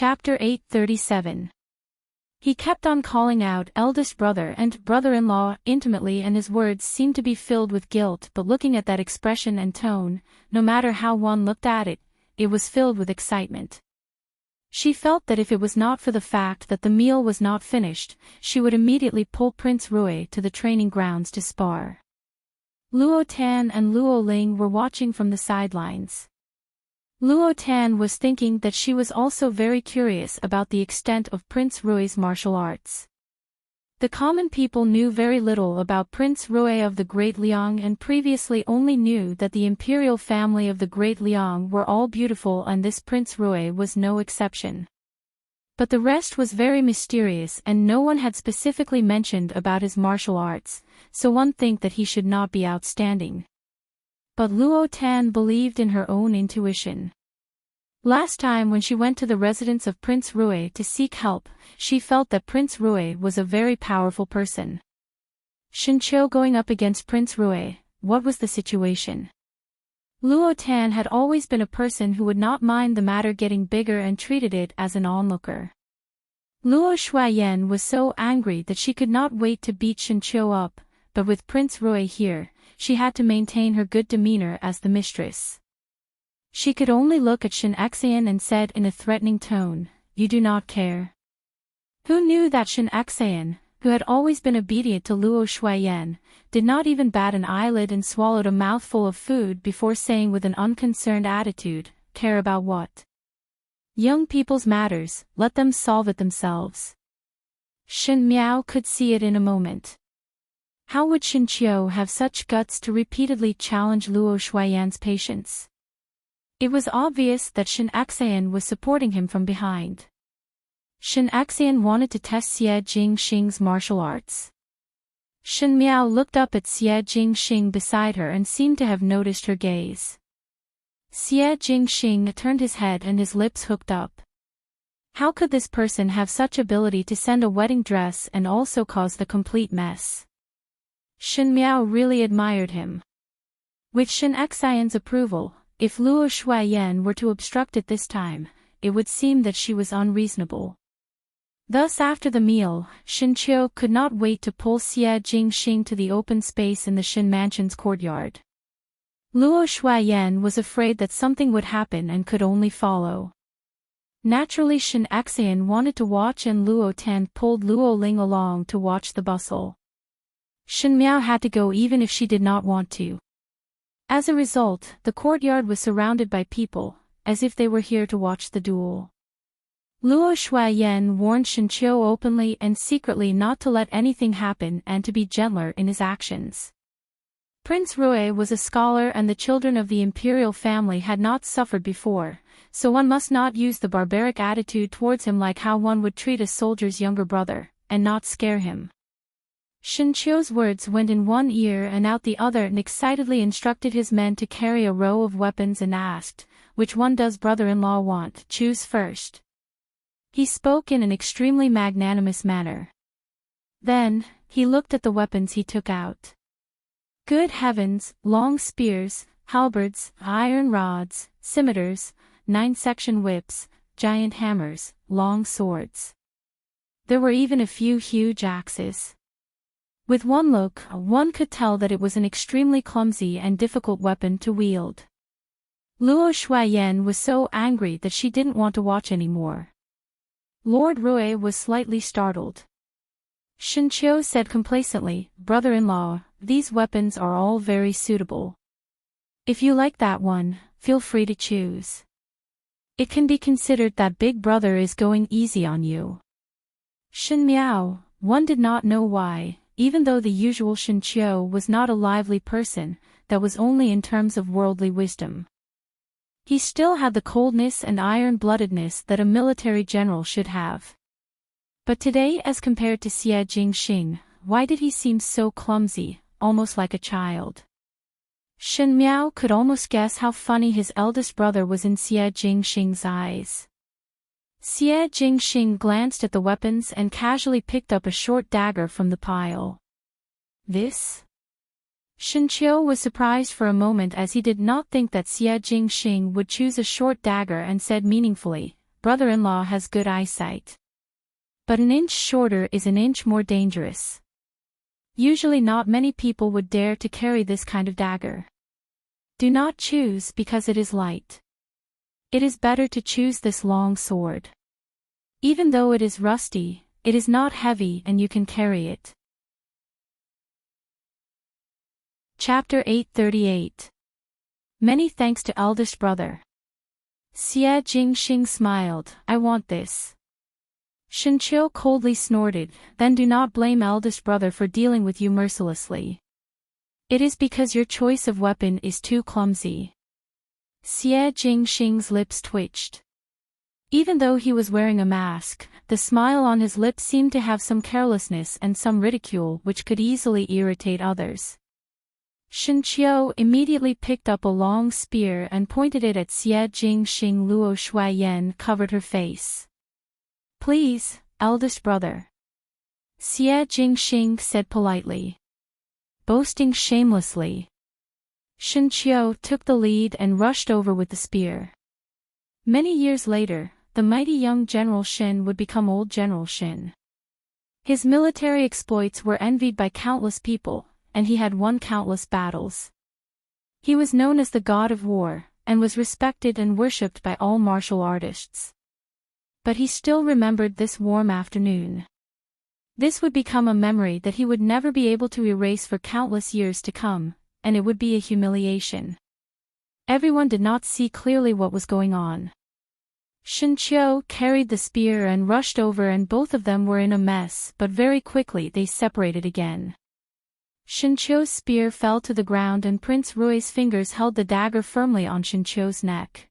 Chapter 837. He kept on calling out eldest brother and brother-in-law intimately, and his words seemed to be filled with guilt, but looking at that expression and tone, no matter how one looked at it, it was filled with excitement. She felt that if it was not for the fact that the meal was not finished, she would immediately pull Prince Rui to the training grounds to spar. Luo Tan and Luo Ling were watching from the sidelines. Luo Tan was thinking that she was also very curious about the extent of Prince Rui's martial arts. The common people knew very little about Prince Rui of the Great Liang and previously only knew that the imperial family of the Great Liang were all beautiful, and this Prince Rui was no exception. But the rest was very mysterious, and no one had specifically mentioned about his martial arts, so one think that he should not be outstanding. But Luo Tan believed in her own intuition. Last time when she went to the residence of Prince Rui to seek help, she felt that Prince Rui was a very powerful person. Shinqiu going up against Prince Rui, what was the situation? Luo Tan had always been a person who would not mind the matter getting bigger and treated it as an onlooker. Luo Shuaiyan was so angry that she could not wait to beat Shinqiu up, but with Prince Rui here, she had to maintain her good demeanor as the mistress. She could only look at Shin Xian and said in a threatening tone, "You do not care." Who knew that Shin Xian, who had always been obedient to Luo Shuaiyan, did not even bat an eyelid and swallowed a mouthful of food before saying with an unconcerned attitude, "Care about what? Young people's matters, let them solve it themselves." Shin Miao could see it in a moment. How would Shinqiu have such guts to repeatedly challenge Luo Shuaiyan's patience? It was obvious that Shin Xian was supporting him from behind. Shin Xian wanted to test Xie Jingxing's martial arts. Shin Miao looked up at Xie Jingxing beside her and seemed to have noticed her gaze. Xie Jingxing turned his head and his lips hooked up. How could this person have such ability to send a wedding dress and also cause the complete mess? Shin Miao really admired him. With Shin Xian's approval, if Luo Shuaiyan were to obstruct it this time, it would seem that she was unreasonable. Thus after the meal, Shinqiu could not wait to pull Xie Jingxing to the open space in the Shin Mansion's courtyard. Luo Shuaiyan was afraid that something would happen and could only follow. Naturally Shin Xian wanted to watch, and Luo Tan pulled Luo Ling along to watch the bustle. Shin Miao had to go even if she did not want to. As a result, the courtyard was surrounded by people, as if they were here to watch the duel. Luo Shuaiyan warned Shinqiu openly and secretly not to let anything happen and to be gentler in his actions. Prince Rui was a scholar and the children of the imperial family had not suffered before, so one must not use the barbaric attitude towards him like how one would treat a soldier's younger brother, and not scare him. Shinqiu's words went in one ear and out the other, and excitedly instructed his men to carry a row of weapons and asked, "Which one does brother-in-law want? Choose first." He spoke in an extremely magnanimous manner. Then, he looked at the weapons he took out. Good heavens, long spears, halberds, iron rods, scimitars, 9-section whips, giant hammers, long swords. There were even a few huge axes. With one look, one could tell that it was an extremely clumsy and difficult weapon to wield. Luo Shuaiyan was so angry that she didn't want to watch anymore. Lord Rui was slightly startled. Shinqiu said complacently, "Brother-in-law, these weapons are all very suitable. If you like that one, feel free to choose. It can be considered that Big Brother is going easy on you." Shin Miao, one did not know why, even though the usual Shinqiu was not a lively person, that was only in terms of worldly wisdom. He still had the coldness and iron-bloodedness that a military general should have. But today, as compared to Xie Jingxing, why did he seem so clumsy, almost like a child? Shin Miao could almost guess how funny his eldest brother was in Xie Jingxing's eyes. Xie Jingxing glanced at the weapons and casually picked up a short dagger from the pile. This? Shinqiu was surprised for a moment, as he did not think that Xie Jingxing would choose a short dagger, and said meaningfully, brother-in-law has good eyesight. But an inch shorter is an inch more dangerous. Usually not many people would dare to carry this kind of dagger. Do not choose because it is light. It is better to choose this long sword. Even though it is rusty, it is not heavy and you can carry it. Chapter 838. Many thanks to eldest brother. Xie Jingxing smiled, I want this. Shinqiu coldly snorted, then do not blame eldest brother for dealing with you mercilessly. It is because your choice of weapon is too clumsy. Xie Jingxing's lips twitched. Even though he was wearing a mask, the smile on his lips seemed to have some carelessness and some ridicule which could easily irritate others. Shinqiu immediately picked up a long spear and pointed it at Xie Jingxing. Luo Shuaiyan covered her face. Please, eldest brother. Xie Jingxing said politely. Boasting shamelessly. Shinqiu took the lead and rushed over with the spear. Many years later, the mighty young General Shin would become old General Shin. His military exploits were envied by countless people, and he had won countless battles. He was known as the god of war, and was respected and worshipped by all martial artists. But he still remembered this warm afternoon. This would become a memory that he would never be able to erase for countless years to come, and it would be a humiliation. Everyone did not see clearly what was going on. Shinqiu carried the spear and rushed over, and both of them were in a mess, but very quickly they separated again. Shinqiu's spear fell to the ground and Prince Rui's fingers held the dagger firmly on Shinqiu's neck.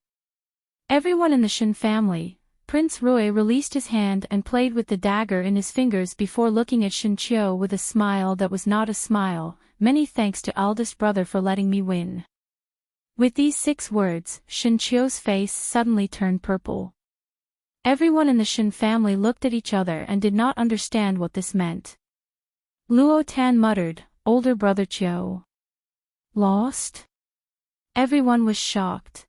Everyone in the Shin family, Prince Rui released his hand and played with the dagger in his fingers before looking at Shinqiu with a smile that was not a smile. Many thanks to eldest brother for letting me win. With these 6 words, Shinqiu's face suddenly turned purple. Everyone in the Shin family looked at each other and did not understand what this meant. Luo Tan muttered, older brother Qiu. Lost? Everyone was shocked.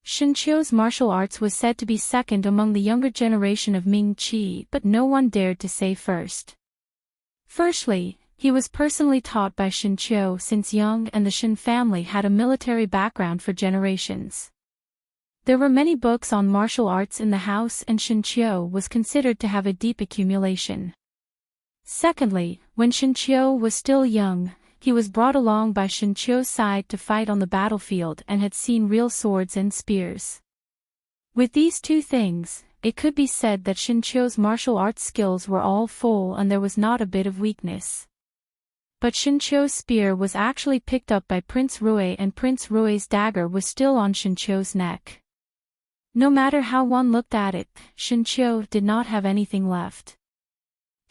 Shinqiu's martial arts was said to be second among the younger generation of Ming Qi, but no one dared to say first. Firstly, he was personally taught by Shinqiu since young, and the Shin family had a military background for generations. There were many books on martial arts in the house, and Shinqiu was considered to have a deep accumulation. Secondly, when Shinqiu was still young, he was brought along by Shinqiu's side to fight on the battlefield and had seen real swords and spears. With these 2 things, it could be said that Shinqiu's martial arts skills were all full and there was not a bit of weakness. But Shinqiu's spear was actually picked up by Prince Rui, and Prince Rui's dagger was still on Shinqiu's neck. No matter how one looked at it, Shinqiu did not have anything left.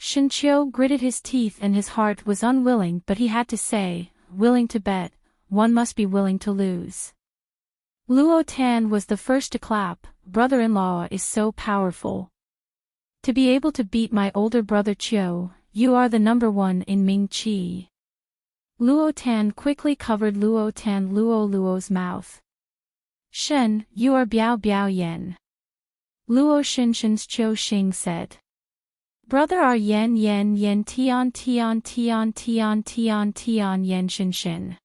Shinqiu gritted his teeth and his heart was unwilling, but he had to say, willing to bet, one must be willing to lose. Luo Tan was the first to clap. Brother-in-law is so powerful. To be able to beat my older brother Qiu, you are the number 1 in Ming Qi. Luo Tan quickly covered Luo's mouth. Shen, you are Biao Biao Yen. Luo Shinshin's Qiu Xing said. Brother are Yen Tian Yen Shinshin.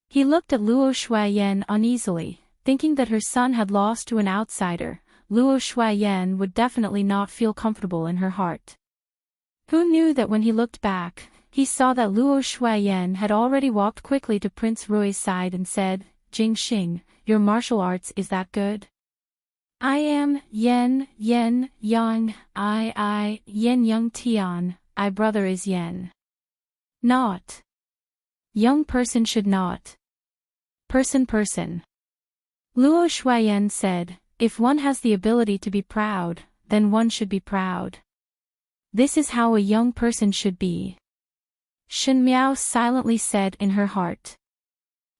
He looked at Luo Shuaiyan uneasily, thinking that her son had lost to an outsider. Luo Shuaiyan would definitely not feel comfortable in her heart. Who knew that when he looked back, he saw that Luo Shuaiyan had already walked quickly to Prince Rui's side and said, Jingxing, your martial arts is that good? I am Yen Yang, Yen Yang Tian, I brother is Yen. Not. Young person should not. Person. Luo Shuaiyan said, if one has the ability to be proud, then one should be proud. This is how a young person should be. Shen Miao silently said in her heart.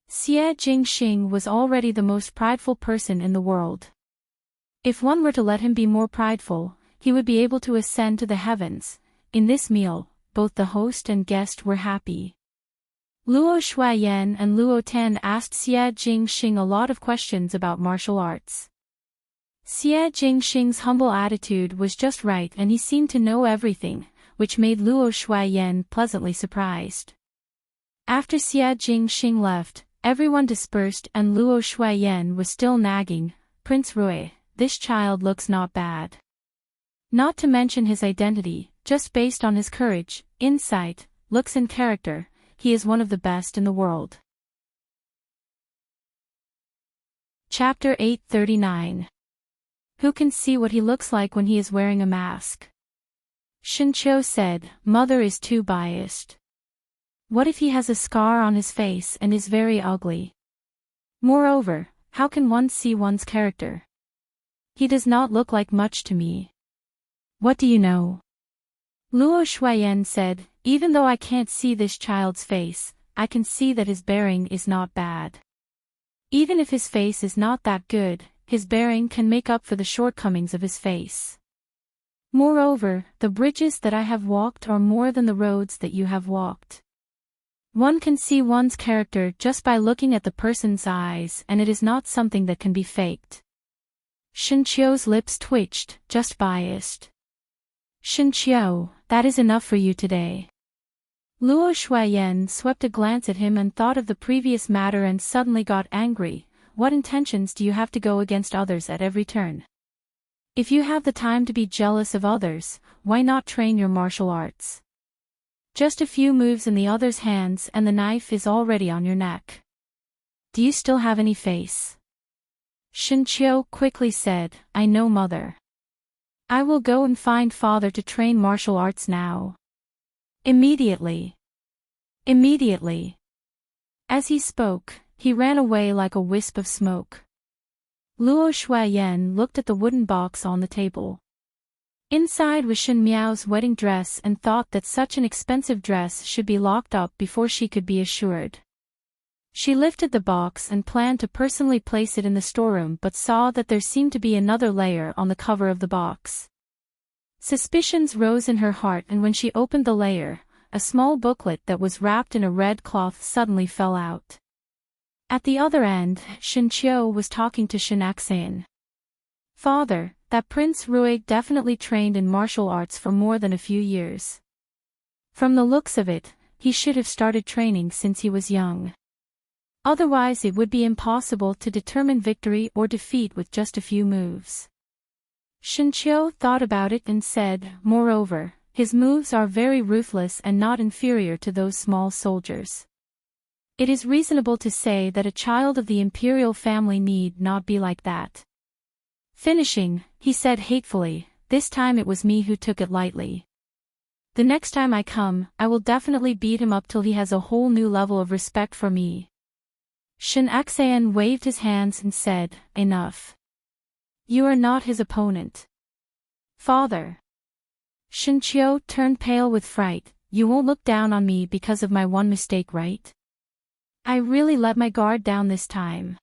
Xie Jingxing was already the most prideful person in the world. If one were to let him be more prideful, he would be able to ascend to the heavens. In this meal, both the host and guest were happy. Luo Shuaiyan and Luo Tan asked Xie Jingxing a lot of questions about martial arts. Xie Jingxing's humble attitude was just right and he seemed to know everything, which made Luo Shuaiyan pleasantly surprised. After Xie Jingxing left, everyone dispersed and Luo Shuaiyan was still nagging, "Prince Rui, this child looks not bad. Not to mention his identity, just based on his courage, insight, looks and character, he is one of the best in the world." Chapter 839. Who can see what he looks like when he is wearing a mask? Shinqiu said, "Mother is too biased. What if he has a scar on his face and is very ugly? Moreover, how can one see one's character? He does not look like much to me." "What do you know?" Luo Shuaiyan said, "Even though I can't see this child's face, I can see that his bearing is not bad. Even if his face is not that good, his bearing can make up for the shortcomings of his face. Moreover, the bridges that I have walked are more than the roads that you have walked. One can see one's character just by looking at the person's eyes and it is not something that can be faked." Shinqiu's lips twitched, "Just biased. Shinqiu, that is enough for you today." Luo Shuaiyan swept a glance at him and thought of the previous matter and suddenly got angry. "What intentions do you have to go against others at every turn? If you have the time to be jealous of others, why not train your martial arts? Just a few moves in the other's hands and the knife is already on your neck. Do you still have any face?" Shinqiu quickly said, "I know, mother. I will go and find father to train martial arts now. Immediately. Immediately." As he spoke, he ran away like a wisp of smoke. Luo Shuaiyan looked at the wooden box on the table. Inside was Shin Miao's wedding dress and thought that such an expensive dress should be locked up before she could be assured. She lifted the box and planned to personally place it in the storeroom but saw that there seemed to be another layer on the cover of the box. Suspicions rose in her heart and when she opened the layer, a small booklet that was wrapped in a red cloth suddenly fell out. At the other end, Shinqiu was talking to Shinaxan. "Father, that Prince Rui definitely trained in martial arts for more than a few years. From the looks of it, he should have started training since he was young. Otherwise it would be impossible to determine victory or defeat with just a few moves." Shinqiu thought about it and said, "Moreover, his moves are very ruthless and not inferior to those small soldiers. It is reasonable to say that a child of the imperial family need not be like that." Finishing, he said hatefully, "This time it was me who took it lightly. The next time I come, I will definitely beat him up till he has a whole new level of respect for me." Shinaxan waved his hands and said, "Enough. You are not his opponent." "Father." Shinqiu turned pale with fright, "You won't look down on me because of my one mistake, right? I really let my guard down this time.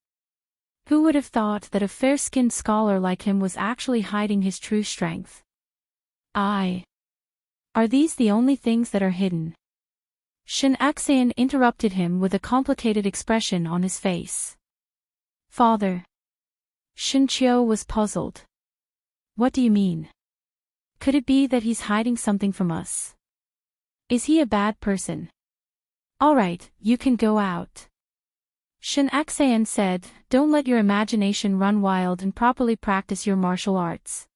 Who would have thought that a fair-skinned scholar like him was actually hiding his true strength? Are these the only things that are hidden?" Shinaxan interrupted him with a complicated expression on his face. "Father." Shinqiu was puzzled. "What do you mean? Could it be that he's hiding something from us? Is he a bad person?" "All right, you can go out." Shinaxan said, "Don't let your imagination run wild and properly practice your martial arts."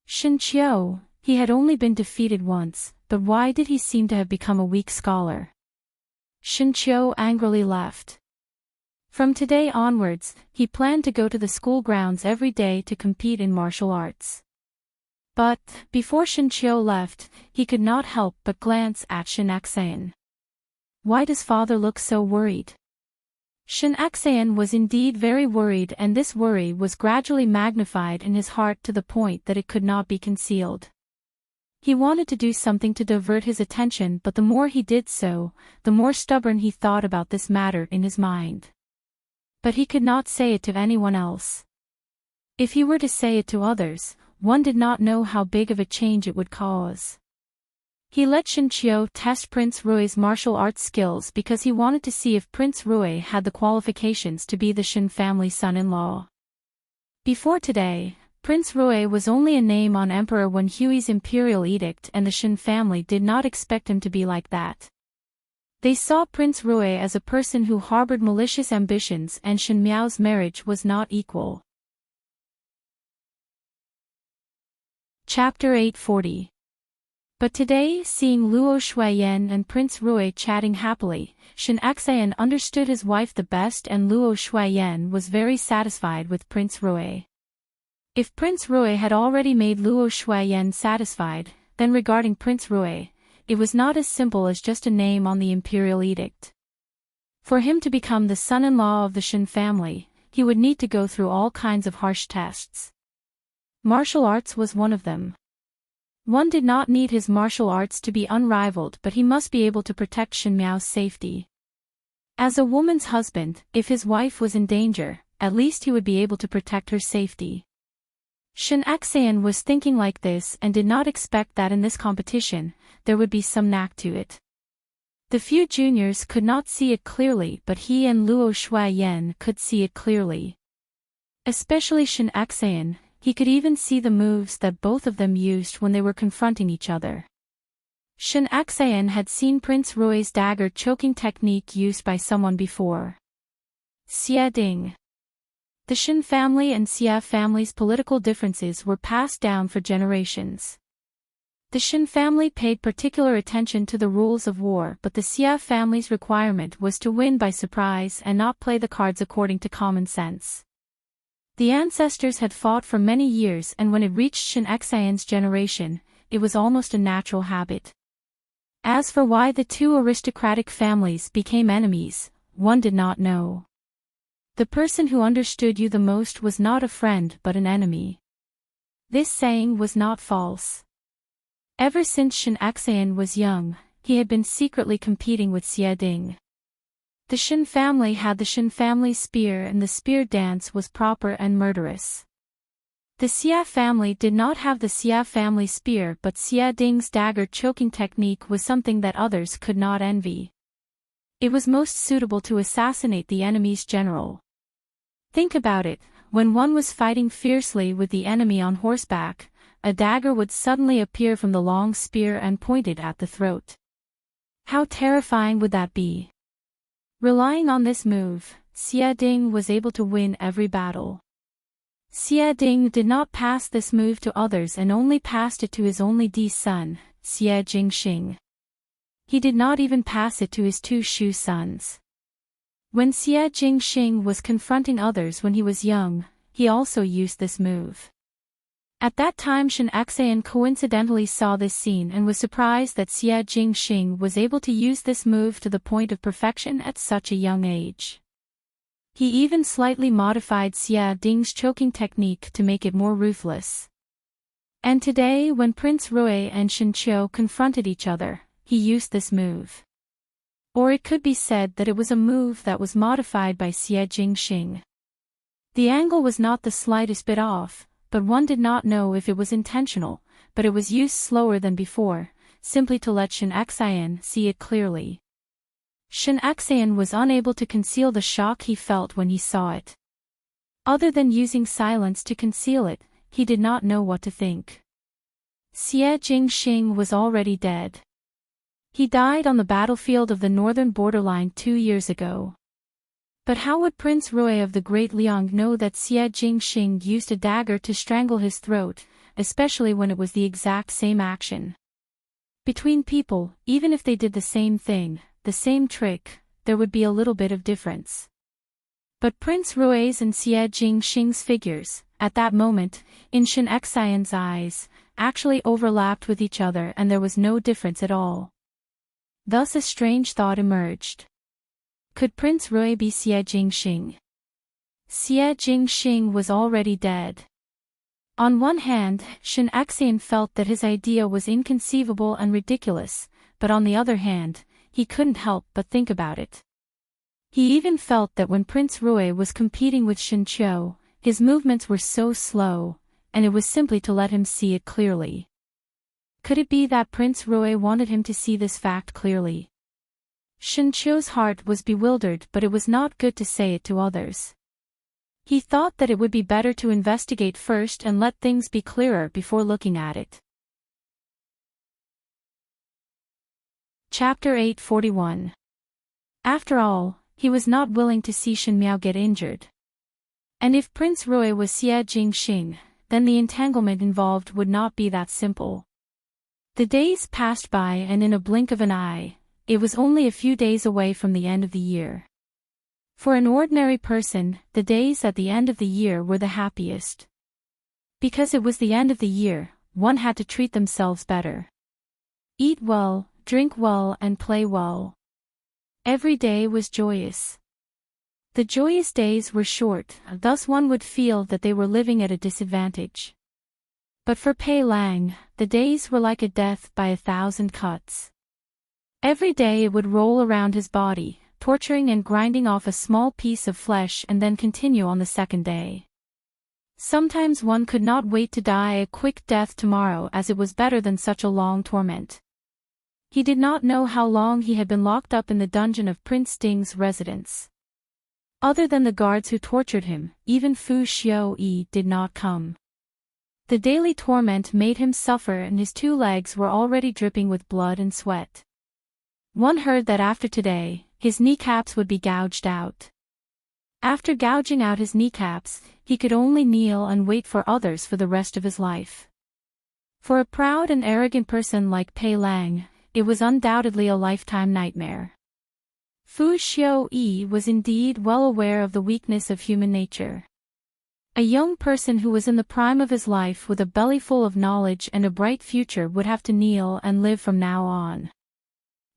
Shinqiu, he had only been defeated once, but why did he seem to have become a weak scholar? Shinqiu angrily left. From today onwards, he planned to go to the school grounds every day to compete in martial arts. But, before Shinqiu left, he could not help but glance at Shinaxan. Why does father look so worried? Shinaxan was indeed very worried and this worry was gradually magnified in his heart to the point that it could not be concealed. He wanted to do something to divert his attention but the more he did so, the more stubborn he thought about this matter in his mind. But he could not say it to anyone else. If he were to say it to others, one did not know how big of a change it would cause. He let Shinqiu test Prince Rui's martial arts skills because he wanted to see if Prince Rui had the qualifications to be the Shin family son-in-law. Before today, Prince Rui was only a name on Emperor when Hui's imperial edict, and the Shin family did not expect him to be like that. They saw Prince Rui as a person who harbored malicious ambitions, and Shin Miao's marriage was not equal. Chapter 840. But today, seeing Luo Shuiyan and Prince Rui chatting happily, Shin Xian understood his wife the best, and Luo Shuiyan was very satisfied with Prince Rui. If Prince Rui had already made Luo Shuiyan satisfied, then regarding Prince Rui, it was not as simple as just a name on the imperial edict. For him to become the son-in-law of the Shin family, he would need to go through all kinds of harsh tests. Martial arts was one of them. One did not need his martial arts to be unrivaled, but he must be able to protect Shin Miao's safety. As a woman's husband, if his wife was in danger, at least he would be able to protect her safety. Shin Xian was thinking like this and did not expect that in this competition, there would be some knack to it. The few juniors could not see it clearly, but he and Luo Shuiyan could see it clearly. Especially Shin Xian, he could even see the moves that both of them used when they were confronting each other. Shin Xian had seen Prince Rui's dagger choking technique used by someone before. Xie Ding. The Shin family and Xie family's political differences were passed down for generations. The Shin family paid particular attention to the rules of war, but the Xie family's requirement was to win by surprise and not play the cards according to common sense. The ancestors had fought for many years, and when it reached Shin Xian's generation, it was almost a natural habit. As for why the two aristocratic families became enemies, one did not know. The person who understood you the most was not a friend but an enemy. This saying was not false. Ever since Shin Xian was young, he had been secretly competing with Xie Ding. The Shin family had the Shin family spear, and the spear dance was proper and murderous. The Xie family did not have the Xie family spear, but Xie Ding's dagger choking technique was something that others could not envy. It was most suitable to assassinate the enemy's general. Think about it, when one was fighting fiercely with the enemy on horseback, a dagger would suddenly appear from the long spear and point it at the throat. How terrifying would that be? Relying on this move, Xie Ding was able to win every battle. Xie Ding did not pass this move to others and only passed it to his only son, Xie Jingxing. He did not even pass it to his two Shu sons. When Xie Jingxing was confronting others when he was young, he also used this move. At that time Shin Xian coincidentally saw this scene and was surprised that Xie Jingxing was able to use this move to the point of perfection at such a young age. He even slightly modified Xie Ding's choking technique to make it more ruthless. And today when Prince Rui and Shin Qiu confronted each other, he used this move. Or it could be said that it was a move that was modified by Xie Jingxing. The angle was not the slightest bit off, but one did not know if it was intentional, but it was used slower than before, simply to let Shin Xian see it clearly. Shin Xian was unable to conceal the shock he felt when he saw it. Other than using silence to conceal it, he did not know what to think. Xie Jingxing was already dead. He died on the battlefield of the northern borderline 2 years ago. But how would Prince Rui of the Great Liang know that Xie Jingxing used a dagger to strangle his throat, especially when it was the exact same action? Between people, even if they did the same thing, the same trick, there would be a little bit of difference. But Prince Rui's and Xie Jingxing's figures, at that moment, in Shin Xian's eyes, actually overlapped with each other, and there was no difference at all. Thus a strange thought emerged. Could Prince Rui be Xie Jingxing? Xie Jingxing was already dead. On one hand, Shin Xian felt that his idea was inconceivable and ridiculous, but on the other hand, he couldn't help but think about it. He even felt that when Prince Rui was competing with Shin Qiu, his movements were so slow, and it was simply to let him see it clearly. Could it be that Prince Rui wanted him to see this fact clearly? Shin Qiu's heart was bewildered, but it was not good to say it to others. He thought that it would be better to investigate first and let things be clearer before looking at it. Chapter 841. After all, he was not willing to see Shen Miao get injured. And if Prince Rui was Xie Jingxing, then the entanglement involved would not be that simple. The days passed by, and in a blink of an eye, it was only a few days away from the end of the year. For an ordinary person, the days at the end of the year were the happiest. Because it was the end of the year, one had to treat themselves better. Eat well, drink well, and play well. Every day was joyous. The joyous days were short, thus one would feel that they were living at a disadvantage. But for Pei Lang, the days were like a death by 1,000 cuts. Every day it would roll around his body, torturing and grinding off a small piece of flesh and then continue on the second day. Sometimes one could not wait to die a quick death tomorrow, as it was better than such a long torment. He did not know how long he had been locked up in the dungeon of Prince Ding's residence. Other than the guards who tortured him, even Fu Xiaoyi did not come. The daily torment made him suffer, and his 2 legs were already dripping with blood and sweat. One heard that after today, his kneecaps would be gouged out. After gouging out his kneecaps, he could only kneel and wait for others for the rest of his life. For a proud and arrogant person like Pei Lang, it was undoubtedly a lifetime nightmare. Fu Xiaoyi was indeed well aware of the weakness of human nature. A young person who was in the prime of his life with a belly full of knowledge and a bright future would have to kneel and live from now on.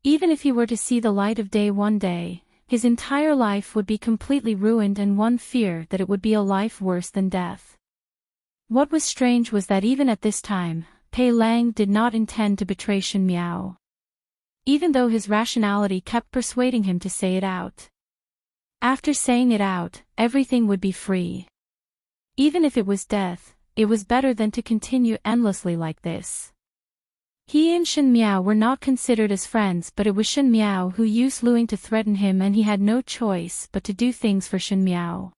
Even if he were to see the light of day one day, his entire life would be completely ruined, and one feared that it would be a life worse than death. What was strange was that even at this time, Pei Lang did not intend to betray Shen Miao. Even though his rationality kept persuading him to say it out. After saying it out, everything would be free. Even if it was death, it was better than to continue endlessly like this. He and Shen Miao were not considered as friends, but it was Shen Miao who used Luing to threaten him, and he had no choice but to do things for Shen Miao.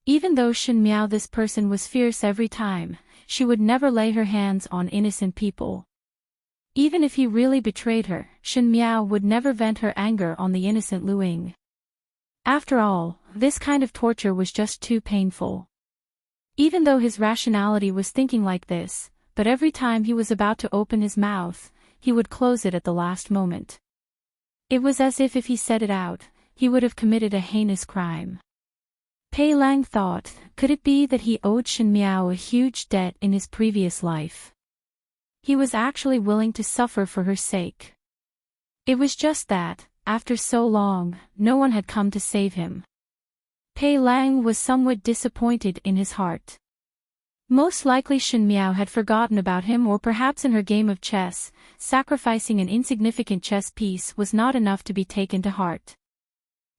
Even though Shen Miao, this person, was fierce every time, she would never lay her hands on innocent people. Even if he really betrayed her, Shen Miao would never vent her anger on the innocent Luing. After all, this kind of torture was just too painful. Even though his rationality was thinking like this, but every time he was about to open his mouth, he would close it at the last moment. It was as if he said it out, he would have committed a heinous crime. Pei Lang thought, could it be that he owed Shen Miao a huge debt in his previous life? He was actually willing to suffer for her sake. It was just that, after so long, no one had come to save him. Pei Lang was somewhat disappointed in his heart. Most likely Shen Miao had forgotten about him, or perhaps in her game of chess, sacrificing an insignificant chess piece was not enough to be taken to heart.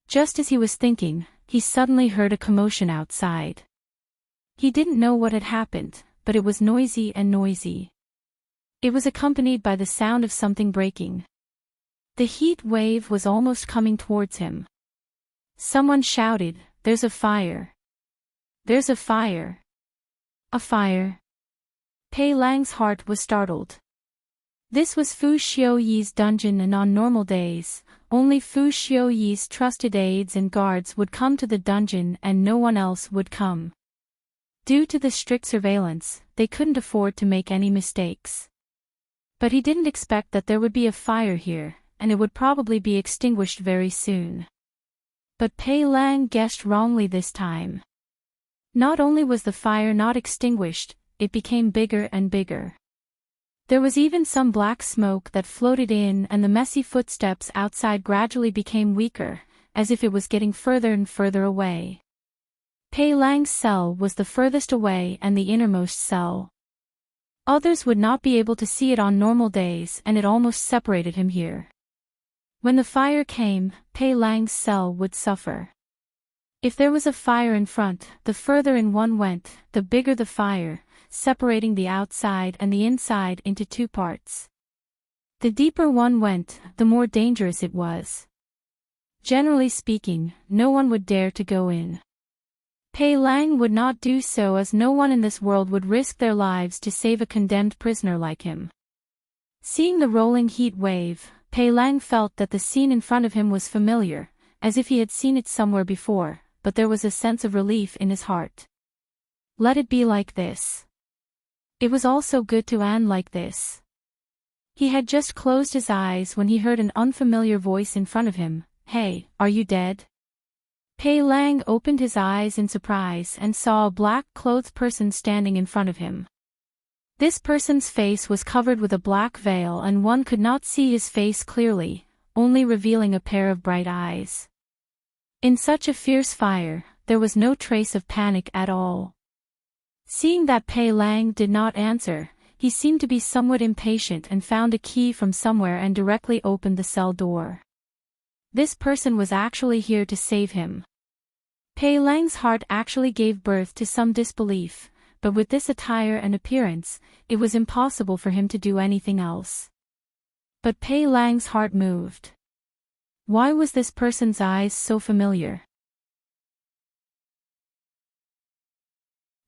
Just as he was thinking, he suddenly heard a commotion outside. He didn't know what had happened, but it was noisy and noisy. It was accompanied by the sound of something breaking. The heat wave was almost coming towards him. Someone shouted, "There's a fire! There's a fire! A fire!" Pei Lang's heart was startled. This was Fu Xiaoyi's dungeon, and on normal days, only Fu Xiaoyi's trusted aides and guards would come to the dungeon and no one else would come. Due to the strict surveillance, they couldn't afford to make any mistakes. But he didn't expect that there would be a fire here, and it would probably be extinguished very soon. But Pei Lang guessed wrongly this time. Not only was the fire not extinguished, it became bigger and bigger. There was even some black smoke that floated in, and the messy footsteps outside gradually became weaker, as if it was getting further and further away. Pei Lang's cell was the furthest away and the innermost cell. Others would not be able to see it on normal days, and it almost separated him here. When the fire came, Pei Lang's cell would suffer. If there was a fire in front, the further in one went, the bigger the fire, separating the outside and the inside into 2 parts. The deeper one went, the more dangerous it was. Generally speaking, no one would dare to go in. Pei Lang would not do so, as no one in this world would risk their lives to save a condemned prisoner like him. Seeing the rolling heat wave, Pei Lang felt that the scene in front of him was familiar, as if he had seen it somewhere before, but there was a sense of relief in his heart. Let it be like this. It was all so good to end like this. He had just closed his eyes when he heard an unfamiliar voice in front of him. "Hey, are you dead?" Pei Lang opened his eyes in surprise and saw a black-clothed person standing in front of him. This person's face was covered with a black veil and one could not see his face clearly, only revealing a pair of bright eyes. In such a fierce fire, there was no trace of panic at all. Seeing that Pei Lang did not answer, he seemed to be somewhat impatient and found a key from somewhere and directly opened the cell door. This person was actually here to save him. Pei Lang's heart actually gave birth to some disbelief, but with this attire and appearance, it was impossible for him to do anything else. But Pei Lang's heart moved. Why was this person's eyes so familiar?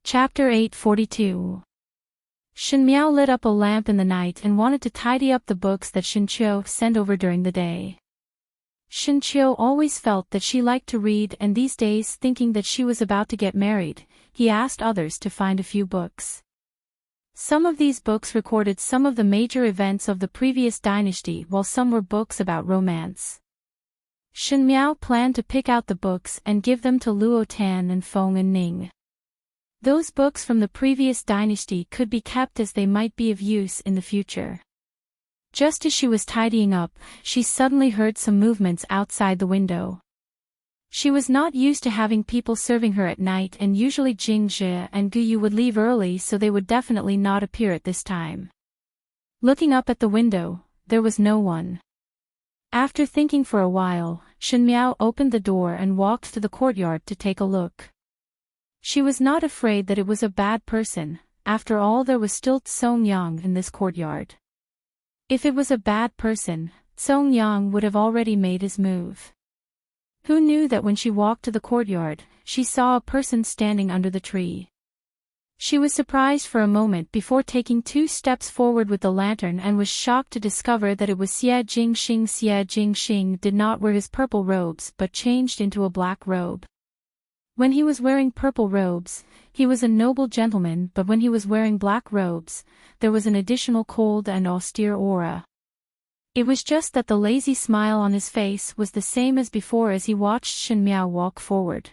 Chapter 842. Shen Miao lit up a lamp in the night and wanted to tidy up the books that Shen Qiu sent over during the day. Shen Qiu always felt that she liked to read, and these days, thinking that she was about to get married, he asked others to find a few books. Some of these books recorded some of the major events of the previous dynasty, while some were books about romance. Shen Miao planned to pick out the books and give them to Luo Tan and Feng and Ning. Those books from the previous dynasty could be kept as they might be of use in the future. Just as she was tidying up, she suddenly heard some movements outside the window. She was not used to having people serving her at night, and usually Jing Zhe and Gu Yu would leave early, so they would definitely not appear at this time. Looking up at the window, there was no one. After thinking for a while, Shen Miao opened the door and walked to the courtyard to take a look. She was not afraid that it was a bad person. After all, there was still Song Yang in this courtyard. If it was a bad person, Song Yang would have already made his move. Who knew that when she walked to the courtyard, she saw a person standing under the tree. She was surprised for a moment before taking 2 steps forward with the lantern, and was shocked to discover that it was Xie Jingxing. Xie Jingxing did not wear his purple robes but changed into a black robe. When he was wearing purple robes, he was a noble gentleman, but when he was wearing black robes, there was an additional cold and austere aura. It was just that the lazy smile on his face was the same as before as he watched Shen Miao walk forward.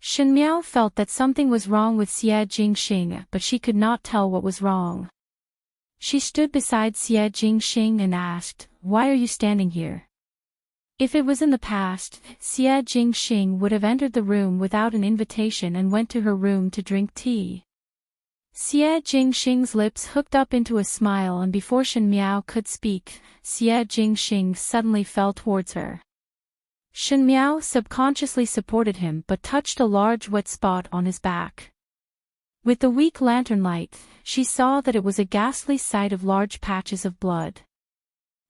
Shen Miao felt that something was wrong with Xie Jingxing, but she could not tell what was wrong. She stood beside Xie Jingxing and asked, "Why are you standing here?" If it was in the past, Xie Jingxing would have entered the room without an invitation and went to her room to drink tea. Xie Jingxing's lips hooked up into a smile, and before Shen Miao could speak, Xie Jingxing suddenly fell towards her. Shen Miao subconsciously supported him but touched a large wet spot on his back. With the weak lantern light, she saw that it was a ghastly sight of large patches of blood.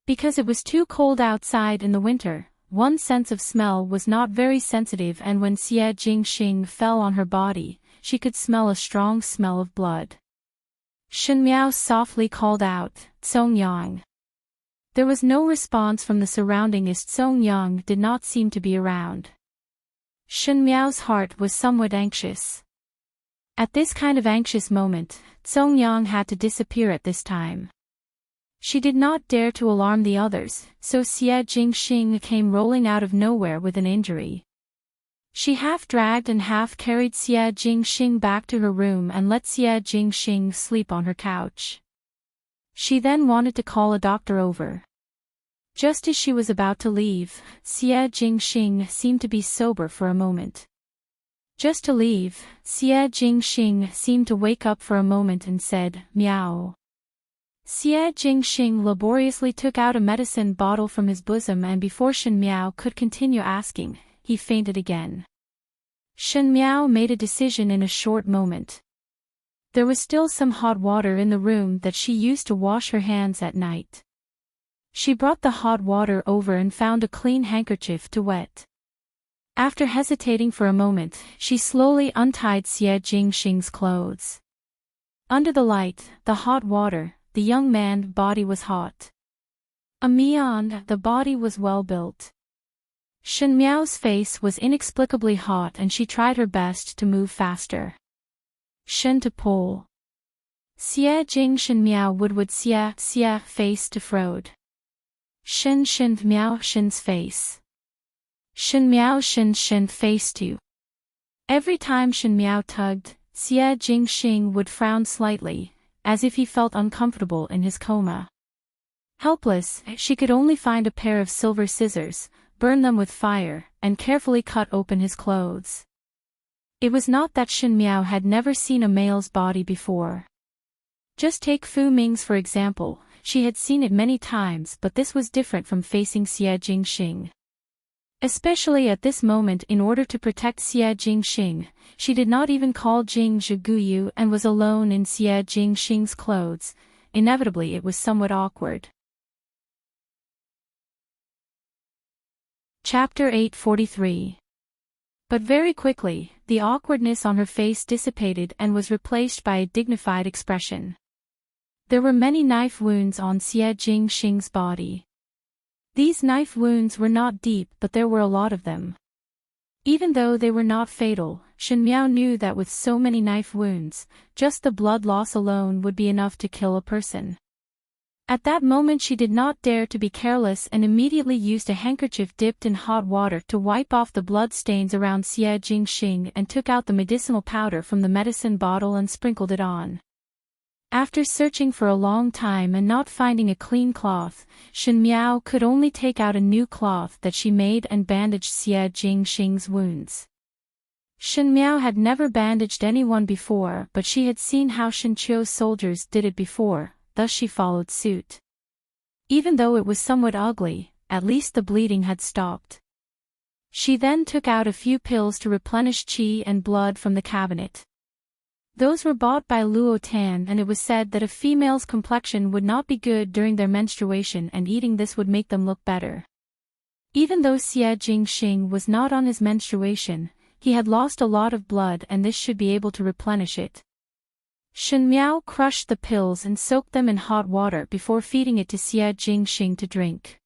Because it was too cold outside in the winter, one's sense of smell was not very sensitive, and when Xie Jingxing fell on her body, she could smell a strong smell of blood. Shen Miao softly called out, "Song Yang." There was no response from the surrounding, as Song Yang did not seem to be around. Shen Miao's heart was somewhat anxious. At this kind of anxious moment, Song Yang had to disappear at this time. She did not dare to alarm the others, so Xie Jingxing came rolling out of nowhere with an injury. She half dragged and half carried Xie Jingxing back to her room and let Xie Jingxing sleep on her couch. She then wanted to call a doctor over. Just as she was about to leave, Xie Jingxing seemed to be sober for a moment. Just to leave, Xie Jingxing seemed to wake up for a moment and said, "Meow." Xie Jingxing laboriously took out a medicine bottle from his bosom, and before Shen Miao could continue asking, he fainted again. Shen Miao made a decision in a short moment. There was still some hot water in the room that she used to wash her hands at night. She brought the hot water over and found a clean handkerchief to wet. After hesitating for a moment, she slowly untied Xie Jingxing's clothes. Under the light, the hot water, the young man's body was hot. The body was well built. Shen Miao's face was inexplicably hot and she tried her best to move faster. Shen to pull. Xie Jing Shen Miao would Xie face to Frode. Shen Miao Shen's face. Shen Miao Shen face to. Every time Shen Miao tugged, Xie Jingxing would frown slightly, as if he felt uncomfortable in his coma. Helpless, she could only find a pair of silver scissors, burn them with fire, and carefully cut open his clothes. It was not that Shen Miao had never seen a male's body before. Just take Fu Ming's for example, she had seen it many times but this was different from facing Xie Jingxing. Especially at this moment in order to protect Xie Jingxing, she did not even call Jing Zhiguyu and was alone in Xie Jingxing's clothes. Inevitably it was somewhat awkward. Chapter 843. But very quickly, the awkwardness on her face dissipated and was replaced by a dignified expression. There were many knife wounds on Xie Jingxing's body. These knife wounds were not deep but there were a lot of them. Even though they were not fatal, Shen Miao knew that with so many knife wounds, just the blood loss alone would be enough to kill a person. At that moment she did not dare to be careless and immediately used a handkerchief dipped in hot water to wipe off the blood stains around Xie Jingxing and took out the medicinal powder from the medicine bottle and sprinkled it on. After searching for a long time and not finding a clean cloth, Shen Miao could only take out a new cloth that she made and bandaged Xie Jingxing's wounds. Shen Miao had never bandaged anyone before but she had seen how Shen Qiu's soldiers did it before, thus she followed suit. Even though it was somewhat ugly, at least the bleeding had stopped. She then took out a few pills to replenish qi and blood from the cabinet. Those were bought by Luo Tan and it was said that a female's complexion would not be good during their menstruation and eating this would make them look better. Even though Xie Jingxing was not on his menstruation, he had lost a lot of blood and this should be able to replenish it. Shen Miao crushed the pills and soaked them in hot water before feeding it to Xie Jingxing to drink.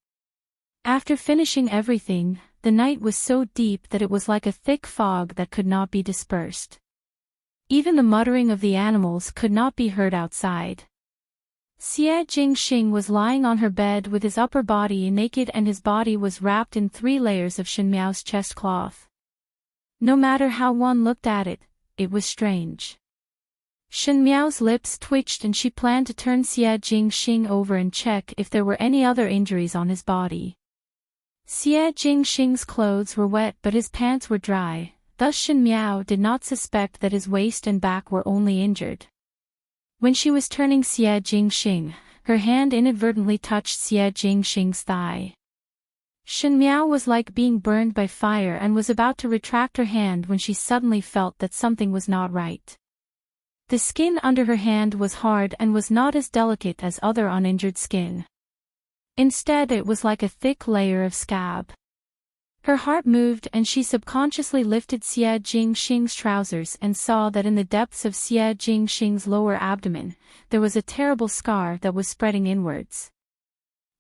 After finishing everything, the night was so deep that it was like a thick fog that could not be dispersed. Even the muttering of the animals could not be heard outside. Xie Jingxing was lying on her bed with his upper body naked and his body was wrapped in 3 layers of Shen Miao's chest cloth. No matter how one looked at it, it was strange. Shen Miao's lips twitched and she planned to turn Xie Jingxing over and check if there were any other injuries on his body. Xie Jingxing's clothes were wet but his pants were dry. Thus Shen Miao did not suspect that his waist and back were only injured. When she was turning Xie Jingxing, her hand inadvertently touched Xie Jingxing's thigh. Shen Miao was like being burned by fire and was about to retract her hand when she suddenly felt that something was not right. The skin under her hand was hard and was not as delicate as other uninjured skin. Instead it was like a thick layer of scab. Her heart moved and she subconsciously lifted Xie Jingxing's trousers and saw that in the depths of Xie Jingxing's lower abdomen, there was a terrible scar that was spreading inwards.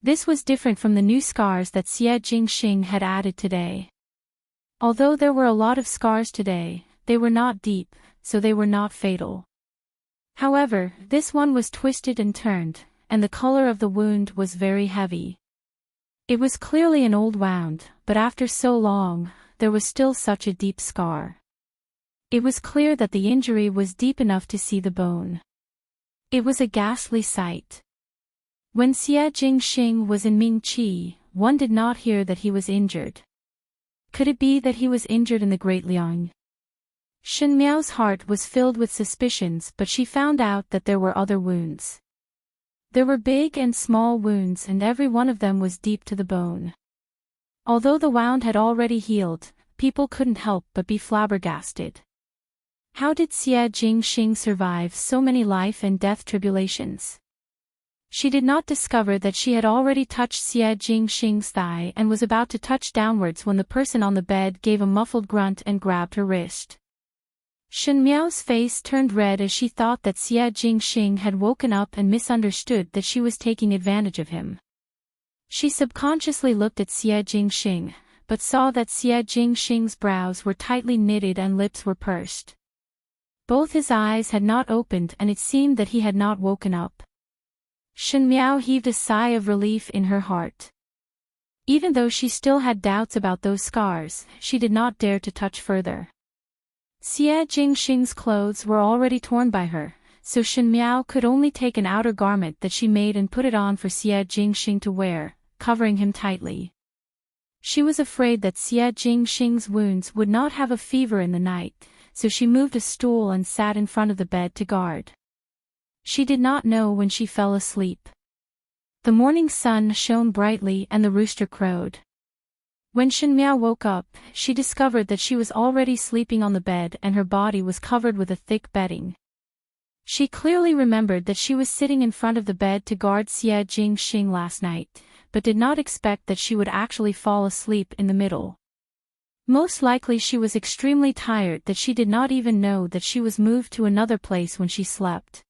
This was different from the new scars that Xie Jingxing had added today. Although there were a lot of scars today, they were not deep, so they were not fatal. However, this one was twisted and turned, and the color of the wound was very heavy. It was clearly an old wound, but after so long, there was still such a deep scar. It was clear that the injury was deep enough to see the bone. It was a ghastly sight. When Xie Jingxing was in Mingqi, one did not hear that he was injured. Could it be that he was injured in the Great Liang? Shen Miao's heart was filled with suspicions but she found out that there were other wounds. There were big and small wounds and every one of them was deep to the bone. Although the wound had already healed, people couldn't help but be flabbergasted. How did Xie Jingxing survive so many life and death tribulations? She did not discover that she had already touched Xie Jingxing's thigh and was about to touch downwards when the person on the bed gave a muffled grunt and grabbed her wrist. Shen Miao's face turned red as she thought that Xie Jingxing had woken up and misunderstood that she was taking advantage of him. She subconsciously looked at Xie Jingxing, but saw that Xie Jingxing's brows were tightly knitted and lips were pursed. Both his eyes had not opened and it seemed that he had not woken up. Shen Miao heaved a sigh of relief in her heart. Even though she still had doubts about those scars, she did not dare to touch further. Xie Jingxing's clothes were already torn by her, so Shen Miao could only take an outer garment that she made and put it on for Xie Jingxing to wear, covering him tightly. She was afraid that Xie Jingxing's wounds would not have a fever in the night, so she moved a stool and sat in front of the bed to guard. She did not know when she fell asleep. The morning sun shone brightly and the rooster crowed. When Shen Miao woke up, she discovered that she was already sleeping on the bed and her body was covered with a thick bedding. She clearly remembered that she was sitting in front of the bed to guard Xie Jingxing last night, but did not expect that she would actually fall asleep in the middle. Most likely she was extremely tired that she did not even know that she was moved to another place when she slept.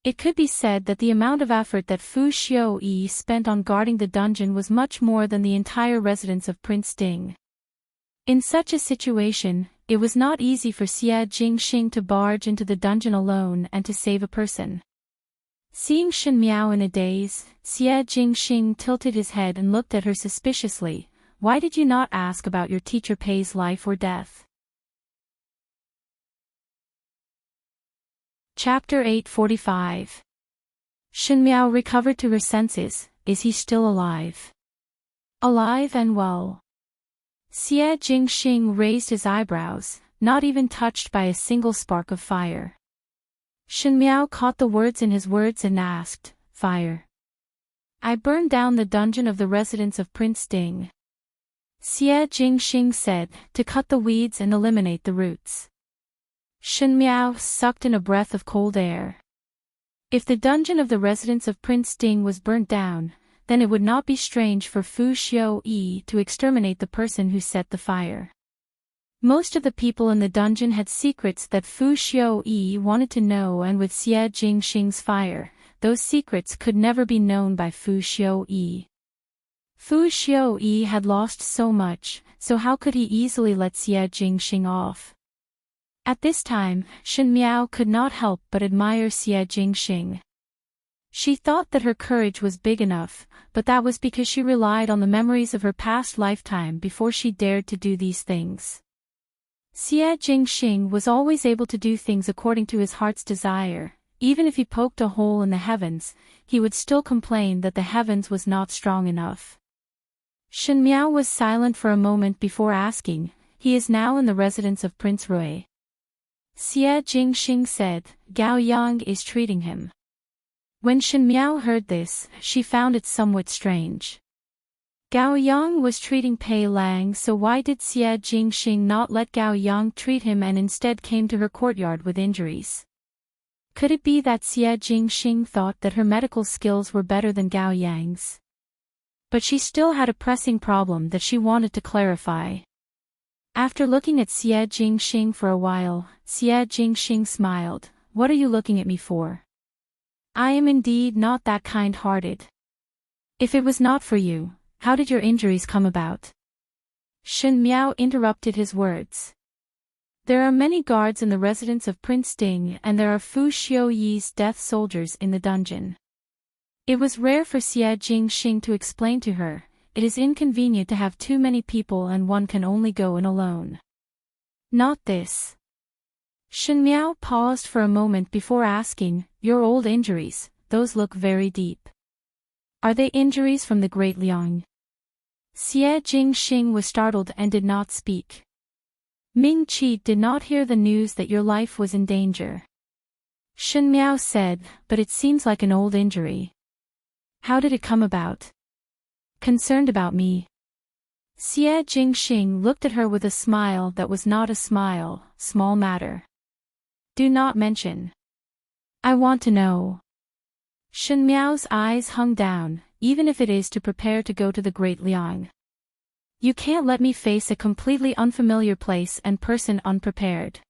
It could be said that the amount of effort that Fu Xiuyi spent on guarding the dungeon was much more than the entire residence of Prince Ding. In such a situation, it was not easy for Xie Jingxing to barge into the dungeon alone and to save a person. Seeing Shen Miao in a daze, Xie Jingxing tilted his head and looked at her suspiciously. Why did you not ask about your teacher Pei's life or death? Chapter 845. Shen Miao recovered to her senses. Is he still alive? Alive and well. Xie Jingxing raised his eyebrows, not even touched by a single spark of fire. Shen Miao caught the words in his words and asked, Fire? I burned down the dungeon of the residence of Prince Ding. Xie Jingxing said, to cut the weeds and eliminate the roots. Shen Miao sucked in a breath of cold air. If the dungeon of the residence of Prince Ding was burnt down, then it would not be strange for Fu Xiuyi to exterminate the person who set the fire. Most of the people in the dungeon had secrets that Fu Xiuyi wanted to know, and with Xie Jingxing's fire, those secrets could never be known by Fu Xiuyi. Fu Xiuyi had lost so much, so how could he easily let Xie Jingxing off? At this time, Shen Miao could not help but admire Xie Jingxing. She thought that her courage was big enough, but that was because she relied on the memories of her past lifetime before she dared to do these things. Xie Jingxing was always able to do things according to his heart's desire. Even if he poked a hole in the heavens, he would still complain that the heavens was not strong enough. Shen Miao was silent for a moment before asking, he is now in the residence of Prince Rui. Xie Jingxing said, Gao Yang is treating him. When Shen Miao heard this, she found it somewhat strange. Gao Yang was treating Pei Lang, so why did Xie Jingxing not let Gao Yang treat him and instead came to her courtyard with injuries? Could it be that Xie Jingxing thought that her medical skills were better than Gao Yang's? But she still had a pressing problem that she wanted to clarify. After looking at Xie Jingxing for a while, Xie Jingxing smiled. What are you looking at me for? I am indeed not that kind-hearted. If it was not for you, how did your injuries come about? Shen Miao interrupted his words. There are many guards in the residence of Prince Ding and there are Fu Xiuyi's death soldiers in the dungeon. It was rare for Xie Jingxing to explain to her, it is inconvenient to have too many people and one can only go in alone. Not this. Shen Miao paused for a moment before asking, your old injuries, those look very deep. Are they injuries from the Great Liang? Xie Jingxing was startled and did not speak. Ming Qi did not hear the news that your life was in danger. Shen Miao said, but it seems like an old injury. How did it come about? Concerned about me? Xie Jingxing looked at her with a smile that was not a smile, small matter. Do not mention. I want to know. Shen Miao's eyes hung down, even if it is to prepare to go to the Great Liang. You can't let me face a completely unfamiliar place and person unprepared.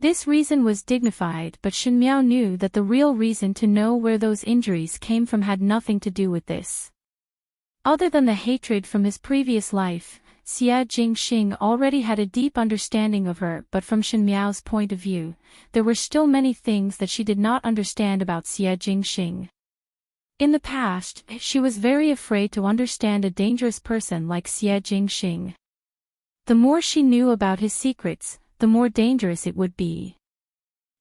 This reason was dignified, but Shen Miao knew that the real reason to know where those injuries came from had nothing to do with this. Other than the hatred from his previous life, Xia Jingxing already had a deep understanding of her, but from Shen Miao's point of view, there were still many things that she did not understand about Xia Jingxing. In the past, she was very afraid to understand a dangerous person like Xia Jingxing. The more she knew about his secrets, the more dangerous it would be.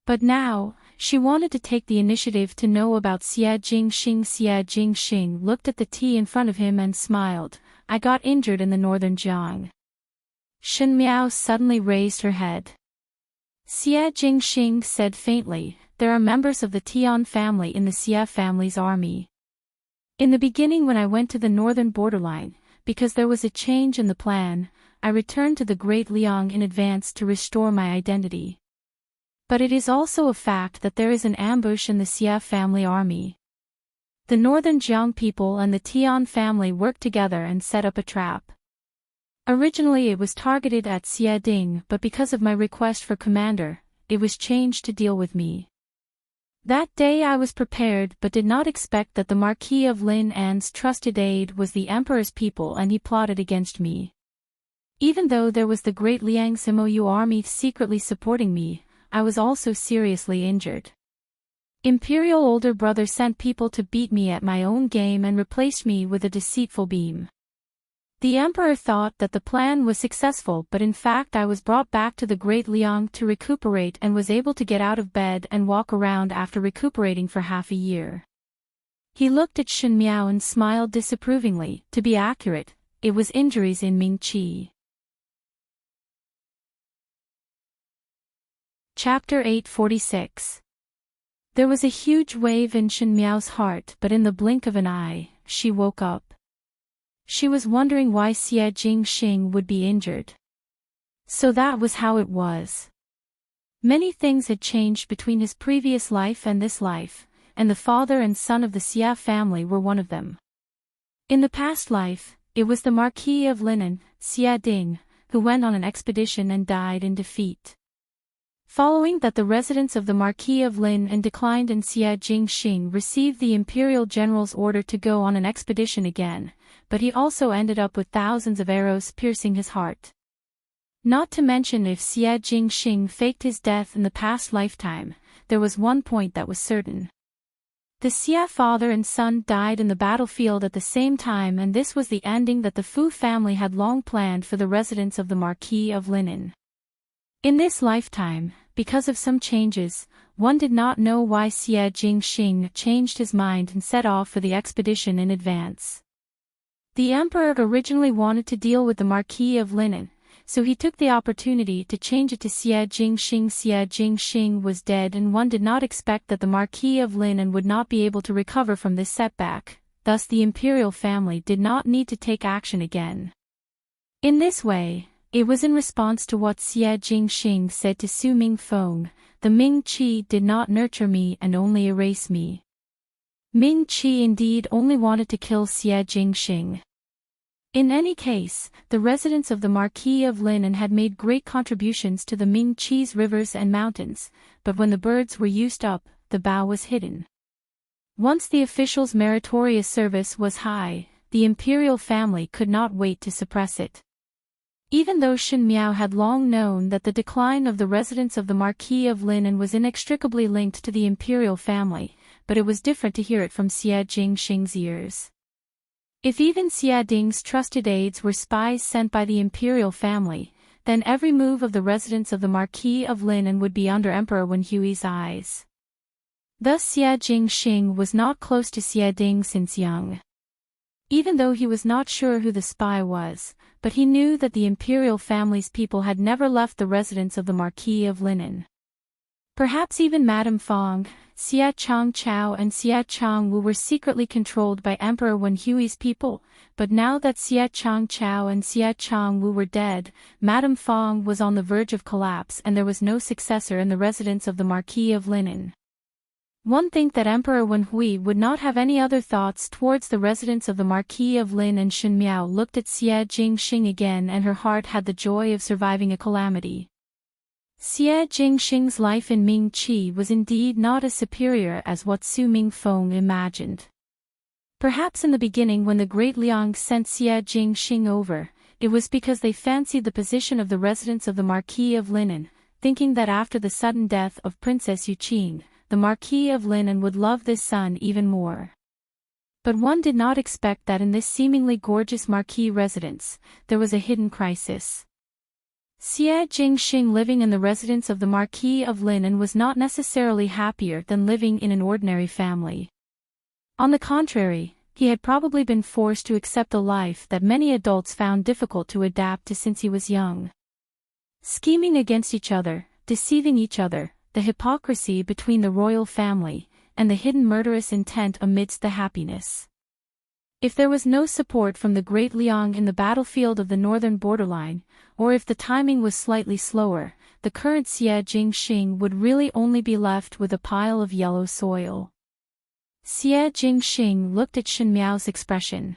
But now, she wanted to take the initiative to know about Xia Jingxing. Xia Jingxing looked at the tea in front of him and smiled. I got injured in the northern Jiang. Shen Miao suddenly raised her head. Xia Jingxing said faintly, there are members of the Tian family in the Xia family's army. In the beginning when I went to the northern borderline, because there was a change in the plan, I returned to the Great Liang in advance to restore my identity. But it is also a fact that there is an ambush in the Xia family army. The northern Jiang people and the Tian family worked together and set up a trap. Originally it was targeted at Xia Ding, but because of my request for commander, it was changed to deal with me. That day I was prepared but did not expect that the Marquis of Lin An's trusted aide was the Emperor's people and he plotted against me. Even though there was the Great Liang's Mou army secretly supporting me, I was also seriously injured. Imperial older brother sent people to beat me at my own game and replaced me with a deceitful beam. The Emperor thought that the plan was successful, but in fact I was brought back to the Great Liang to recuperate and was able to get out of bed and walk around after recuperating for half a year. He looked at Shen Miao and smiled disapprovingly. To be accurate, it was injuries in Ming Qi. Chapter 846. There was a huge wave in Shen Miao's heart, but in the blink of an eye, she woke up. She was wondering why Xia Jingxing would be injured. So that was how it was. Many things had changed between his previous life and this life, and the father and son of the Xia family were one of them. In the past life, it was the Marquis of Linen, Xia Ding, who went on an expedition and died in defeat. Following that, the residents of the Marquis of Lin and declined and Xia Jingxing received the imperial general's order to go on an expedition again, but he also ended up with thousands of arrows piercing his heart. Not to mention, if Xia Jingxing faked his death in the past lifetime, there was one point that was certain. The Xia father and son died in the battlefield at the same time, and this was the ending that the Fu family had long planned for the residents of the Marquis of Linen. In this lifetime, because of some changes, one did not know why Xia Jingxing changed his mind and set off for the expedition in advance. The Emperor originally wanted to deal with the Marquis of Linen, so he took the opportunity to change it to Xia Jingxing. Xia Jingxing was dead, and one did not expect that the Marquis of Linen would not be able to recover from this setback, thus the imperial family did not need to take action again. In this way, it was in response to what Xia Jingxing said to Su Mingfeng, the Ming Qi did not nurture me and only erase me. Ming Qi indeed only wanted to kill Xia Jingxing. In any case, the residents of the Marquis of Linen had made great contributions to the Ming Qi's rivers and mountains, but when the birds were used up, the bow was hidden. Once the official's meritorious service was high, the imperial family could not wait to suppress it. Even though Shen Miao had long known that the decline of the residents of the Marquis of Linen was inextricably linked to the imperial family, but it was different to hear it from Xia Jingxing's ears. If even Xia Ding's trusted aides were spies sent by the imperial family, then every move of the residents of the Marquis of Linen would be under Emperor Wen Hui's eyes. Thus Xia Jingxing was not close to Xia Ding since young. Even though he was not sure who the spy was, but he knew that the imperial family's people had never left the residence of the Marquis of Linen. Perhaps even Madame Fong, Xia Changchao and Xia Changwu were secretly controlled by Emperor Wen Hui's people, but now that Xia Changchao and Xia Changwu were dead, Madame Fong was on the verge of collapse and there was no successor in the residence of the Marquis of Linen. One think that Emperor Wenhui would not have any other thoughts towards the residence of the Marquis of Lin, and Shen Miao looked at Xie Jingxing again, and her heart had the joy of surviving a calamity. Xie Jingxing's life in Ming Qi was indeed not as superior as what Su Mingfeng imagined. Perhaps in the beginning, when the great Liang sent Xie Jingxing over, it was because they fancied the position of the residence of the Marquis of Lin, thinking that after the sudden death of Princess Yuqing, the Marquis of Lin would love this son even more. But one did not expect that in this seemingly gorgeous Marquis residence, there was a hidden crisis. Xie Jingxing living in the residence of the Marquis of Lin was not necessarily happier than living in an ordinary family. On the contrary, he had probably been forced to accept a life that many adults found difficult to adapt to since he was young. Scheming against each other, deceiving each other, the hypocrisy between the royal family, and the hidden murderous intent amidst the happiness. If there was no support from the great Liang in the battlefield of the northern borderline, or if the timing was slightly slower, the current Xie Jingxing would really only be left with a pile of yellow soil. Xie Jingxing looked at Shen Miao's expression.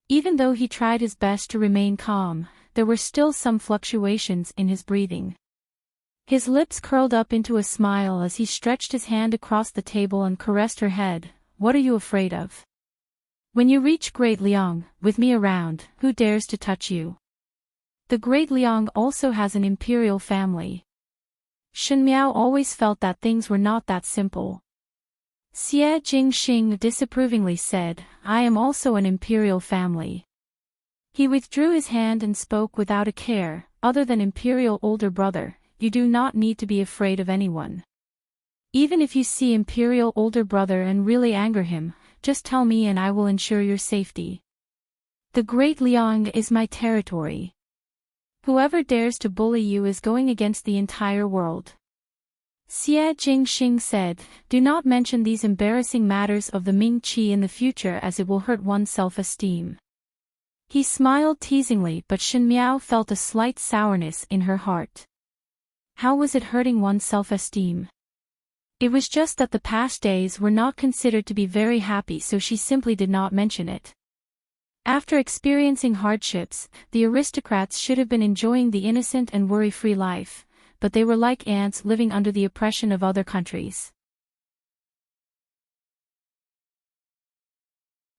Even though he tried his best to remain calm, there were still some fluctuations in his breathing. His lips curled up into a smile as he stretched his hand across the table and caressed her head. "What are you afraid of? When you reach Great Liang, with me around, who dares to touch you? The Great Liang also has an imperial family." Shen Miao always felt that things were not that simple. Xie Jingxing disapprovingly said, "I am also an imperial family." He withdrew his hand and spoke without a care, "Other than imperial older brother, you do not need to be afraid of anyone. Even if you see imperial older brother and really anger him, just tell me and I will ensure your safety. The Great Liang is my territory. Whoever dares to bully you is going against the entire world." Xie Jingxing said, "Do not mention these embarrassing matters of the Ming Qi in the future, as it will hurt one's self-esteem." He smiled teasingly, but Shen Miao felt a slight sourness in her heart. How was it hurting one's self-esteem? It was just that the past days were not considered to be very happy, so she simply did not mention it. After experiencing hardships, the aristocrats should have been enjoying the innocent and worry-free life, but they were like ants living under the oppression of other countries.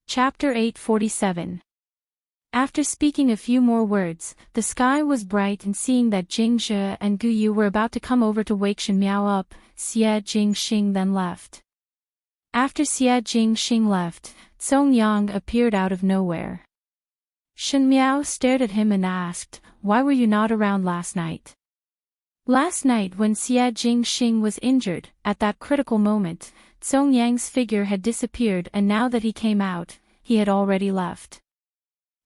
Chapter 847. After speaking a few more words, the sky was bright, and seeing that Jingzhe and Gu Yu were about to come over to wake Shen Miao up, Xie Jingxing then left. After Xie Jingxing left, Song Yang appeared out of nowhere. Shen Miao stared at him and asked, "Why were you not around last night?" Last night when Xie Jingxing was injured, at that critical moment, Song Yang's figure had disappeared, and now that he came out, he had already left.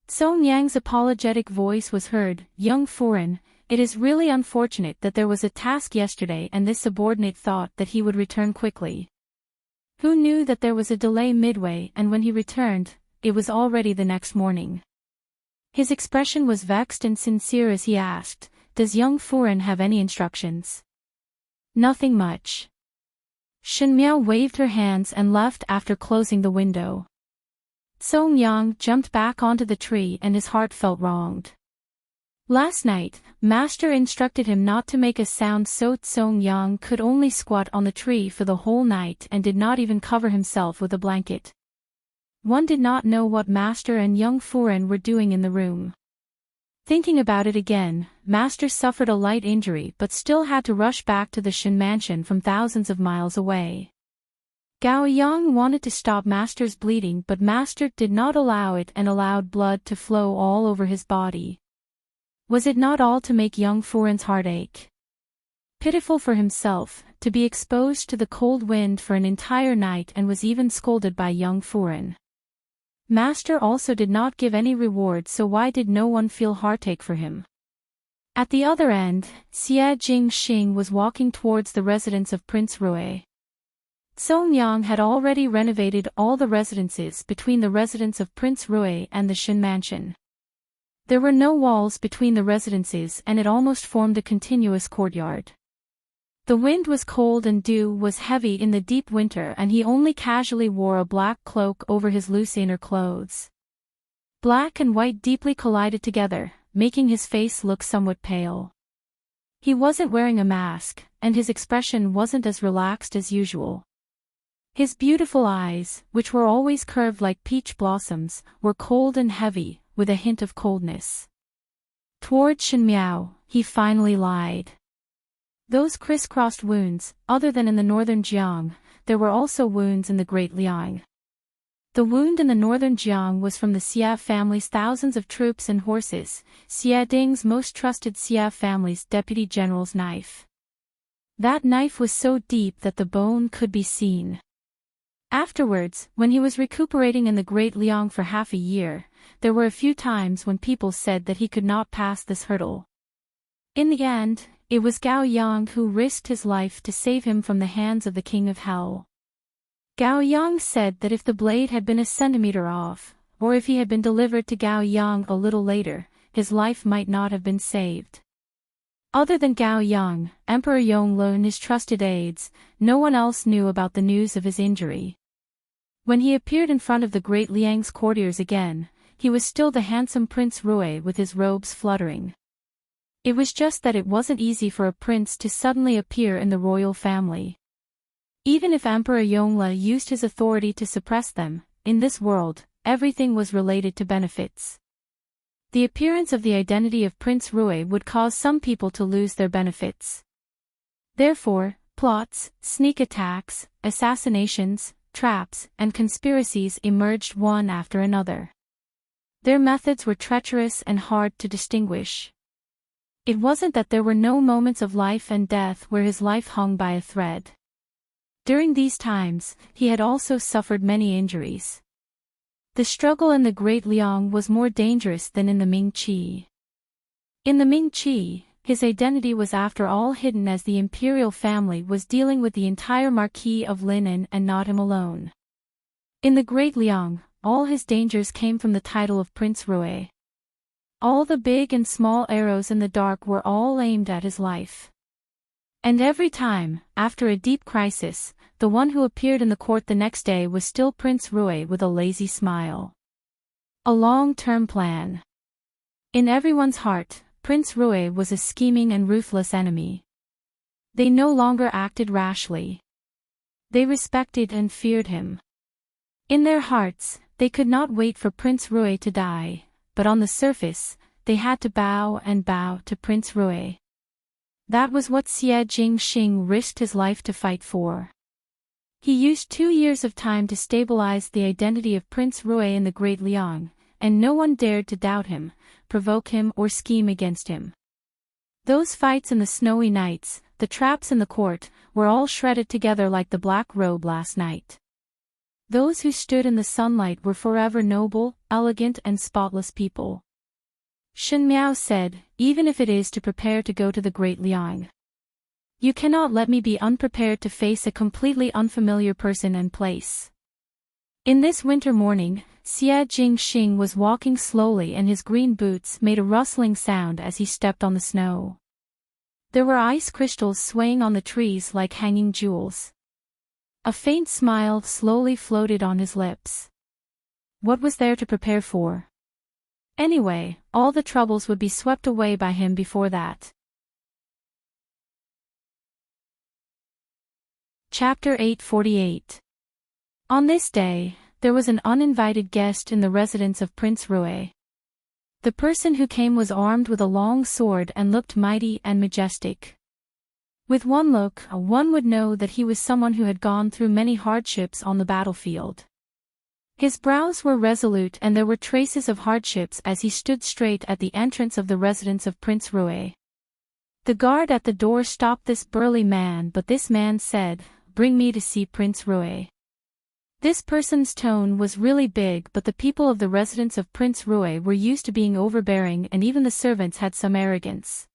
Song Yang's apologetic voice was heard, "Young foreign, it is really unfortunate that there was a task yesterday and this subordinate thought that he would return quickly. Who knew that there was a delay midway, and when he returned, it was already the next morning." His expression was vexed and sincere as he asked, "Does young foreign have any instructions?" "Nothing much." Shen Miao waved her hands and left after closing the window. Song Yang jumped back onto the tree and his heart felt wronged. Last night, Master instructed him not to make a sound, so Song Yang could only squat on the tree for the whole night and did not even cover himself with a blanket. One did not know what Master and young Furen were doing in the room. Thinking about it again, Master suffered a light injury but still had to rush back to the Shen mansion from thousands of miles away. Gao Yang wanted to stop Master's bleeding, but Master did not allow it and allowed blood to flow all over his body. Was it not all to make young Furen's heart ache? Pitiful for himself, to be exposed to the cold wind for an entire night, and was even scolded by young Furen. Master also did not give any reward, so why did no one feel heartache for him? At the other end, Xie Jingxing was walking towards the residence of Prince Rui. Song Yang had already renovated all the residences between the residence of Prince Rui and the Shen mansion. There were no walls between the residences and it almost formed a continuous courtyard. The wind was cold and dew was heavy in the deep winter, and he only casually wore a black cloak over his loose inner clothes. Black and white deeply collided together, making his face look somewhat pale. He wasn't wearing a mask, and his expression wasn't as relaxed as usual. His beautiful eyes, which were always curved like peach blossoms, were cold and heavy, with a hint of coldness. Toward Shen Miao, he finally lied. Those crisscrossed wounds, other than in the northern Jiang, there were also wounds in the Great Liang. The wound in the northern Jiang was from the Xia family's thousands of troops and horses, Xia Ding's most trusted Xia family's deputy general's knife. That knife was so deep that the bone could be seen. Afterwards, when he was recuperating in the Great Liang for half a year, there were a few times when people said that he could not pass this hurdle. In the end, it was Gao Yang who risked his life to save him from the hands of the King of Hell. Gao Yang said that if the blade had been a centimeter off, or if he had been delivered to Gao Yang a little later, his life might not have been saved. Other than Gao Yang, Emperor Yongle and his trusted aides, no one else knew about the news of his injury. When he appeared in front of the Great Liang's courtiers again, he was still the handsome Prince Rui with his robes fluttering. It was just that it wasn't easy for a prince to suddenly appear in the royal family. Even if Emperor Yongle used his authority to suppress them, in this world, everything was related to benefits. The appearance of the identity of Prince Rui would cause some people to lose their benefits. Therefore, plots, sneak attacks, assassinations, traps, and conspiracies emerged one after another. Their methods were treacherous and hard to distinguish. It wasn't that there were no moments of life and death where his life hung by a thread. During these times, he had also suffered many injuries. The struggle in the Great Liang was more dangerous than in the Ming-Chi. In the Ming-Chi, his identity was after all hidden as the imperial family was dealing with the entire Marquis of Linen and not him alone. In the Great Liang, all his dangers came from the title of Prince Rui. All the big and small arrows in the dark were all aimed at his life. And every time, after a deep crisis, the one who appeared in the court the next day was still Prince Rui with a lazy smile. A long-term plan. In everyone's heart, Prince Rui was a scheming and ruthless enemy. They no longer acted rashly. They respected and feared him. In their hearts, they could not wait for Prince Rui to die, but on the surface, they had to bow and bow to Prince Rui. That was what Xie Jingxing risked his life to fight for. He used 2 years of time to stabilize the identity of Prince Rui in the Great Liang, and no one dared to doubt him, provoke him or scheme against him. Those fights in the snowy nights, the traps in the court, were all shredded together like the black robe last night. Those who stood in the sunlight were forever noble, elegant and spotless people. Shen Miao said, even if it is to prepare to go to the Great Liang. You cannot let me be unprepared to face a completely unfamiliar person and place. In this winter morning, Xie Jingxing was walking slowly and his green boots made a rustling sound as he stepped on the snow. There were ice crystals swaying on the trees like hanging jewels. A faint smile slowly floated on his lips. What was there to prepare for? Anyway, all the troubles would be swept away by him before that. Chapter 848. On this day, there was an uninvited guest in the residence of Prince Rui. The person who came was armed with a long sword and looked mighty and majestic. With one look, one would know that he was someone who had gone through many hardships on the battlefield. His brows were resolute and there were traces of hardships as he stood straight at the entrance of the residence of Prince Rui. The guard at the door stopped this burly man, but this man said, "Bring me to see Prince Rui." This person's tone was really big, but the people of the residence of Prince Rui were used to being overbearing and even the servants had some arrogance.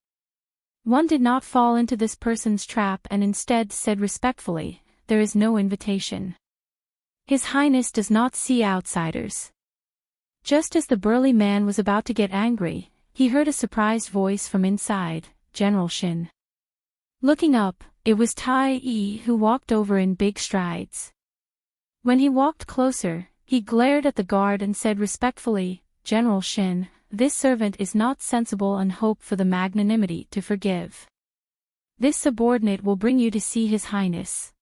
One did not fall into this person's trap and instead said respectfully, "There is no invitation. His Highness does not see outsiders." Just as the burly man was about to get angry, he heard a surprised voice from inside, "General Shin." Looking up, it was Tai Yi who walked over in big strides. When he walked closer, he glared at the guard and said respectfully, "General Shin, this servant is not sensible and hope for the magnanimity to forgive. This subordinate will bring you to see His Highness."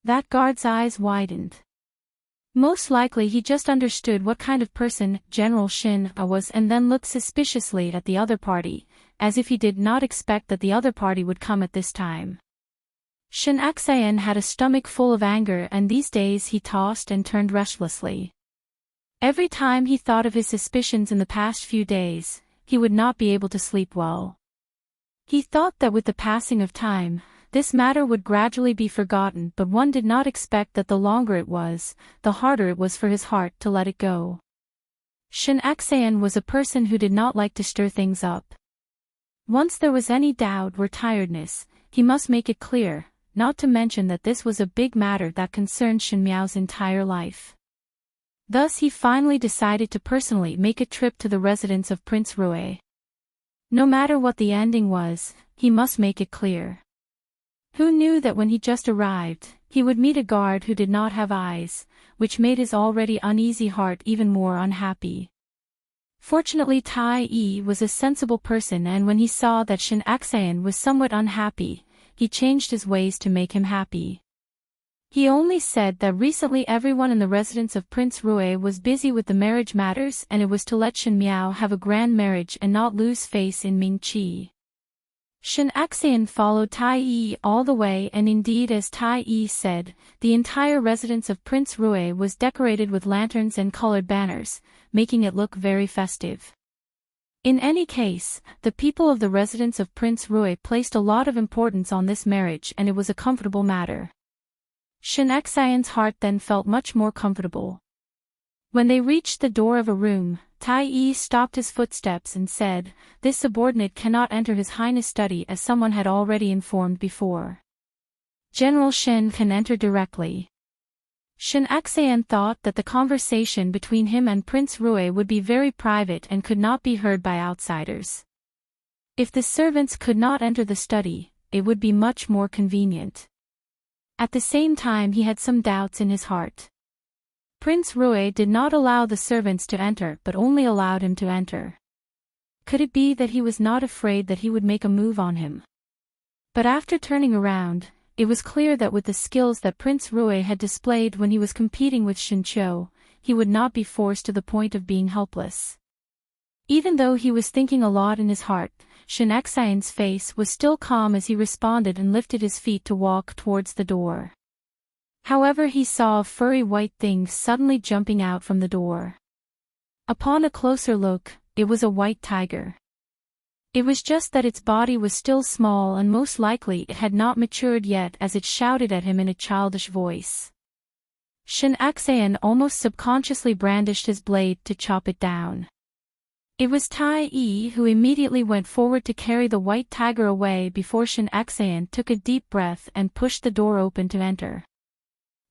That guard's eyes widened. Most likely he just understood what kind of person General Shin was and then looked suspiciously at the other party, as if he did not expect that the other party would come at this time. Shin Xan had a stomach full of anger, and these days he tossed and turned restlessly. Every time he thought of his suspicions in the past few days, he would not be able to sleep well. He thought that with the passing of time, this matter would gradually be forgotten, but one did not expect that the longer it was, the harder it was for his heart to let it go. Shin Xan was a person who did not like to stir things up. Once there was any doubt or tiredness, he must make it clear, not to mention that this was a big matter that concerned Shin Miao's entire life. Thus he finally decided to personally make a trip to the residence of Prince Rui. No matter what the ending was, he must make it clear. Who knew that when he just arrived, he would meet a guard who did not have eyes, which made his already uneasy heart even more unhappy. Fortunately Tai Yi was a sensible person, and when he saw that Shin Xan was somewhat unhappy, he changed his ways to make him happy. He only said that recently everyone in the residence of Prince Rui was busy with the marriage matters, and it was to let Shin Miao have a grand marriage and not lose face in Ming Qi. Shin Xan followed Tai Yi all the way, and indeed, as Tai Yi said, the entire residence of Prince Rui was decorated with lanterns and colored banners, making it look very festive. In any case, the people of the residence of Prince Rui placed a lot of importance on this marriage, and it was a comfortable matter. Shin Xan's heart then felt much more comfortable. When they reached the door of a room, Tai Yi stopped his footsteps and said, "This subordinate cannot enter His Highness' study, as someone had already informed before. General Shin can enter directly." Shin Xan thought that the conversation between him and Prince Rui would be very private and could not be heard by outsiders. If the servants could not enter the study, it would be much more convenient. At the same time, he had some doubts in his heart. Prince Rui did not allow the servants to enter but only allowed him to enter. Could it be that he was not afraid that he would make a move on him? But after turning around, it was clear that with the skills that Prince Rui had displayed when he was competing with Shincho, he would not be forced to the point of being helpless. Even though he was thinking a lot in his heart, Shin Xan's face was still calm as he responded and lifted his feet to walk towards the door. However, he saw a furry white thing suddenly jumping out from the door. Upon a closer look, it was a white tiger. It was just that its body was still small, and most likely it had not matured yet, as it shouted at him in a childish voice. Shin Xan almost subconsciously brandished his blade to chop it down. It was Tai Yi who immediately went forward to carry the white tiger away before Shin Xan took a deep breath and pushed the door open to enter.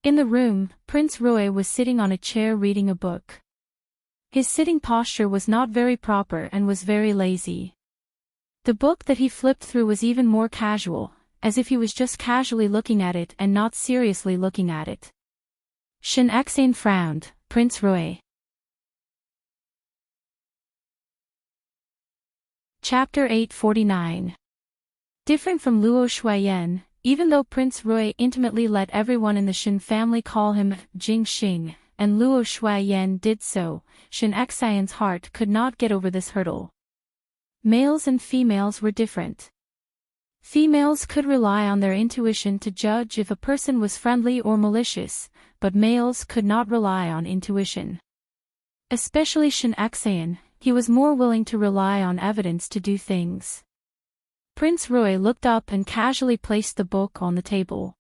In the room, Prince Rui was sitting on a chair reading a book. His sitting posture was not very proper and was very lazy. The book that he flipped through was even more casual, as if he was just casually looking at it and not seriously looking at it. Shin Xan frowned. "Prince Rui." Chapter 849. Different from Luo Shuiyan, even though Prince Rui intimately let everyone in the Shin family call him Jing Xing, and Luo Shuiyan did so, Shin Xan's heart could not get over this hurdle. Males and females were different. Females could rely on their intuition to judge if a person was friendly or malicious, but males could not rely on intuition. Especially Shin Xan, he was more willing to rely on evidence to do things. Prince Rui looked up and casually placed the book on the table.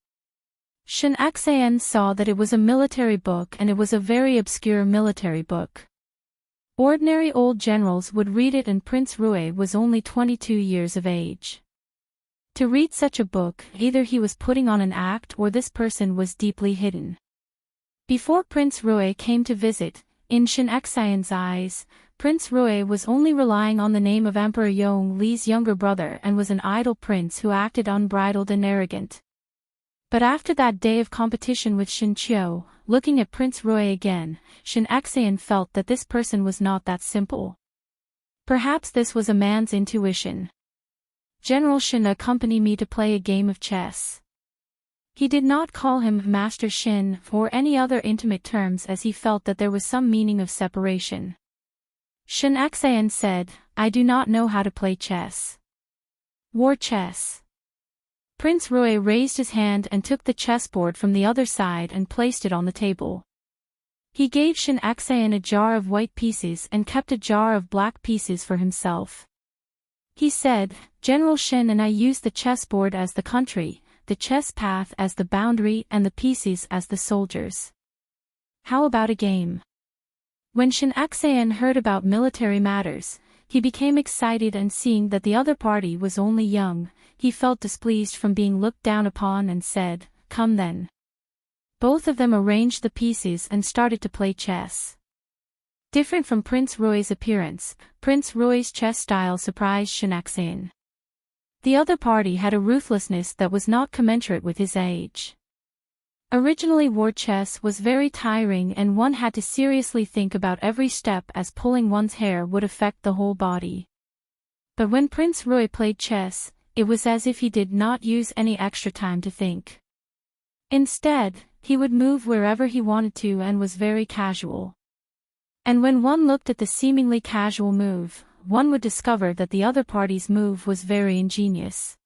Shin Xan saw that it was a military book, and it was a very obscure military book. Ordinary old generals would read it, and Prince Rui was only 22 years of age. To read such a book, either he was putting on an act or this person was deeply hidden. Before Prince Rui came to visit, in Shin Xan's eyes, Prince Rui was only relying on the name of Emperor Yong Li's younger brother and was an idle prince who acted unbridled and arrogant. But after that day of competition with Shin Qiu, looking at Prince Rui again, Shin Xayan felt that this person was not that simple. Perhaps this was a man's intuition. General Shin accompanied me to play a game of chess. He did not call him Master Shin or any other intimate terms as he felt that there was some meaning of separation. Shin Xayan said, I do not know how to play chess. War chess. Prince Rui raised his hand and took the chessboard from the other side and placed it on the table. He gave Shin Xayan a jar of white pieces and kept a jar of black pieces for himself. He said, General Shin and I use the chessboard as the country, the chess path as the boundary and the pieces as the soldiers. How about a game? When Shin Xayan heard about military matters, he became excited, and seeing that the other party was only young, he felt displeased from being looked down upon and said, Come then. Both of them arranged the pieces and started to play chess. Different from Prince Rui's appearance, Prince Rui's chess style surprised Shin Xayan. The other party had a ruthlessness that was not commensurate with his age. Originally, war chess was very tiring and one had to seriously think about every step, as pulling one's hair would affect the whole body. But when Prince Rui played chess, it was as if he did not use any extra time to think. Instead, he would move wherever he wanted to and was very casual. And when one looked at the seemingly casual move, one would discover that the other party's move was very ingenious.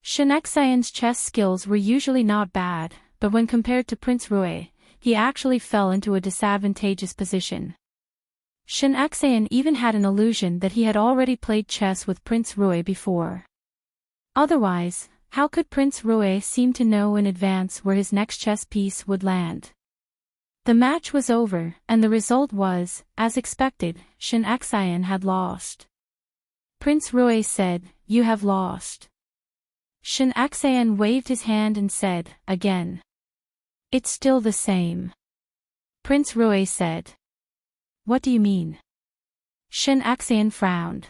Shin Xayan's chess skills were usually not bad, but when compared to Prince Rui, he actually fell into a disadvantageous position. Shin Xayan even had an illusion that he had already played chess with Prince Rui before. Otherwise, how could Prince Rui seem to know in advance where his next chess piece would land? The match was over, and the result was, as expected, Shin Xayan had lost. Prince Rui said, You have lost. Shin Xayan waved his hand and said, Again. It's still the same. Prince Rui said. What do you mean? Shin Xayan frowned.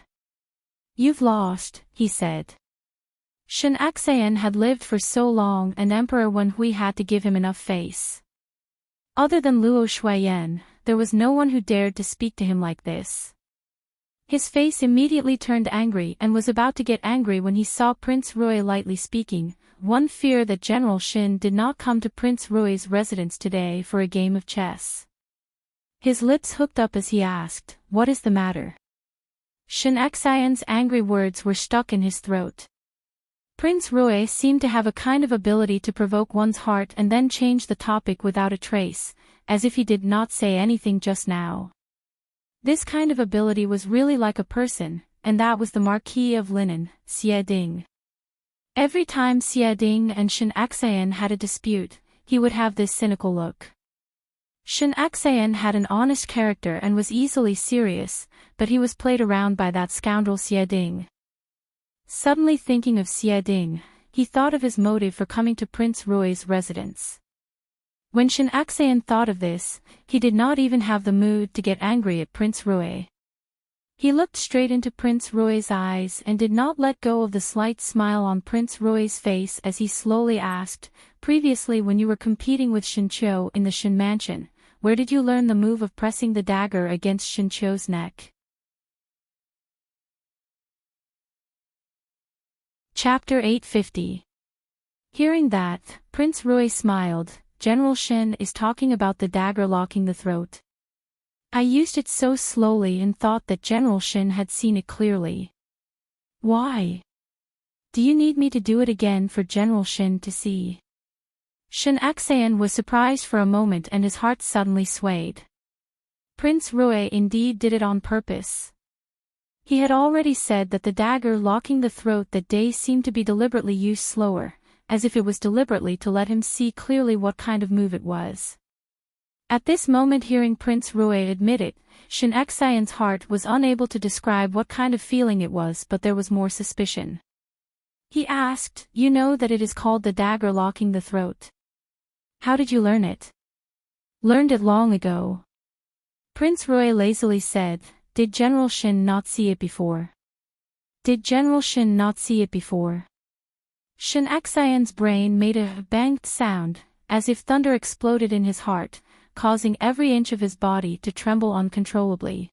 You've lost, he said. Shin Xayan had lived for so long, and Emperor Wenhui had to give him enough face. Other than Luo Shuiyan, there was no one who dared to speak to him like this. His face immediately turned angry and was about to get angry when he saw Prince Rui lightly speaking. One fear that General Shin did not come to Prince Rui's residence today for a game of chess. His lips hooked up as he asked, What is the matter? Shin Xayan's angry words were stuck in his throat. Prince Rui seemed to have a kind of ability to provoke one's heart and then change the topic without a trace, as if he did not say anything just now. This kind of ability was really like a person, and that was the Marquis of Linen, Xie Ding. Every time Xie Ding and Shin Xayan had a dispute, he would have this cynical look. Shin Xayan had an honest character and was easily serious, but he was played around by that scoundrel Xie Ding. Suddenly thinking of Xie Ding, he thought of his motive for coming to Prince Rui's residence. When Shin Xayan thought of this, he did not even have the mood to get angry at Prince Rui. He looked straight into Prince Rui's eyes and did not let go of the slight smile on Prince Rui's face as he slowly asked, Previously when you were competing with Shin Qiu in the Shin Mansion, where did you learn the move of pressing the dagger against Shin Qiu's neck? Chapter 850. Hearing that, Prince Rui smiled. General Shin is talking about the dagger locking the throat. I used it so slowly and thought that General Shin had seen it clearly. Why? Do you need me to do it again for General Shin to see? Shin Xayan was surprised for a moment and his heart suddenly swayed. Prince Rui indeed did it on purpose. He had already said that the dagger locking the throat that day seemed to be deliberately used slower, as if it was deliberately to let him see clearly what kind of move it was. At this moment, hearing Prince Rui admit it, Shin Xayan's heart was unable to describe what kind of feeling it was, but there was more suspicion. He asked, You know that it is called the dagger locking the throat. How did you learn it? Learned it long ago. Prince Rui lazily said, Did General Shin not see it before? Did General Shin not see it before? Shin Xian's brain made a banged sound, as if thunder exploded in his heart, causing every inch of his body to tremble uncontrollably.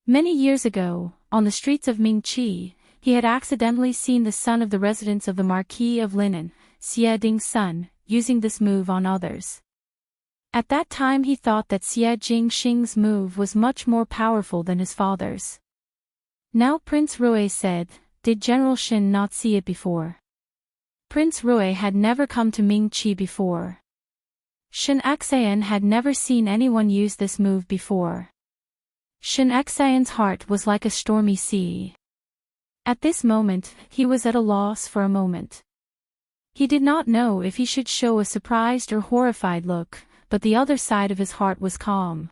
Many years ago, on the streets of Mingqi, he had accidentally seen the son of the residents of the Marquis of Linan, Xie Ding's son, using this move on others. At that time he thought that Xie Jingxing's move was much more powerful than his father's. Now Prince Rui said, did General Shin not see it before? Prince Rui had never come to Mingqi before. Shin Xian had never seen anyone use this move before. Shin Xian's heart was like a stormy sea. At this moment, he was at a loss for a moment. He did not know if he should show a surprised or horrified look, but the other side of his heart was calm.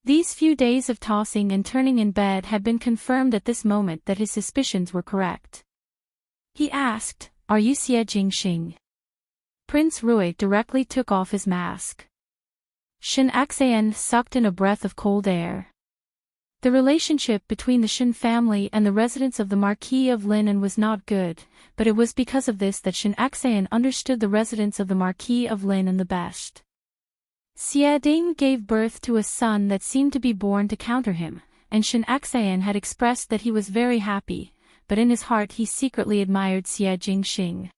These few days of tossing and turning in bed had been confirmed at this moment that his suspicions were correct. He asked, "Are you Xie Jingxing?" Prince Rui directly took off his mask. Shin Xian sucked in a breath of cold air. The relationship between the Shin family and the residents of the Marquis of Linan was not good, but it was because of this that Shin Xian understood the residents of the Marquis of Linan the best. Xie Ding gave birth to a son that seemed to be born to counter him, and Shin Xian had expressed that he was very happy, but in his heart he secretly admired Xie Jingxing.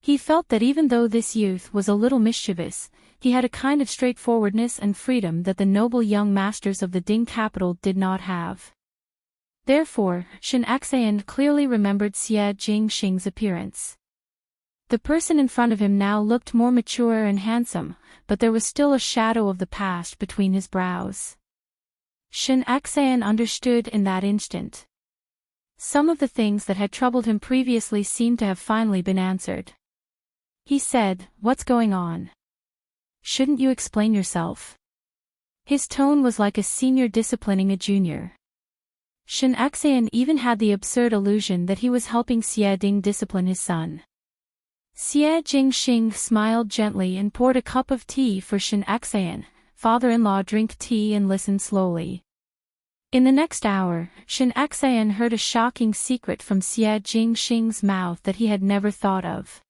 He felt that even though this youth was a little mischievous, he had a kind of straightforwardness and freedom that the noble young masters of the Ding capital did not have. Therefore, Shin Xian clearly remembered Xie Jingxing's appearance. The person in front of him now looked more mature and handsome, but there was still a shadow of the past between his brows. Shin Xian understood in that instant. Some of the things that had troubled him previously seemed to have finally been answered. He said, "What's going on? Shouldn't you explain yourself?" His tone was like a senior disciplining a junior. Shin Xian even had the absurd illusion that he was helping Xie Ding discipline his son. Xie Jingxing smiled gently and poured a cup of tea for Shin Xian. Father-in-law, drink tea and listen slowly. In the next hour, Shin Xian heard a shocking secret from Xie Jingxing's mouth that he had never thought of.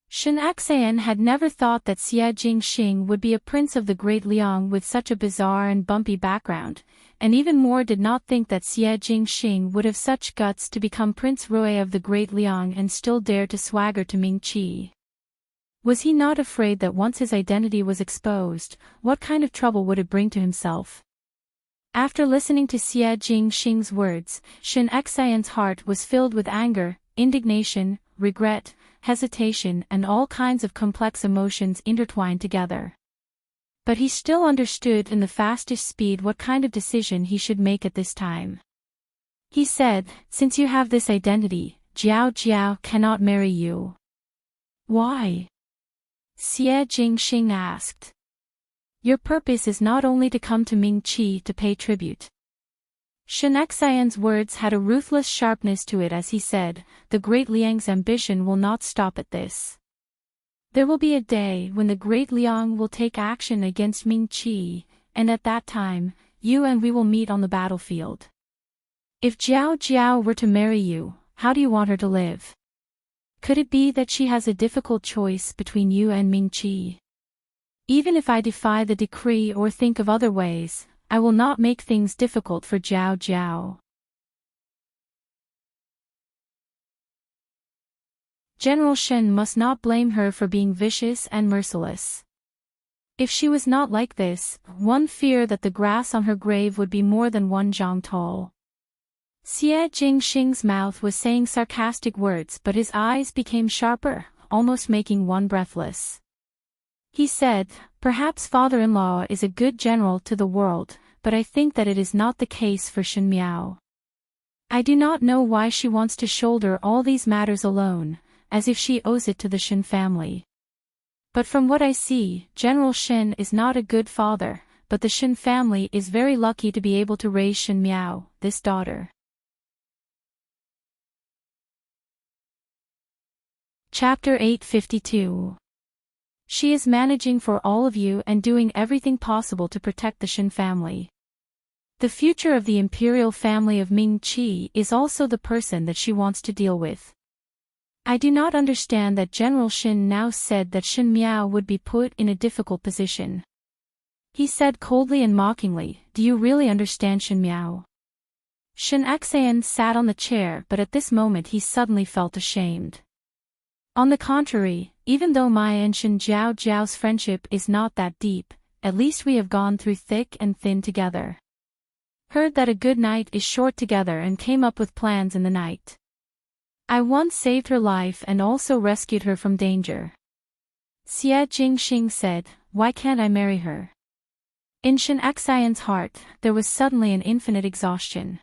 Shin Xian had never thought that Xie Jingxing would be a prince of the Great Liang with such a bizarre and bumpy background, and even more did not think that Xie Jingxing would have such guts to become Prince Rui of the Great Liang and still dare to swagger to Mingqi. Was he not afraid that once his identity was exposed, what kind of trouble would it bring to himself? After listening to Xie Jingxing's words, Shin Xian's heart was filled with anger, indignation, regret, hesitation and all kinds of complex emotions intertwined together. But he still understood in the fastest speed what kind of decision he should make at this time. He said, "Since you have this identity, Jiao Jiao cannot marry you." "Why?" Xie Jingxing asked. "Your purpose is not only to come to Mingqi to pay tribute." Shin Xian's words had a ruthless sharpness to it as he said, "The Great Liang's ambition will not stop at this. There will be a day when the Great Liang will take action against Mingqi, and at that time, you and we will meet on the battlefield. If Jiao Jiao were to marry you, how do you want her to live? Could it be that she has a difficult choice between you and Mingqi? Even if I defy the decree or think of other ways, I will not make things difficult for Jiao Jiao." General Shen must not blame her for being vicious and merciless. If she was not like this, one fear that the grass on her grave would be more than 1 zhang tall. Xie Jingxing's mouth was saying sarcastic words, but his eyes became sharper, almost making one breathless. He said, "Perhaps father-in-law is a good general to the world, but I think that it is not the case for Shin Miao. I do not know why she wants to shoulder all these matters alone, as if she owes it to the Shin family. But from what I see, General Shin is not a good father, but the Shin family is very lucky to be able to raise Shin Miao, this daughter." Chapter 852. She is managing for all of you and doing everything possible to protect the Shin family. The future of the imperial family of Ming Qi is also the person that she wants to deal with. I do not understand that General Shin now said that Shin Miao would be put in a difficult position. He said coldly and mockingly, "Do you really understand Shin Miao?" Shin Xan sat on the chair, but at this moment he suddenly felt ashamed. On the contrary, even though my and Shin Jiao's friendship is not that deep, at least we have gone through thick and thin together. Heard that a good night is short together and came up with plans in the night. I once saved her life and also rescued her from danger. Xie Jingxing said, "Why can't I marry her?" In Shin Xian's heart, there was suddenly an infinite exhaustion.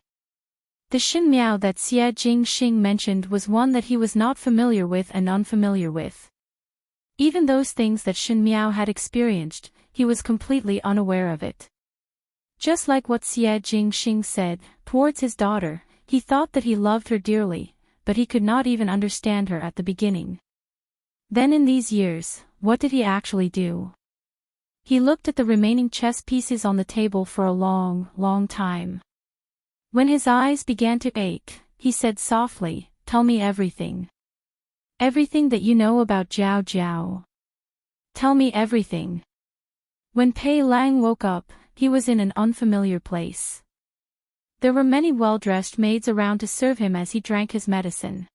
The Shin Miao that Xie Jingxing mentioned was one that he was not familiar with and unfamiliar with. Even those things that Shin Miao had experienced, he was completely unaware of it. Just like what Xie Jingxing said, towards his daughter, he thought that he loved her dearly, but he could not even understand her at the beginning. Then in these years, what did he actually do? He looked at the remaining chess pieces on the table for a long, long time. When his eyes began to ache, he said softly, "Tell me everything. Everything that you know about Jiao Jiao. Tell me everything." When Pei Lang woke up, he was in an unfamiliar place. There were many well-dressed maids around to serve him as he drank his medicine.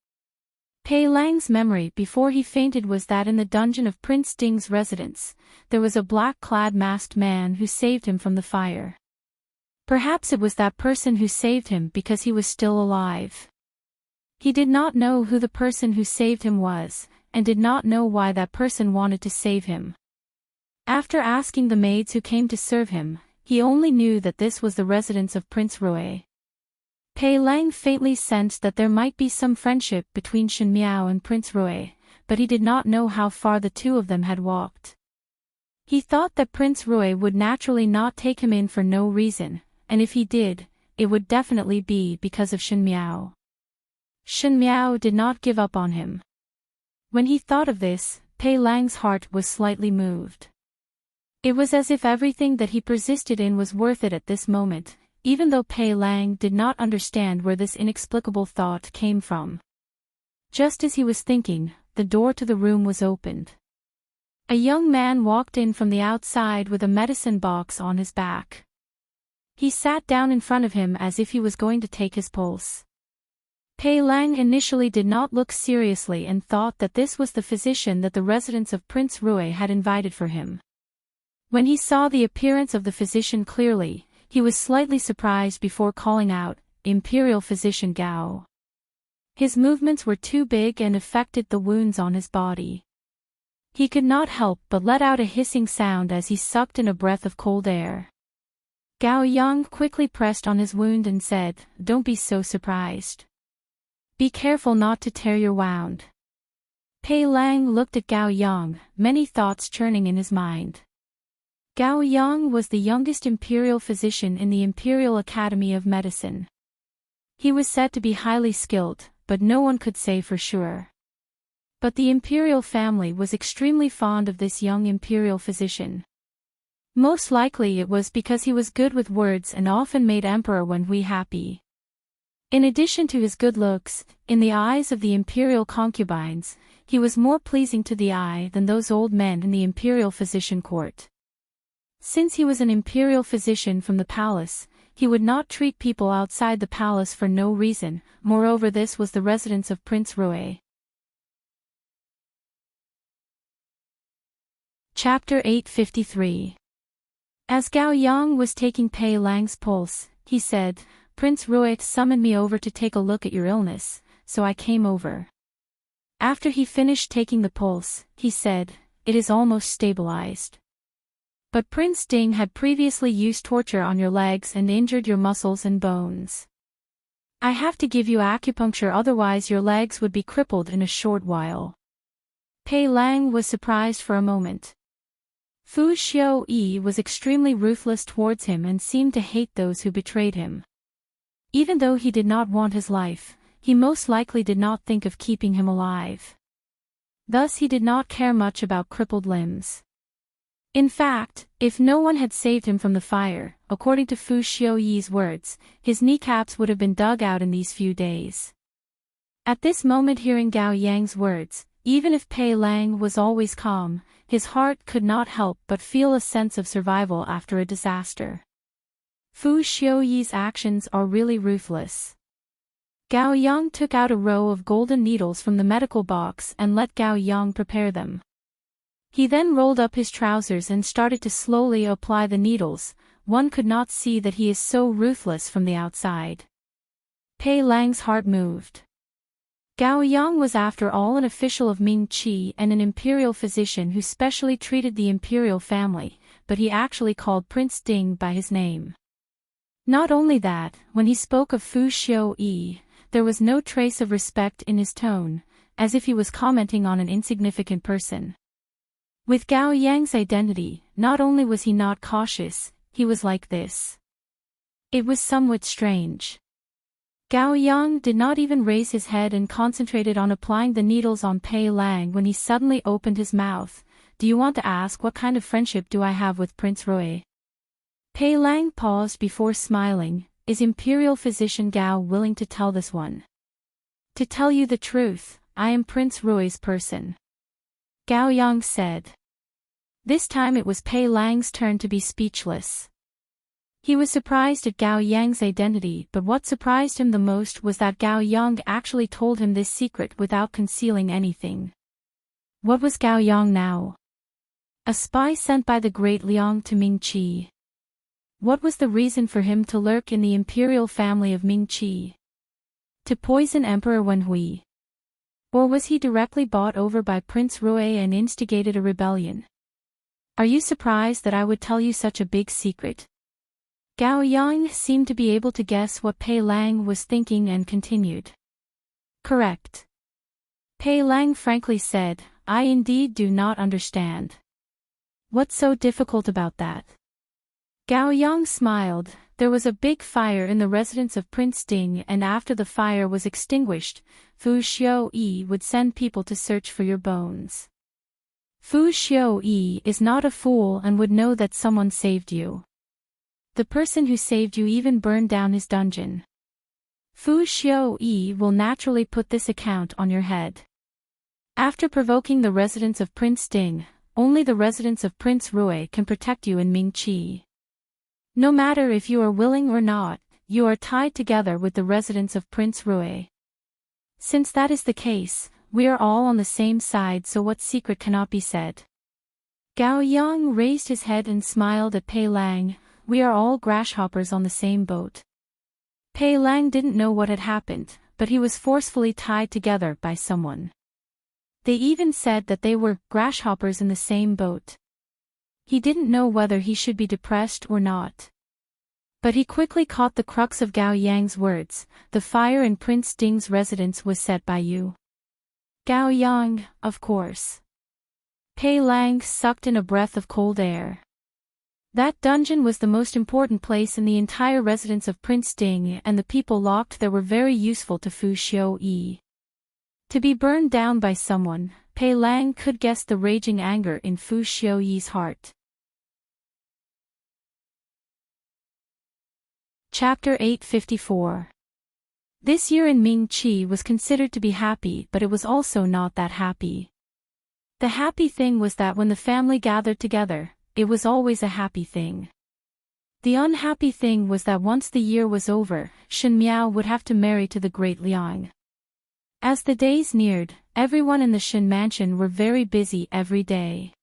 Pei Lang's memory before he fainted was that in the dungeon of Prince Ding's residence, there was a black-clad masked man who saved him from the fire. Perhaps it was that person who saved him because he was still alive. He did not know who the person who saved him was, and did not know why that person wanted to save him. After asking the maids who came to serve him, he only knew that this was the residence of Prince Rui. Pei Lang faintly sensed that there might be some friendship between Shin Miao and Prince Rui, but he did not know how far the two of them had walked. He thought that Prince Rui would naturally not take him in for no reason, and if he did, it would definitely be because of Shin Miao. Shin Miao did not give up on him. When he thought of this, Pei Lang's heart was slightly moved. It was as if everything that he persisted in was worth it at this moment, even though Pei Lang did not understand where this inexplicable thought came from. Just as he was thinking, the door to the room was opened. A young man walked in from the outside with a medicine box on his back. He sat down in front of him as if he was going to take his pulse. Pei Lang initially did not look seriously and thought that this was the physician that the residence of Prince Rui had invited for him. When he saw the appearance of the physician clearly, he was slightly surprised before calling out, "Imperial Physician Gao." His movements were too big and affected the wounds on his body. He could not help but let out a hissing sound as he sucked in a breath of cold air. Gao Yang quickly pressed on his wound and said, "Don't be so surprised. Be careful not to tear your wound." Pei Lang looked at Gao Yang, many thoughts churning in his mind. Gao Yang was the youngest imperial physician in the Imperial Academy of Medicine. He was said to be highly skilled, but no one could say for sure. But the imperial family was extremely fond of this young imperial physician. Most likely it was because he was good with words and often made Emperor Wen Hui happy. In addition to his good looks, in the eyes of the imperial concubines, he was more pleasing to the eye than those old men in the imperial physician court. Since he was an imperial physician from the palace, he would not treat people outside the palace for no reason, moreover this was the residence of Prince Rui. Chapter 853. As Gao Yang was taking Pei Lang's pulse, he said, "Prince Rui summoned me over to take a look at your illness, so I came over." After he finished taking the pulse, he said, "It is almost stabilized. But Prince Ding had previously used torture on your legs and injured your muscles and bones. I have to give you acupuncture, otherwise your legs would be crippled in a short while." Pei Lang was surprised for a moment. Fu Xiaoyi was extremely ruthless towards him and seemed to hate those who betrayed him. Even though he did not want his life, he most likely did not think of keeping him alive. Thus he did not care much about crippled limbs. In fact, if no one had saved him from the fire, according to Fu Xiuyi's words, his kneecaps would have been dug out in these few days. At this moment, hearing Gao Yang's words, even if Pei Lang was always calm, his heart could not help but feel a sense of survival after a disaster. Fu Xiuyi's actions are really ruthless. Gao Yang took out a row of golden needles from the medical box and let Gao Yang prepare them. He then rolled up his trousers and started to slowly apply the needles. One could not see that he is so ruthless from the outside. Pei Lang's heart moved. Gao Yang was after all an official of Ming Qi and an imperial physician who specially treated the imperial family, but he actually called Prince Ding by his name. Not only that, when he spoke of Fu Xiuyi, there was no trace of respect in his tone, as if he was commenting on an insignificant person. With Gao Yang's identity, not only was he not cautious, he was like this. It was somewhat strange. Gao Yang did not even raise his head and concentrated on applying the needles on Pei Lang when he suddenly opened his mouth. Do you want to ask what kind of friendship do I have with Prince Rui? Pei Lang paused before smiling. Is Imperial Physician Gao willing to tell this one? To tell you the truth, I am Prince Rui's person. Gao Yang said. This time it was Pei Lang's turn to be speechless. He was surprised at Gao Yang's identity, but what surprised him the most was that Gao Yang actually told him this secret without concealing anything. What was Gao Yang now? A spy sent by the great Liang to Ming Qi. What was the reason for him to lurk in the imperial family of Ming Qi? To poison Emperor Wenhui? Or was he directly bought over by Prince Rui and instigated a rebellion? Are you surprised that I would tell you such a big secret? Gao Yang seemed to be able to guess what Pei Lang was thinking and continued. Correct. Pei Lang frankly said, I indeed do not understand. What's so difficult about that? Gao Yang smiled. There was a big fire in the residence of Prince Ding, and after the fire was extinguished, Fu Xiuyi would send people to search for your bones. Fu Xiuyi is not a fool and would know that someone saved you. The person who saved you even burned down his dungeon. Fu Xiuyi will naturally put this account on your head. After provoking the residence of Prince Ding, only the residence of Prince Rui can protect you in Ming Qi. No matter if you are willing or not, you are tied together with the residence of Prince Rui. Since that is the case, we are all on the same side, so what secret cannot be said? Gao Yang raised his head and smiled at Pei Lang. We are all grasshoppers on the same boat. Pei Lang didn't know what had happened, but he was forcefully tied together by someone. They even said that they were grasshoppers in the same boat. He didn't know whether he should be depressed or not. But he quickly caught the crux of Gao Yang's words. The fire in Prince Ding's residence was set by you. Gao Yang, of course. Pei Lang sucked in a breath of cold air. That dungeon was the most important place in the entire residence of Prince Ding, and the people locked there were very useful to Fu Xiuyi. To be burned down by someone, Pei Lang could guess the raging anger in Fu Xiuyi's heart. Chapter 854. This year in Ming Qi was considered to be happy, but it was also not that happy. The happy thing was that when the family gathered together, it was always a happy thing. The unhappy thing was that once the year was over, Shen Miao would have to marry to the great Liang. As the days neared, everyone in the Shen mansion were very busy every day.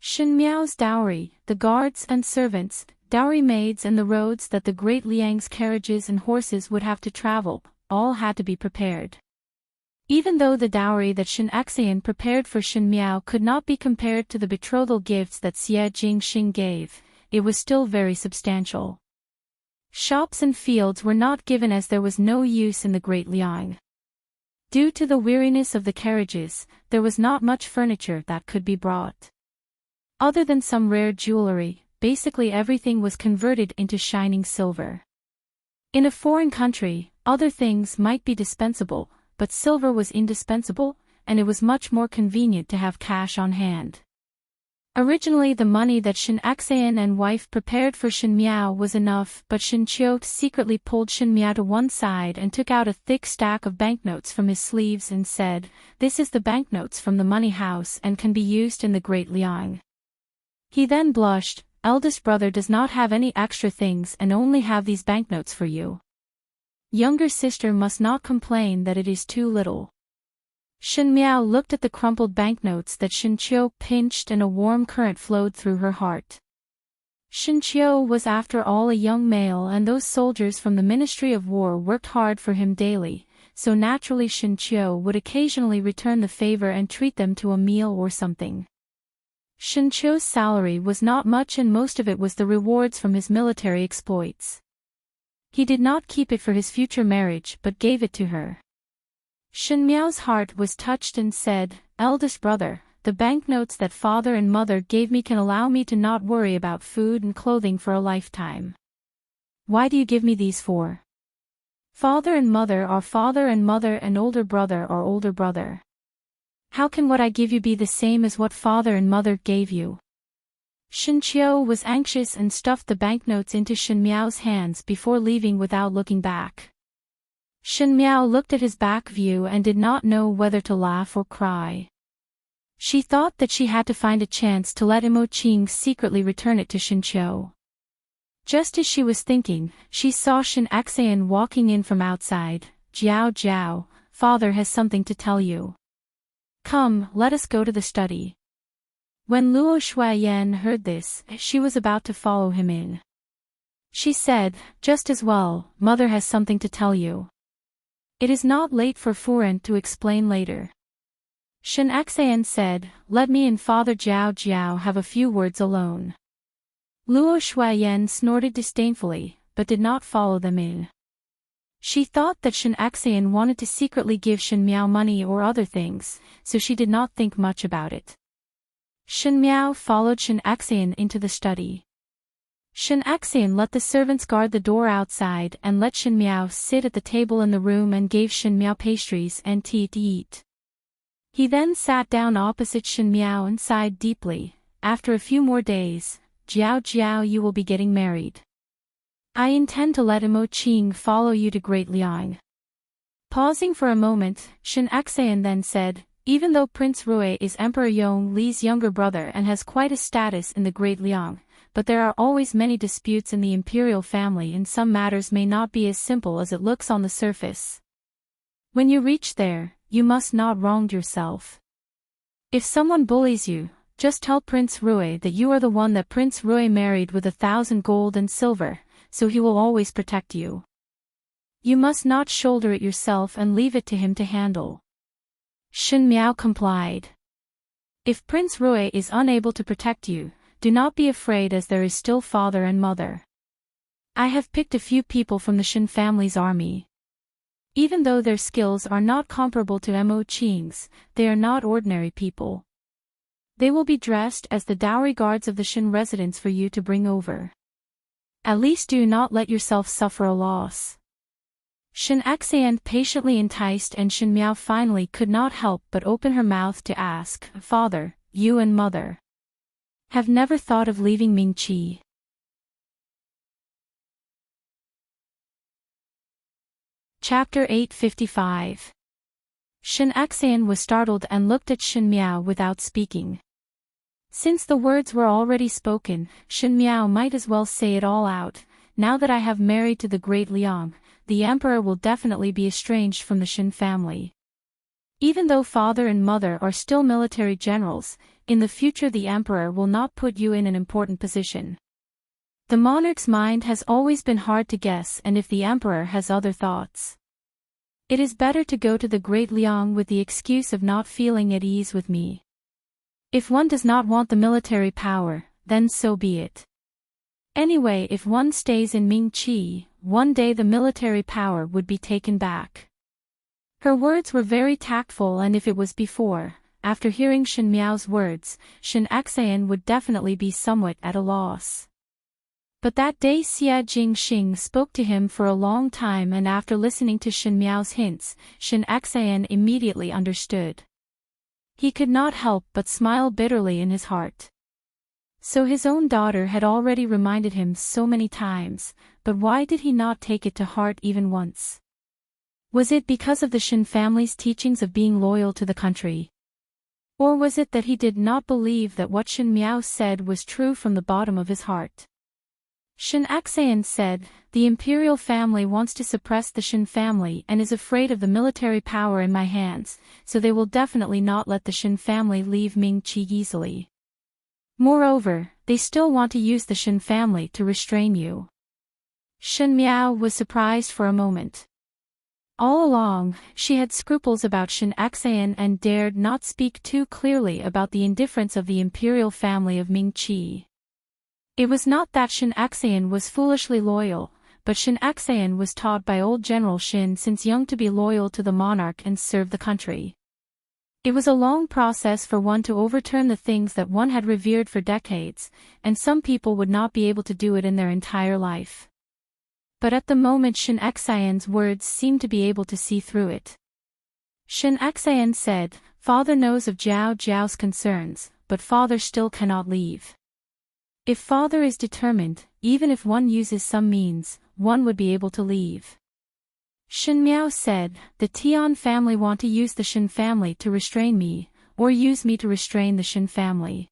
Shen Miao's dowry, the guards and servants, dowry maids and the roads that the great Liang's carriages and horses would have to travel, all had to be prepared. Even though the dowry that Shen Xian prepared for Shen Miao could not be compared to the betrothal gifts that Xie Jingxing gave, it was still very substantial. Shops and fields were not given as there was no use in the great Liang. Due to the weariness of the carriages, there was not much furniture that could be brought. Other than some rare jewelry, basically everything was converted into shining silver. In a foreign country, other things might be dispensable, but silver was indispensable, and it was much more convenient to have cash on hand. Originally the money that Shin Axayan and wife prepared for Shin Miao was enough, but Shin Chio secretly pulled Shin Miao to one side and took out a thick stack of banknotes from his sleeves and said, "This is the banknotes from the money house and can be used in the Great Liang." He then blushed, "Eldest brother does not have any extra things and only have these banknotes for you. Younger sister must not complain that it is too little." Shin Miao looked at the crumpled banknotes that Shin Chio pinched and a warm current flowed through her heart. Shin Chio was after all a young male and those soldiers from the Ministry of War worked hard for him daily, so naturally Shin Chio would occasionally return the favor and treat them to a meal or something. Shin Chio's salary was not much and most of it was the rewards from his military exploits. He did not keep it for his future marriage but gave it to her. Shin Miao's heart was touched and said, "Eldest brother, the banknotes that father and mother gave me can allow me to not worry about food and clothing for a lifetime. Why do you give me these for? Father and mother are father and mother and older brother are older brother. How can what I give you be the same as what father and mother gave you?" Shin Chio was anxious and stuffed the banknotes into Shin Miao's hands before leaving without looking back. Shin Miao looked at his back view and did not know whether to laugh or cry. She thought that she had to find a chance to let Imo Ching secretly return it to Shin Chio. Just as she was thinking, she saw Shin Axayan walking in from outside. "Jiao Jiao, father has something to tell you. Come, let us go to the study." When Luo Shuayan heard this, she was about to follow him in. She said, "Just as well, mother has something to tell you. It is not late for Furen to explain later." Shin Axayan said, "Let me and Father Jiao Jiao have a few words alone." Luo Shuayan snorted disdainfully, but did not follow them in. She thought that Shin Axayan wanted to secretly give Shin Miao money or other things, so she did not think much about it. Shin Miao followed Shin Axayan into the study. Shin Axayan let the servants guard the door outside and let Shin Miao sit at the table in the room and gave Shin Miao pastries and tea to eat. He then sat down opposite Shin Miao and sighed deeply. "After a few more days, Jiao Jiao, you will be getting married. I intend to let Imo Ching follow you to Great Liang." Pausing for a moment, Shin Axayan then said, "Even though Prince Rui is Emperor Yong Li's younger brother and has quite a status in the Great Liang, but there are always many disputes in the imperial family and some matters may not be as simple as it looks on the surface. When you reach there, you must not wrong yourself. If someone bullies you, just tell Prince Rui that you are the one that Prince Rui married with 1,000 gold and silver, so he will always protect you. You must not shoulder it yourself and leave it to him to handle." Shin Miao complied. "If Prince Rui is unable to protect you, do not be afraid as there is still father and mother. I have picked a few people from the Shin family's army. Even though their skills are not comparable to Mo Qing's, they are not ordinary people. They will be dressed as the dowry guards of the Shin residents for you to bring over. At least do not let yourself suffer a loss." Shin Axayan patiently enticed and Shin Miao finally could not help but open her mouth to ask, "Father, you and mother have never thought of leaving Mingqi?" Chapter 855. Shin Axayan was startled and looked at Shin Miao without speaking. Since the words were already spoken, Shin Miao might as well say it all out. "Now that I have married to the Great Liang, the emperor will definitely be estranged from the Shin family. Even though father and mother are still military generals, in the future the emperor will not put you in an important position. The monarch's mind has always been hard to guess, and if the emperor has other thoughts, it is better to go to the Great Liang with the excuse of not feeling at ease with me. If one does not want the military power, then so be it. Anyway, if one stays in Mingqi, one day the military power would be taken back." Her words were very tactful, and if it was before, after hearing Shin Miao's words, Shin Axayan would definitely be somewhat at a loss. But that day Xia Jingxing spoke to him for a long time, and after listening to Shin Miao's hints, Shin Axayan immediately understood. He could not help but smile bitterly in his heart. So his own daughter had already reminded him so many times, but why did he not take it to heart even once? Was it because of the Shin family's teachings of being loyal to the country? Or was it that he did not believe that what Shin Miao said was true from the bottom of his heart? Shin Axayan said, "The imperial family wants to suppress the Shin family and is afraid of the military power in my hands, so they will definitely not let the Shin family leave Ming Qi easily. Moreover, they still want to use the Shin family to restrain you." Shin Miao was surprised for a moment. All along, she had scruples about Shin Axayan and dared not speak too clearly about the indifference of the imperial family of Ming Qi. It was not that Shin Axayan was foolishly loyal, but Shin Axayan was taught by old General Shin since young to be loyal to the monarch and serve the country. It was a long process for one to overturn the things that one had revered for decades, and some people would not be able to do it in their entire life. But at the moment Shin Axayan's words seemed to be able to see through it. Shin Axayan said, "Father knows of Jiao Jiao's concerns, but father still cannot leave. If father is determined, even if one uses some means, one would be able to leave." Shin Miao said, "The Tian family want to use the Shin family to restrain me, or use me to restrain the Shin family.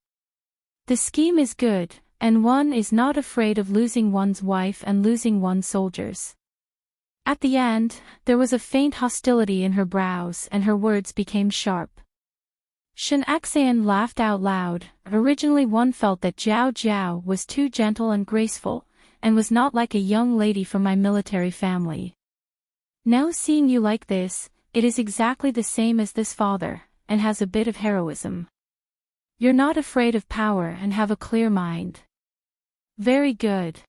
The scheme is good, and one is not afraid of losing one's wife and losing one's soldiers." At the end, there was a faint hostility in her brows and her words became sharp. Shin Axayan laughed out loud. Originally one felt that Jiao Jiao was too gentle and graceful, and was not like a young lady from my military family. Now seeing you like this, it is exactly the same as this father, and has a bit of heroism. You're not afraid of power and have a clear mind. Very good.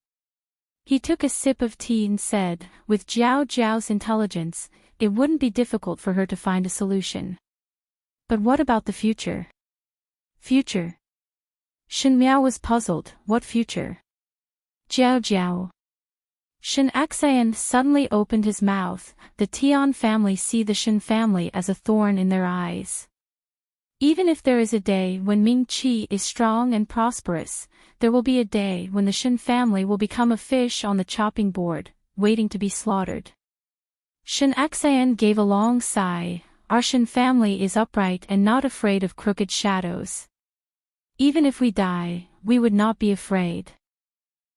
He took a sip of tea and said, with Jiao Jiao's intelligence, it wouldn't be difficult for her to find a solution. But what about the future? Future? Shin Miao was puzzled. What future? Jiao Jiao. Shin Axayan suddenly opened his mouth. The Tian family see the Shin family as a thorn in their eyes. Even if there is a day when Ming Qi is strong and prosperous, there will be a day when the Shin family will become a fish on the chopping board, waiting to be slaughtered. Shin Axayan gave a long sigh. Our Shin family is upright and not afraid of crooked shadows. Even if we die, we would not be afraid.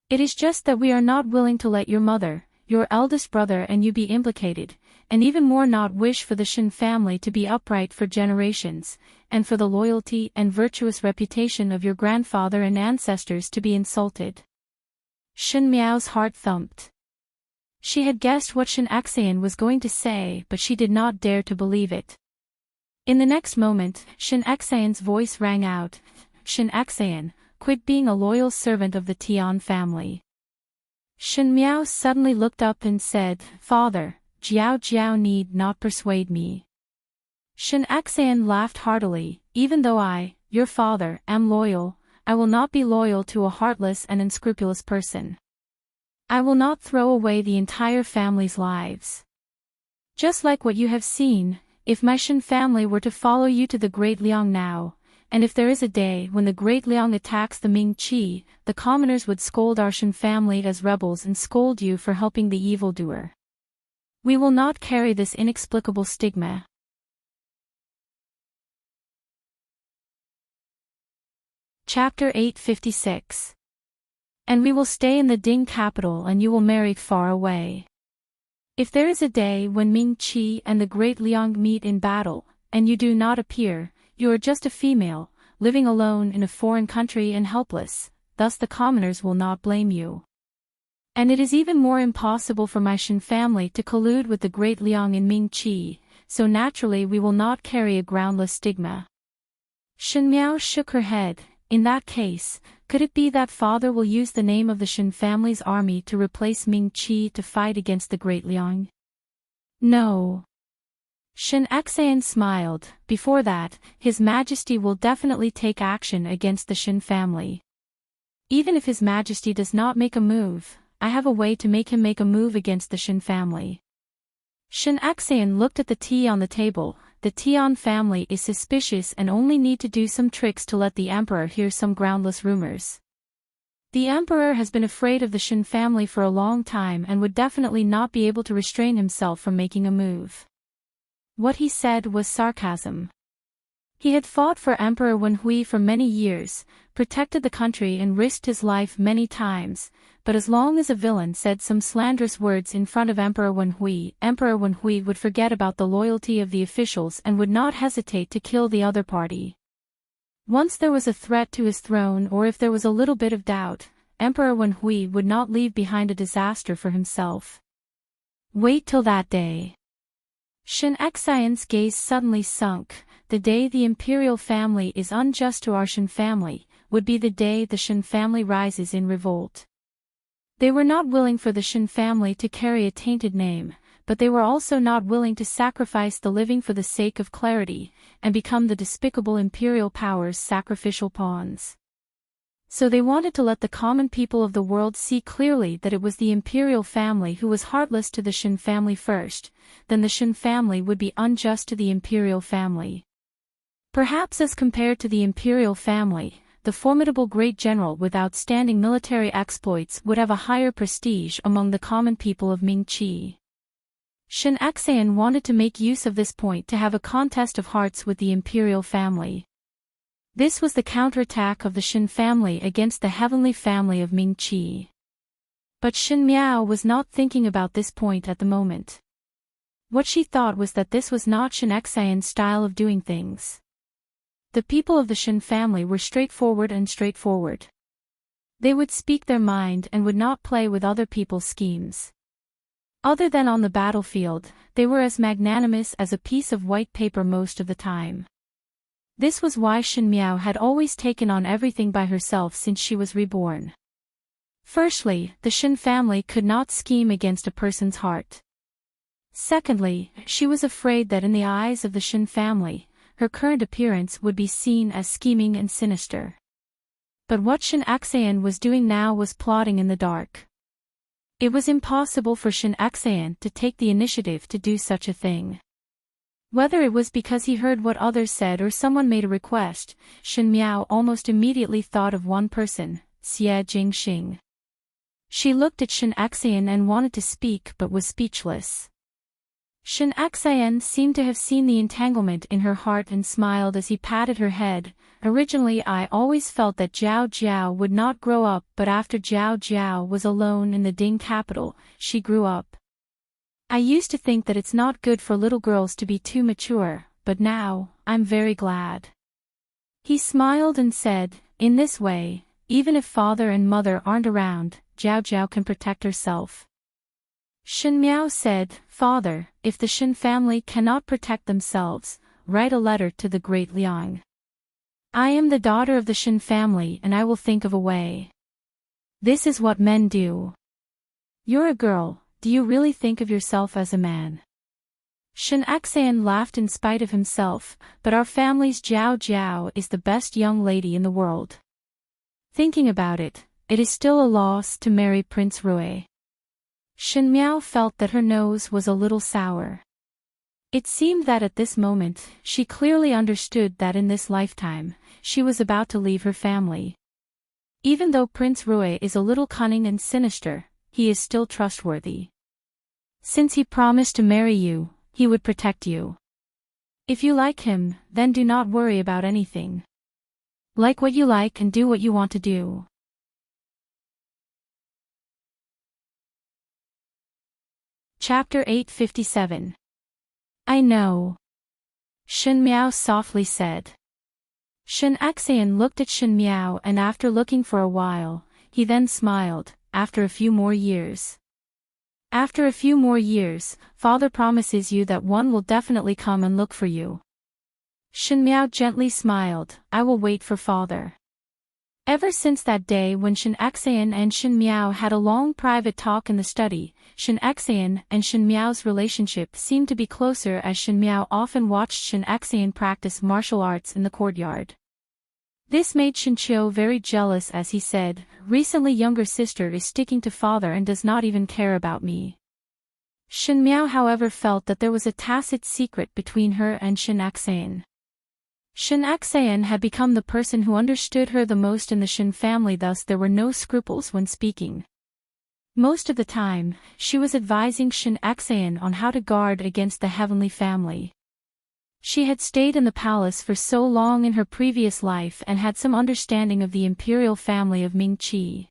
It is just that we are not willing to let your mother, your eldest brother and you be implicated, and even more not wish for the Shin family to be upright for generations, and for the loyalty and virtuous reputation of your grandfather and ancestors to be insulted." Shin Miao's heart thumped. She had guessed what Shin Axayan was going to say, but she did not dare to believe it. In the next moment, Shin Axayan's voice rang out, "Shin Axayan, quit being a loyal servant of the Tian family." Shin Miao suddenly looked up and said, "Father, Jiao Jiao need not persuade me." Shin Axayan laughed heartily. "Even though I, your father, am loyal, I will not be loyal to a heartless and unscrupulous person. I will not throw away the entire family's lives. Just like what you have seen, if my Shin family were to follow you to the Great Liang now, and if there is a day when the Great Liang attacks the Ming Qi, the commoners would scold our Shin family as rebels and scold you for helping the evildoer. We will not carry this inexplicable stigma." Chapter 856. "And we will stay in the Ding capital and you will marry far away. If there is a day when Ming Qi and the Great Liang meet in battle, and you do not appear, you are just a female, living alone in a foreign country and helpless, thus the commoners will not blame you. And it is even more impossible for my Shin family to collude with the Great Liang in Ming Qi, so naturally we will not carry a groundless stigma." Shin Miao shook her head. "In that case, could it be that father will use the name of the Shin family's army to replace Ming Qi to fight against the Great Liang?" "No." Shin Axayan smiled. "Before that, His Majesty will definitely take action against the Shin family. Even if His Majesty does not make a move, I have a way to make him make a move against the Shin family." Shin Axayan looked at the tea on the table. the Tian family is suspicious and only need to do some tricks to let the Emperor hear some groundless rumors. The Emperor has been afraid of the Shen family for a long time and would definitely not be able to restrain himself from making a move. What he said was sarcasm. He had fought for Emperor Wenhui for many years, protected the country and risked his life many times, but as long as a villain said some slanderous words in front of Emperor Wenhui would forget about the loyalty of the officials and would not hesitate to kill the other party. Once there was a threat to his throne, or if there was a little bit of doubt, Emperor Wenhui would not leave behind a disaster for himself. Wait till that day. Shen Xian's gaze suddenly sunk. The day the imperial family is unjust to our Shen family would be the day the Shen family rises in revolt. They were not willing for the Shen family to carry a tainted name, but they were also not willing to sacrifice the living for the sake of clarity, and become the despicable imperial power's sacrificial pawns. So they wanted to let the common people of the world see clearly that it was the imperial family who was heartless to the Shen family first, then the Shen family would be unjust to the imperial family. Perhaps as compared to the imperial family, the formidable great general with outstanding military exploits would have a higher prestige among the common people of Mingqi. Shen Xian wanted to make use of this point to have a contest of hearts with the imperial family. This was the counterattack of the Shen family against the heavenly family of Mingqi. But Shen Miao was not thinking about this point at the moment. What she thought was that this was not Shen Xian's style of doing things. The people of the Shen family were straightforward. They would speak their mind and would not play with other people's schemes. Other than on the battlefield, they were as magnanimous as a piece of white paper most of the time. This was why Shen Miao had always taken on everything by herself since she was reborn. Firstly, the Shen family could not scheme against a person's heart. Secondly, she was afraid that in the eyes of the Shen family, her current appearance would be seen as scheming and sinister. But what Shen Xian was doing now was plotting in the dark. It was impossible for Shen Xian to take the initiative to do such a thing. Whether it was because he heard what others said or someone made a request, Shen Miao almost immediately thought of one person, Xie Jingxing. She looked at Shen Xian and wanted to speak but was speechless. Shen Xian seemed to have seen the entanglement in her heart and smiled as he patted her head. Originally I always felt that Zhao Jiao would not grow up, but after Zhao Jiao was alone in the Ding capital, she grew up. I used to think that it's not good for little girls to be too mature, but now, I'm very glad. He smiled and said, in this way, even if father and mother aren't around, Zhao Jiao can protect herself. Shen Miao said, Father, if the Shen family cannot protect themselves, write a letter to the great Liang. I am the daughter of the Shen family and I will think of a way. This is what men do. You're a girl, do you really think of yourself as a man? Shen Xian laughed in spite of himself, but our family's Zhao Jiao is the best young lady in the world. Thinking about it, it is still a loss to marry Prince Rui. Shen Miao felt that her nose was a little sour. It seemed that at this moment, she clearly understood that in this lifetime, she was about to leave her family. Even though Prince Rui is a little cunning and sinister, he is still trustworthy. Since he promised to marry you, he would protect you. If you like him, then do not worry about anything. Like what you like and do what you want to do. Chapter 857. I know. Shen Miao softly said. Shen Xian looked at Shen Miao and after looking for a while, he then smiled, after a few more years. After a few more years, father promises you that one will definitely come and look for you. Shen Miao gently smiled, I will wait for father. Ever since that day when Shen Xian and Shen Miao had a long private talk in the study, Shen Xian and Shen Miao's relationship seemed to be closer as Shen Miao often watched Shen Xian practice martial arts in the courtyard. This made Shen Qiu very jealous as he said, recently younger sister is sticking to father and does not even care about me. Shen Miao however felt that there was a tacit secret between her and Shen Axayan. Shen Axayan had become the person who understood her the most in the Shen family, thus there were no scruples when speaking. Most of the time, she was advising Shen Axayan on how to guard against the heavenly family. She had stayed in the palace for so long in her previous life and had some understanding of the imperial family of Ming-Chi.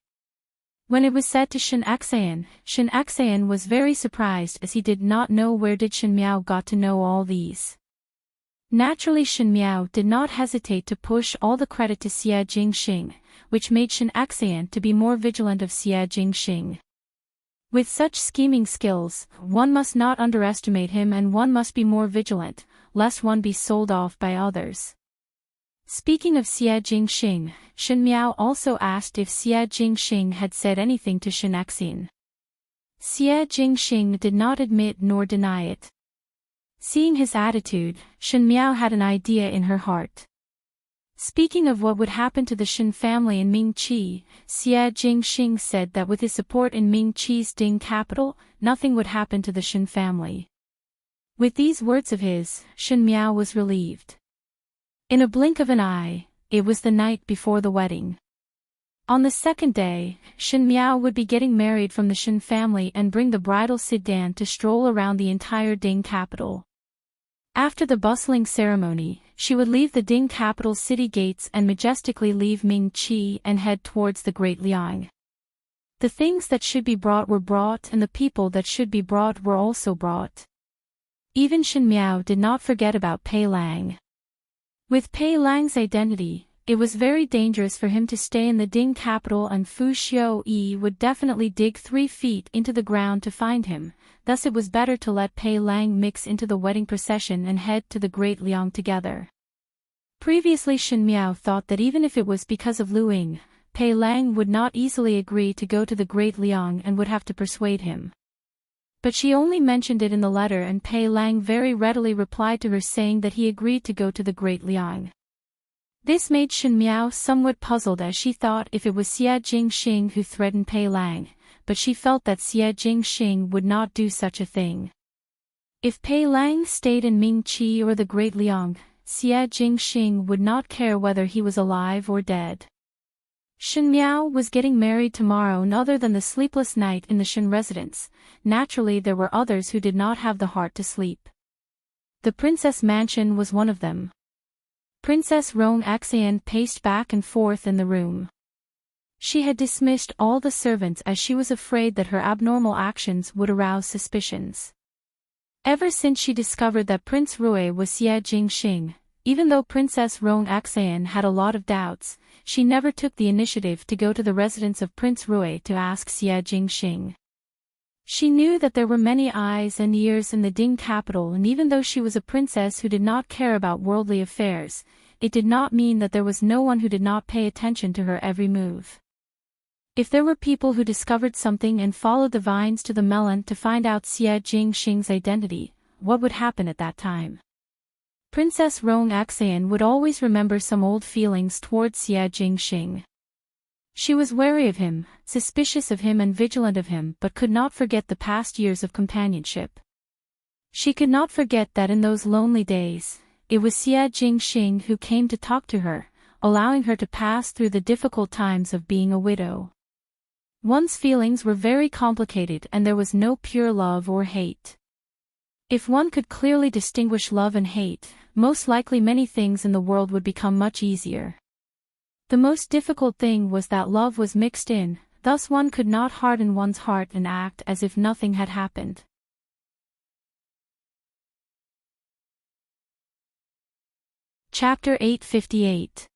When it was said to Shen Axayan was very surprised, as he did not know where did Shen Miao got to know all these. Naturally, Shen Miao did not hesitate to push all the credit to Xie Jingxing, which made Shen Axayan to be more vigilant of Xie Jingxing. With such scheming skills, one must not underestimate him and one must be more vigilant, lest one be sold off by others. Speaking of Xie Jingxing, Shen Miao also asked if Xie Jingxing had said anything to Shen Axayan. Xie Jingxing did not admit nor deny it. Seeing his attitude, Shen Miao had an idea in her heart. Speaking of what would happen to the Shen family in Ming-Chi, Xie Jingxing said that with his support in Ming-Chi's Ding capital, nothing would happen to the Shen family. With these words of his, Shen Miao was relieved. In a blink of an eye, it was the night before the wedding. On the second day, Shen Miao would be getting married from the Shen family and bring the bridal sedan to stroll around the entire Ding capital. After the bustling ceremony, she would leave the Ding capital's city gates and majestically leave Ming-Chi and head towards the Great Liang. The things that should be brought were brought and the people that should be brought were also brought. Even Shen Miao did not forget about Pei Lang. With Pei Lang's identity, it was very dangerous for him to stay in the Ding capital, and Fu Xiu-yi would definitely dig 3 feet into the ground to find him, thus it was better to let Pei Lang mix into the wedding procession and head to the Great Liang together. Previously Shen Miao thought that even if it was because of Lu Ying, Pei Lang would not easily agree to go to the Great Liang and would have to persuade him. But she only mentioned it in the letter and Pei Lang very readily replied to her saying that he agreed to go to the Great Liang. This made Shen Miao somewhat puzzled, as she thought if it was Xie Jingxing who threatened Pei Lang, but she felt that Xie Jingxing would not do such a thing. If Pei Lang stayed in Ming-Chi or the Great Liang, Xie Jingxing would not care whether he was alive or dead. Shen Miao was getting married tomorrow, and other than the sleepless night in the Shen residence, naturally there were others who did not have the heart to sleep. The princess mansion was one of them. Princess Rong Axayan paced back and forth in the room. She had dismissed all the servants as she was afraid that her abnormal actions would arouse suspicions. Ever since she discovered that Prince Rui was Xie Jingxing, even though Princess Rong Axayan had a lot of doubts, she never took the initiative to go to the residence of Prince Rui to ask Xie Jingxing. She knew that there were many eyes and ears in the Ding capital, and even though she was a princess who did not care about worldly affairs, it did not mean that there was no one who did not pay attention to her every move. If there were people who discovered something and followed the vines to the melon to find out Xie Jingxing's identity, what would happen at that time? Princess Rong Axayan would always remember some old feelings towards Xie Jingxing. She was wary of him, suspicious of him and vigilant of him, but could not forget the past years of companionship. She could not forget that in those lonely days, it was Xie Jingxing who came to talk to her, allowing her to pass through the difficult times of being a widow. One's feelings were very complicated and there was no pure love or hate. If one could clearly distinguish love and hate, most likely many things in the world would become much easier. The most difficult thing was that love was mixed in, thus one could not harden one's heart and act as if nothing had happened. Chapter 858.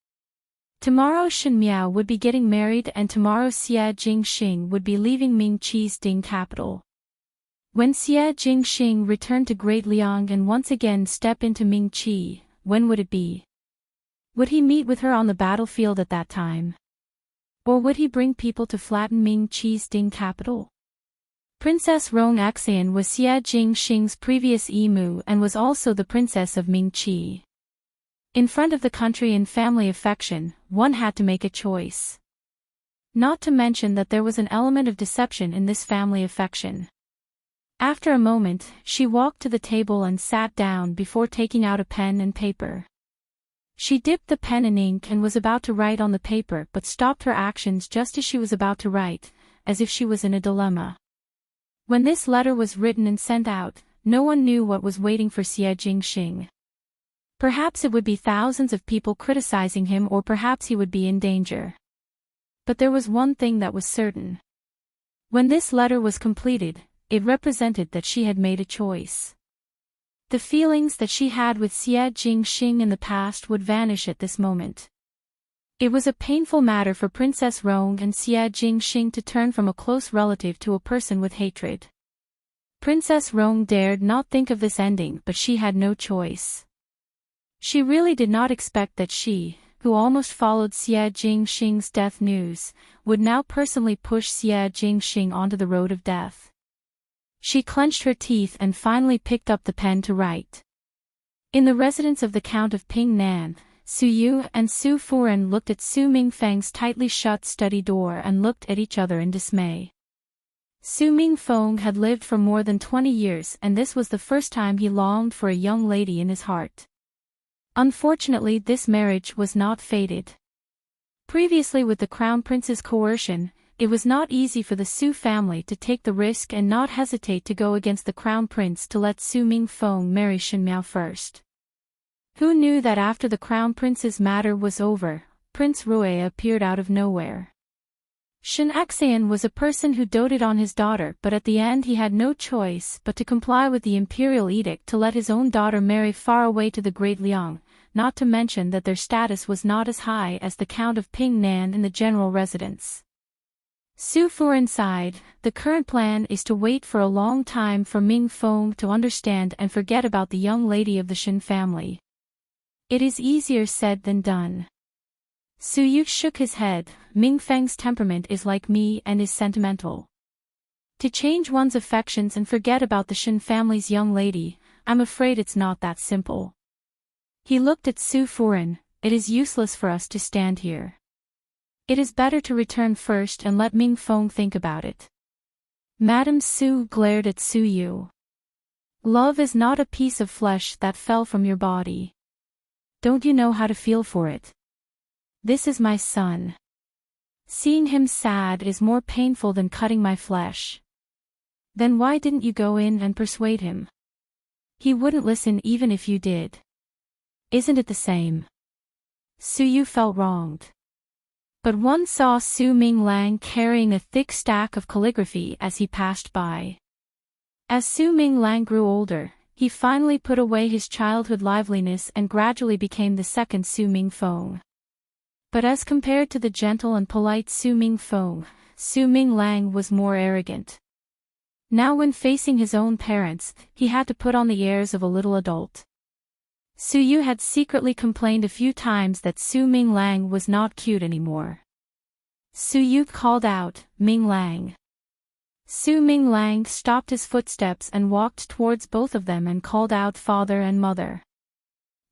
Tomorrow Shen Miao would be getting married and tomorrow Xie Jingxing would be leaving Ming-Chi's Ding capital. When Xie Jingxing returned to Great Liang and once again step into Ming-Chi, when would it be? Would he meet with her on the battlefield at that time? Or would he bring people to flatten Ming-Chi's Ding capital? Princess Rong Axayan was Xie Jingxing's previous Imu and was also the princess of Ming-Chi. In front of the country and family affection, one had to make a choice. Not to mention that there was an element of deception in this family affection. After a moment, she walked to the table and sat down before taking out a pen and paper. She dipped the pen in ink and was about to write on the paper but stopped her actions just as she was about to write, as if she was in a dilemma. When this letter was written and sent out, no one knew what was waiting for Xie Jingxing. Perhaps it would be thousands of people criticizing him, or perhaps he would be in danger. But there was one thing that was certain. When this letter was completed, it represented that she had made a choice. The feelings that she had with Xie Jingxing in the past would vanish at this moment. It was a painful matter for Princess Rong and Xie Jingxing to turn from a close relative to a person with hatred. Princess Rong dared not think of this ending, but she had no choice. She really did not expect that she, who almost followed Xie Jingxing's death news, would now personally push Xie Jingxing onto the road of death. She clenched her teeth and finally picked up the pen to write. In the residence of the Count of Pingnan, Su Yu and Su Furen looked at Su Mingfeng's tightly shut study door and looked at each other in dismay. Su Mingfeng had lived for more than 20 years, and this was the first time he longed for a young lady in his heart. Unfortunately, this marriage was not fated. Previously, with the Crown Prince's coercion, it was not easy for the Su family to take the risk and not hesitate to go against the Crown Prince to let Su Mingfeng marry Shen Miao first. Who knew that after the Crown Prince's matter was over, Prince Rui appeared out of nowhere. Shen Xian was a person who doted on his daughter, but at the end he had no choice but to comply with the imperial edict to let his own daughter marry far away to the Great Liang, not to mention that their status was not as high as the Count of Pingnan in the general residence. Su Furen sighed. The current plan is to wait for a long time for Mingfeng to understand and forget about the young lady of the Shen family. It is easier said than done. Su Yu shook his head. Mingfeng's temperament is like me and is sentimental. To change one's affections and forget about the Shen family's young lady, I'm afraid it's not that simple. He looked at Su Furen. It is useless for us to stand here. It is better to return first and let Mingfeng think about it. Madame Su glared at Su Yu. Love is not a piece of flesh that fell from your body. Don't you know how to feel for it? This is my son. Seeing him sad is more painful than cutting my flesh. Then why didn't you go in and persuade him? He wouldn't listen even if you did. Isn't it the same? Su Yu felt wronged. But one saw Su Minglang carrying a thick stack of calligraphy as he passed by. As Su Minglang grew older, he finally put away his childhood liveliness and gradually became the second Su Mingfeng. But as compared to the gentle and polite Su Mingfeng, Su Minglang was more arrogant. Now when facing his own parents, he had to put on the airs of a little adult. Su Yu had secretly complained a few times that Su Minglang was not cute anymore. Su Yu called out, "Minglang." Su Minglang stopped his footsteps and walked towards both of them and called out, "Father and mother.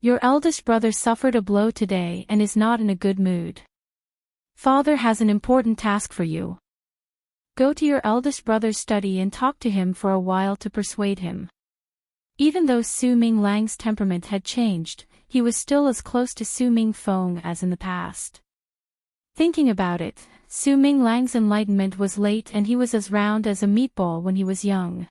Your eldest brother suffered a blow today and is not in a good mood. Father has an important task for you. Go to your eldest brother's study and talk to him for a while to persuade him." Even though Su Minglang's temperament had changed, he was still as close to Su Mingfeng as in the past. Thinking about it, Su Minglang's enlightenment was late and he was as round as a meatball when he was young.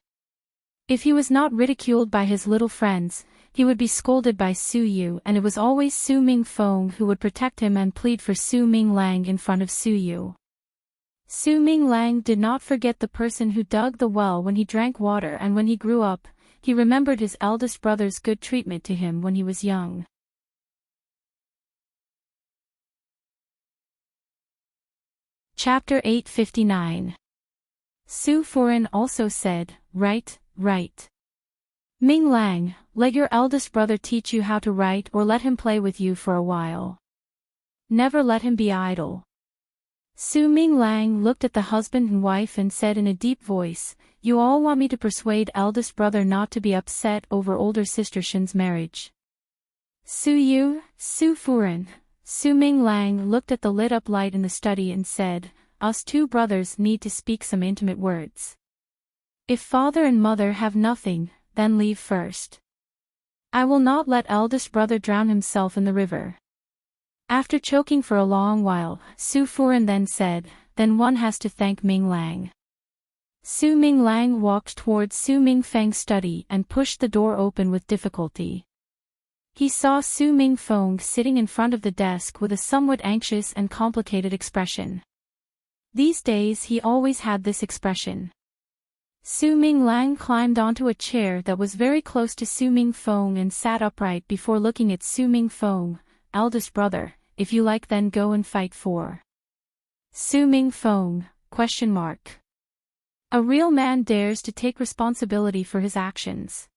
If he was not ridiculed by his little friends, he would be scolded by Su Yu, and it was always Su Mingfeng who would protect him and plead for Su Minglang in front of Su Yu. Su Minglang did not forget the person who dug the well when he drank water, and when he grew up, he remembered his eldest brother's good treatment to him when he was young. Chapter 859. Su Furen also said, "Right, right. Minglang, let your eldest brother teach you how to write, or let him play with you for a while. Never let him be idle." Su Minglang looked at the husband and wife and said in a deep voice, "You all want me to persuade eldest brother not to be upset over older sister Shen's marriage." Su Yu, Su Furen, Su Minglang looked at the lit-up light in the study and said, "Us two brothers need to speak some intimate words." If father and mother have nothing, then leave first. I will not let eldest brother drown himself in the river. After choking for a long while, Su Furan then said, then one has to thank Ming Lang. Su Ming Lang walked towards Su Ming Feng's study and pushed the door open with difficulty. He saw Su Ming Feng sitting in front of the desk with a somewhat anxious and complicated expression. These days he always had this expression. Su Ming Lang climbed onto a chair that was very close to Su Ming Feng and sat upright before looking at Su Ming Feng. Eldest brother, if you like then go and fight for Su Ming Feng, ? A real man dares to take responsibility for his actions.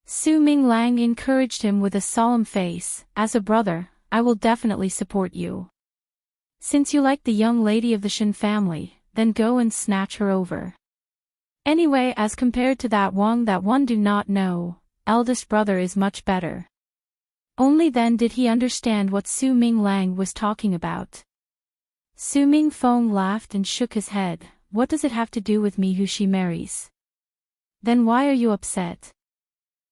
Su Ming Lang encouraged him with a solemn face, as a brother, I will definitely support you. Since you like the young lady of the Shen family, then go and snatch her over. Anyway, as compared to that one do not know, eldest brother is much better. Only then did he understand what Su Ming Lang was talking about. Su Ming Feng laughed and shook his head. What does it have to do with me who she marries? Then why are you upset?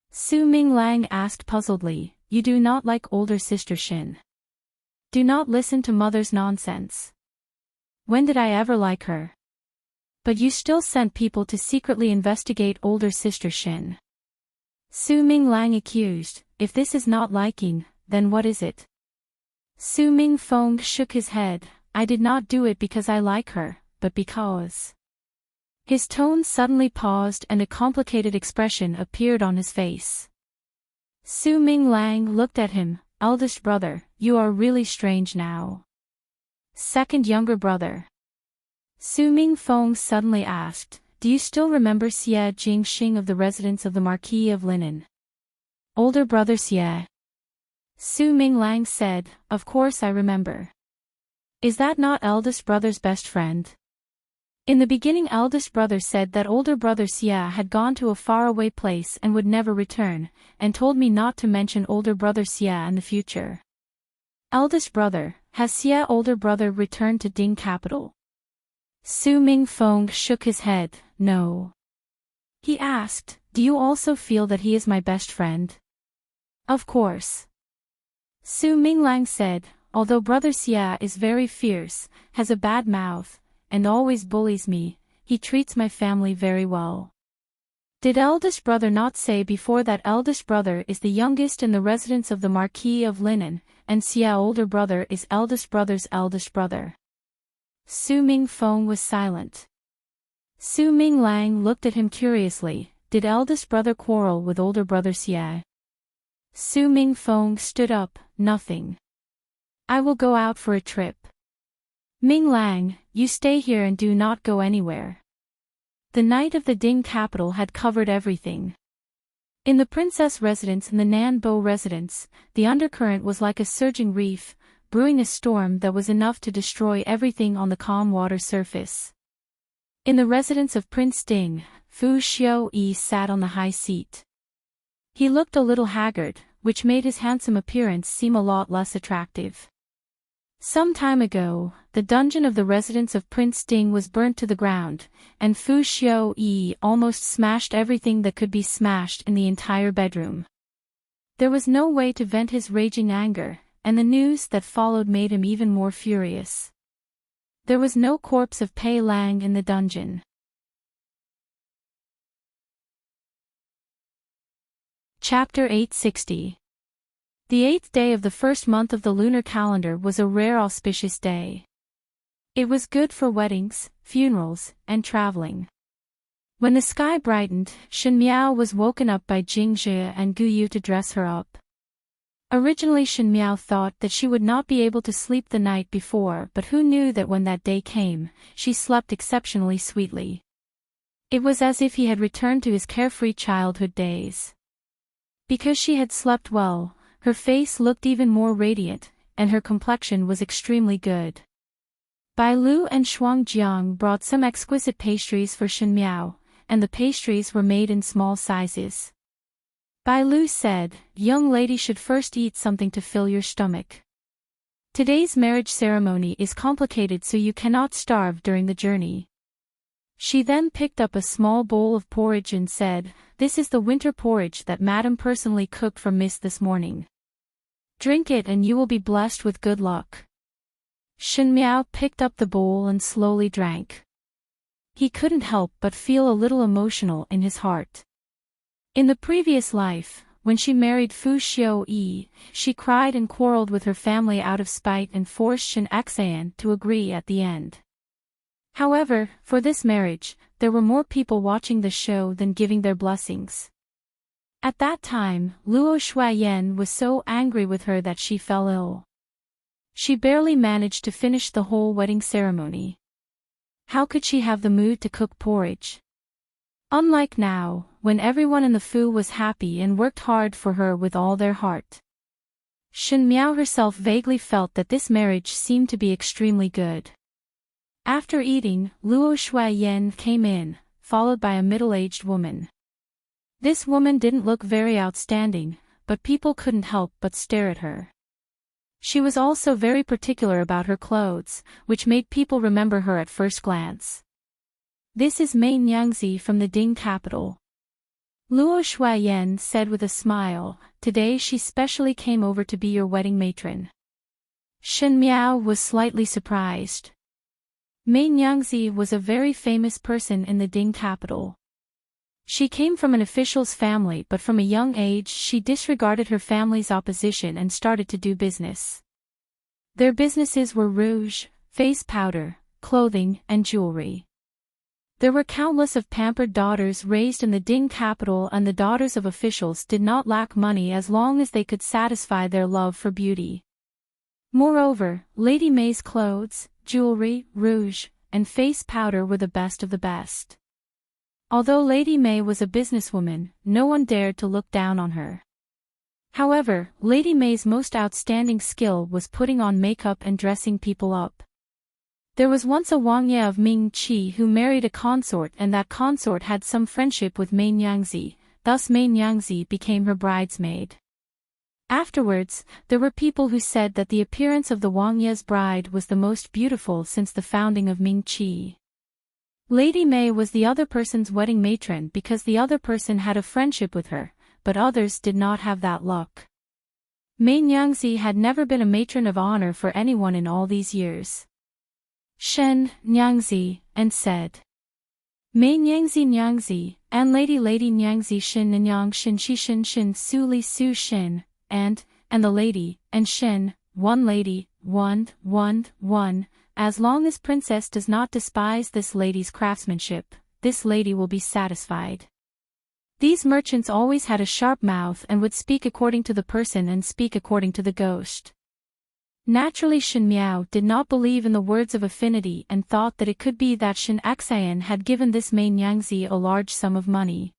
Su Ming Lang asked puzzledly. You do not like older sister Shin. Do not listen to mother's nonsense. When did I ever like her? But you still sent people to secretly investigate older sister Shin. Su Ming Lang accused. If this is not liking, then what is it? Su Ming Feng shook his head. I did not do it because I like her, but because. His tone suddenly paused and a complicated expression appeared on his face. Su Ming Lang looked at him. Eldest brother, you are really strange now. Second younger brother. Su Ming Feng suddenly asked, do you still remember Xie Jingxing of the residence of the Marquis of Linen? Older brother Xie. Su Ming Lang said, of course I remember. Is that not eldest brother's best friend? In the beginning eldest brother said that older brother Xie had gone to a faraway place and would never return, and told me not to mention older brother Xie in the future. Eldest brother, has Xie older brother returned to Ding capital? Su Ming Feng shook his head, no. He asked, do you also feel that he is my best friend? Of course. Su Ming Lang said, although brother Xie is very fierce, has a bad mouth, and always bullies me, he treats my family very well. Did eldest brother not say before that eldest brother is the youngest in the residence of the Marquis of Linen, and Xie older brother is eldest brother's eldest brother? Su Ming Feng was silent. Su Ming Lang looked at him curiously. Did eldest brother quarrel with older brother Xie? Su Ming Feng stood up. Nothing. I will go out for a trip. Ming Lang, you stay here and do not go anywhere. The night of the Ding capital had covered everything. In the princess residence and the Nan Bo residence, the undercurrent was like a surging reef, brewing a storm that was enough to destroy everything on the calm water surface. In the residence of Prince Ding, Fu Xiu-yi sat on the high seat. He looked a little haggard, which made his handsome appearance seem a lot less attractive. Some time ago, the dungeon of the residence of Prince Ding was burnt to the ground, and Fu Xiu-yi almost smashed everything that could be smashed in the entire bedroom. There was no way to vent his raging anger, and the news that followed made him even more furious. There was no corpse of Pei Lang in the dungeon. Chapter 860. The 8th day of the first month of the lunar calendar was a rare auspicious day. It was good for weddings, funerals, and traveling. When the sky brightened, Shen Miao was woken up by Jing Zhe and Gu Yu to dress her up. Originally Shen Miao thought that she would not be able to sleep the night before, but who knew that when that day came, she slept exceptionally sweetly. It was as if he had returned to his carefree childhood days. Because she had slept well, her face looked even more radiant, and her complexion was extremely good. Bai Lu and Shuang Jiang brought some exquisite pastries for Shen Miao, and the pastries were made in small sizes. Bai Lu said, young lady should first eat something to fill your stomach. Today's marriage ceremony is complicated, so you cannot starve during the journey. She then picked up a small bowl of porridge and said, "This is the winter porridge that Madam personally cooked for Miss this morning. Drink it and you will be blessed with good luck." Shen Miao picked up the bowl and slowly drank. He couldn't help but feel a little emotional in his heart. In the previous life, when she married Fu Xiu-yi, she cried and quarreled with her family out of spite and forced Shen Xian to agree at the end. However, for this marriage, there were more people watching the show than giving their blessings. At that time, Luo Shuayan was so angry with her that she fell ill. She barely managed to finish the whole wedding ceremony. How could she have the mood to cook porridge? Unlike now, when everyone in the Fu was happy and worked hard for her with all their heart. Shen Miao herself vaguely felt that this marriage seemed to be extremely good. After eating, Luo Shuayan came in, followed by a middle-aged woman. This woman didn't look very outstanding, but people couldn't help but stare at her. She was also very particular about her clothes, which made people remember her at first glance. "This is Mei Nyangzi from the Ding capital," Luo Shuayan said with a smile. "Today she specially came over to be your wedding matron." Shen Miao was slightly surprised. Mei Nyangzi was a very famous person in the Ding capital. She came from an official's family, but from a young age she disregarded her family's opposition and started to do business. Their businesses were rouge, face powder, clothing, and jewelry. There were countless of pampered daughters raised in the Ding capital, and the daughters of officials did not lack money as long as they could satisfy their love for beauty. Moreover, Lady Mei's clothes, jewelry, rouge, and face powder were the best of the best. Although Lady Mei was a businesswoman, no one dared to look down on her. However, Lady Mei's most outstanding skill was putting on makeup and dressing people up. There was once a Wang Ye of Ming Qi who married a consort, and that consort had some friendship with Mei Nyangzi, thus Mei Nyangzi became her bridesmaid. Afterwards, there were people who said that the appearance of the Wang Ye's bride was the most beautiful since the founding of Ming Qi. Lady Mei was the other person's wedding matron because the other person had a friendship with her, but others did not have that luck. Mei Nyangzi had never been a matron of honor for anyone in all these years. Shen Nyangzi, and said, "Mei Nyangzi, and Lady Nyangzi Shin Nyang Shin Shi Shin Shin Su Li Su Shin, and the lady, and Shin, one lady, one, as long as princess does not despise this lady's craftsmanship, this lady will be satisfied." These merchants always had a sharp mouth and would speak according to the person and speak according to the ghost. Naturally, Shen Miao did not believe in the words of affinity and thought that it could be that Shen Xian had given this Mei Nyangzi a large sum of money.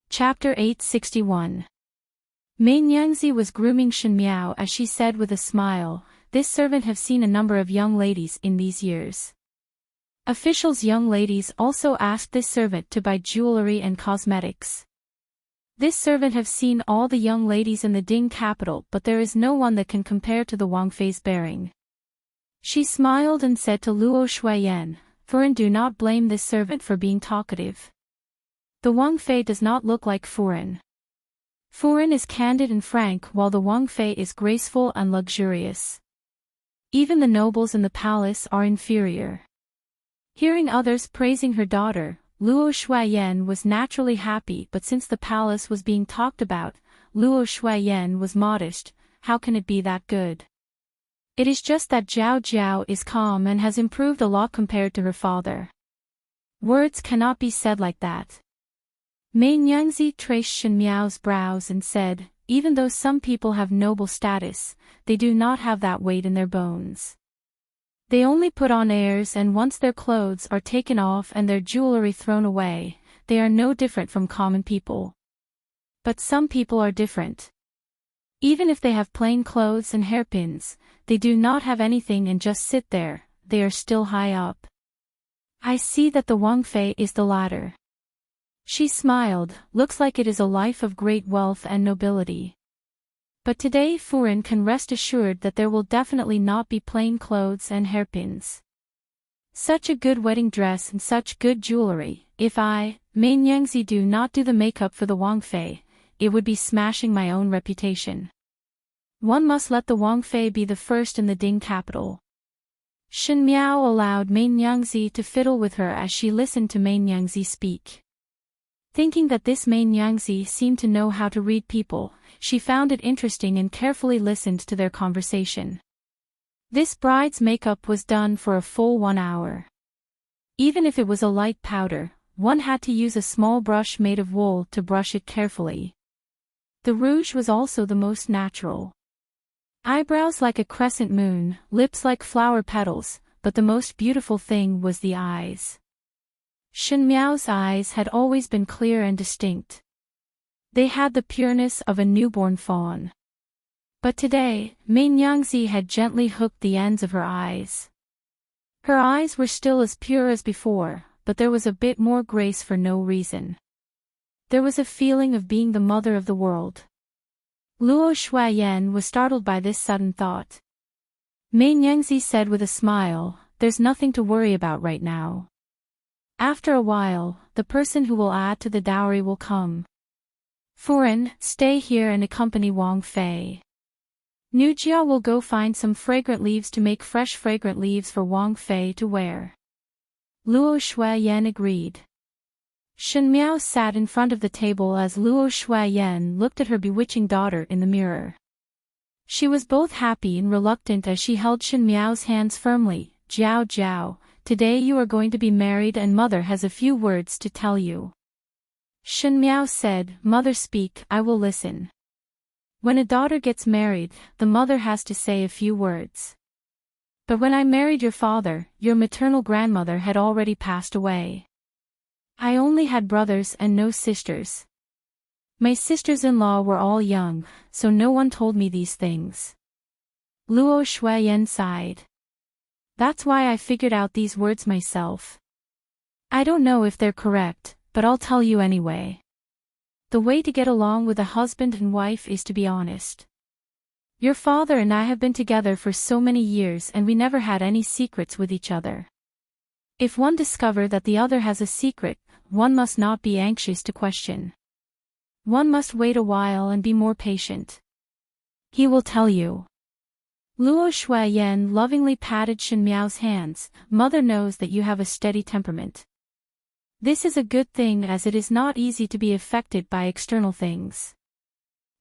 Chapter 861. Mei Nyangzi was grooming Shen Miao as she said with a smile, "This servant have seen a number of young ladies in these years." Officials' young ladies also asked this servant to buy jewelry and cosmetics. This servant have seen all the young ladies in the Ding capital, but there is no one that can compare to the Wang Fei's bearing. She smiled and said to Luo Shuayan, "Furen, do not blame this servant for being talkative. The Wang Fei does not look like Furen. Furen is candid and frank while the Wang Fei is graceful and luxurious. Even the nobles in the palace are inferior." Hearing others praising her daughter, Luo Shuayan was naturally happy, but since the palace was being talked about, Luo Shuayan was modest. How can it be that good? It is just that Zhao Jiao is calm and has improved a lot compared to her father. Words cannot be said like that. Mei Nyangzi traced Shen Miao's brows and said, "Even though some people have noble status, they do not have that weight in their bones. They only put on airs, and once their clothes are taken off and their jewelry thrown away, they are no different from common people. But some people are different. Even if they have plain clothes and hairpins, they do not have anything and just sit there, they are still high up. I see that the Wang Fei is the latter." She smiled. "Looks like it is a life of great wealth and nobility." But today Furin can rest assured that there will definitely not be plain clothes and hairpins. Such a good wedding dress and such good jewelry. If I, Mei Nyingzi, do not do the makeup for the Wang Fei, it would be smashing my own reputation. One must let the Wang Fei be the first in the Ding capital. Shen Miao allowed Mei Nyingzi to fiddle with her as she listened to Mei Nyingzi speak. Thinking that this Mei Nyingzi seemed to know how to read people, she found it interesting and carefully listened to their conversation. This bride's makeup was done for a full 1 hour. Even if it was a light powder, one had to use a small brush made of wool to brush it carefully. The rouge was also the most natural. Eyebrows like a crescent moon, lips like flower petals, but the most beautiful thing was the eyes. Shen Miao's eyes had always been clear and distinct. They had the pureness of a newborn fawn. But today, Mei Nyingzi had gently hooked the ends of her eyes. Her eyes were still as pure as before, but there was a bit more grace for no reason. There was a feeling of being the mother of the world. Luo Shuayan was startled by this sudden thought. Mei Nyingzi said with a smile, "There's nothing to worry about right now. After a while, the person who will add to the dowry will come. Furin, stay here and accompany Wang Fei. Nujia will go find some fragrant leaves to make fresh fragrant leaves for Wang Fei to wear." Luo Shuayan agreed. Shen Miao sat in front of the table as Luo Shuayan looked at her bewitching daughter in the mirror. She was both happy and reluctant as she held Shen Miao's hands firmly. "Jiao Jiao, today you are going to be married and mother has a few words to tell you." Shen Miao said, "Mother, speak, I will listen." When a daughter gets married, the mother has to say a few words. But when I married your father, your maternal grandmother had already passed away. I only had brothers and no sisters. My sisters-in-law were all young, so no one told me these things. Luo Shuayan sighed. That's why I figured out these words myself. I don't know if they're correct, but I'll tell you anyway. The way to get along with a husband and wife is to be honest. Your father and I have been together for so many years and we never had any secrets with each other. If one discovers that the other has a secret, one must not be anxious to question. One must wait a while and be more patient. He will tell you. Luo Shuayan lovingly patted Shen Miao's hands. "Mother knows that you have a steady temperament. This is a good thing as it is not easy to be affected by external things.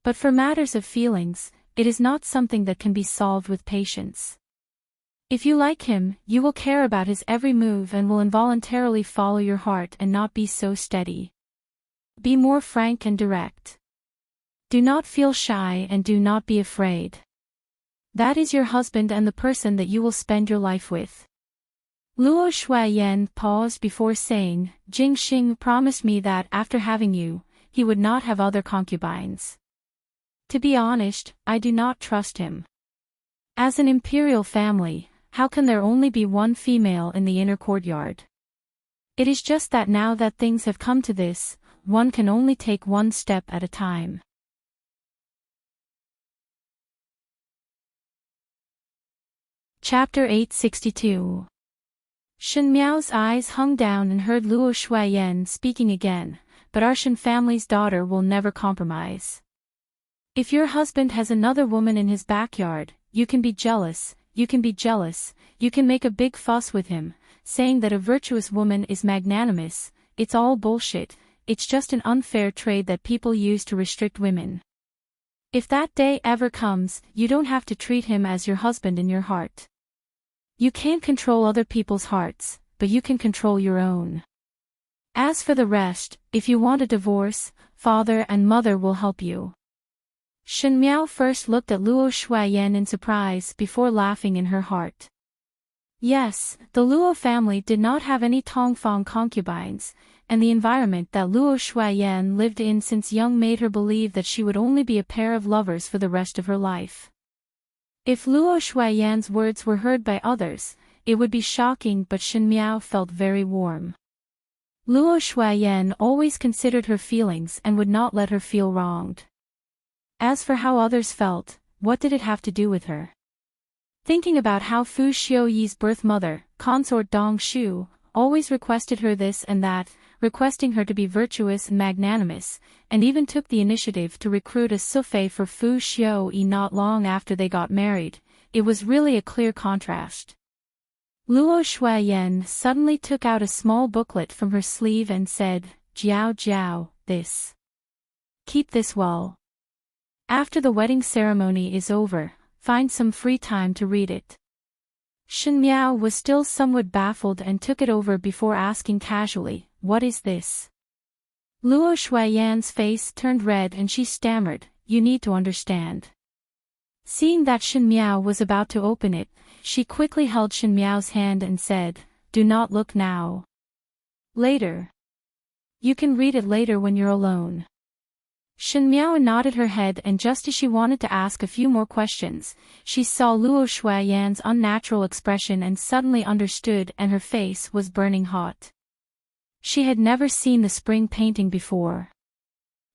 But for matters of feelings, it is not something that can be solved with patience. If you like him, you will care about his every move and will involuntarily follow your heart and not be so steady. Be more frank and direct. Do not feel shy and do not be afraid. That is your husband and the person that you will spend your life with." Luo Shuayan paused before saying, "Jing Xing promised me that after having you, he would not have other concubines. To be honest, I do not trust him. As an imperial family, how can there only be one female in the inner courtyard? It is just that now that things have come to this, one can only take one step at a time." Chapter 862. Shen Miao's eyes hung down and heard Luo Shuayan speaking again, "But our Shen family's daughter will never compromise. If your husband has another woman in his backyard, you can be jealous, you can make a big fuss with him, saying that a virtuous woman is magnanimous. It's all bullshit, it's just an unfair trade that people use to restrict women. If that day ever comes, you don't have to treat him as your husband in your heart. You can't control other people's hearts, but you can control your own. As for the rest, if you want a divorce, father and mother will help you." Shen Miao first looked at Luo Shuayan in surprise before laughing in her heart. Yes, the Luo family did not have any Tongfang concubines, and the environment that Luo Shuayan lived in since young made her believe that she would only be a pair of lovers for the rest of her life. If Luo Shuayan's words were heard by others, it would be shocking, but Shen Miao felt very warm. Luo Shuayan always considered her feelings and would not let her feel wronged. As for how others felt, what did it have to do with her? Thinking about how Fu Xiuyi's birth mother, consort Dong Shu, always requested her this and that, requesting her to be virtuous and magnanimous, and even took the initiative to recruit a Sufei for Fu Xiuyi not long after they got married, it was really a clear contrast. Luo Shuiyan suddenly took out a small booklet from her sleeve and said, "Jiao Jiao, this. Keep this well. After the wedding ceremony is over, find some free time to read it." Shen Miao was still somewhat baffled and took it over before asking casually, "What is this?" Luo Shuiyan's face turned red and she stammered, "You need to understand." Seeing that Shen Miao was about to open it, she quickly held Shen Miao's hand and said, "Do not look now. Later. You can read it later when you're alone." Shen Miao nodded her head, and just as she wanted to ask a few more questions, she saw Luo Shuiyan's unnatural expression and suddenly understood, and her face was burning hot. She had never seen the spring painting before.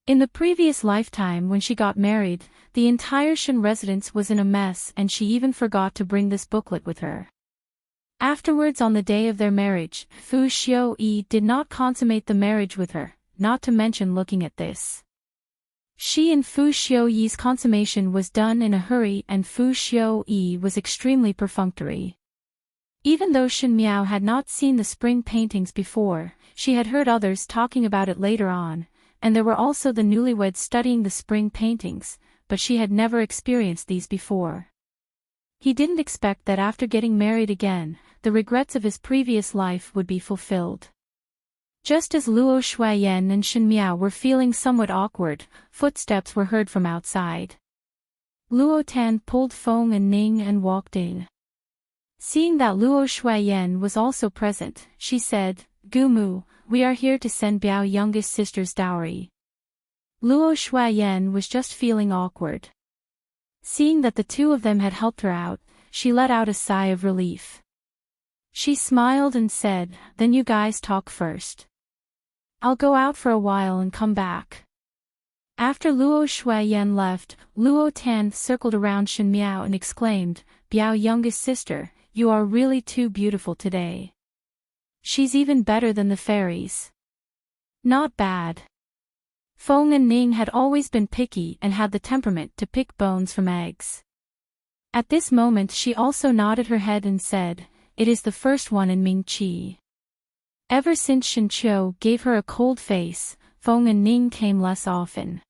In the previous lifetime when she got married, the entire Shen residence was in a mess and she even forgot to bring this booklet with her. Afterwards, on the day of their marriage, Fu Xiuyi did not consummate the marriage with her, not to mention looking at this. She and Fu Xiuyi's consummation was done in a hurry and Fu Xiuyi was extremely perfunctory. Even though Shen Miao had not seen the spring paintings before, she had heard others talking about it later on, and there were also the newlyweds studying the spring paintings, but she had never experienced these before. He didn't expect that after getting married again, the regrets of his previous life would be fulfilled. Just as Luo Shuiyan and Shen Miao were feeling somewhat awkward, footsteps were heard from outside. Luo Tan pulled Feng and Ning and walked in. Seeing that Luo Shuiyan was also present, she said, "Gumu, we are here to send Biao youngest sister's dowry." Luo Shuiyan was just feeling awkward. Seeing that the two of them had helped her out, she let out a sigh of relief. She smiled and said, "Then you guys talk first. I'll go out for a while and come back." After Luo Shuiyan left, Luo Tan circled around Shen Miao and exclaimed, "Biao youngest sister, you are really too beautiful today. She's even better than the fairies." Not bad. Feng and Ning had always been picky and had the temperament to pick bones from eggs. At this moment she also nodded her head and said, "It is the first one in Ming Qi." Ever since Shen Qiu gave her a cold face, Feng and Ning came less often.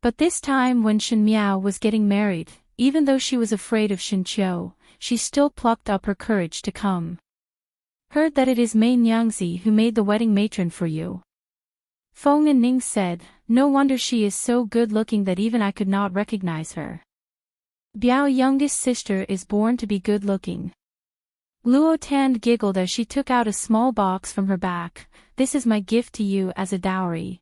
But this time when Shen Miao was getting married, even though she was afraid of Shen Qiu, she still plucked up her courage to come. "Heard that it is Mei Nyangzi who made the wedding matron for you." Feng and Ning said, "No wonder she is so good-looking that even I could not recognize her." Biao youngest sister is born to be good-looking. Luo Tan giggled as she took out a small box from her back. "This is my gift to you as a dowry."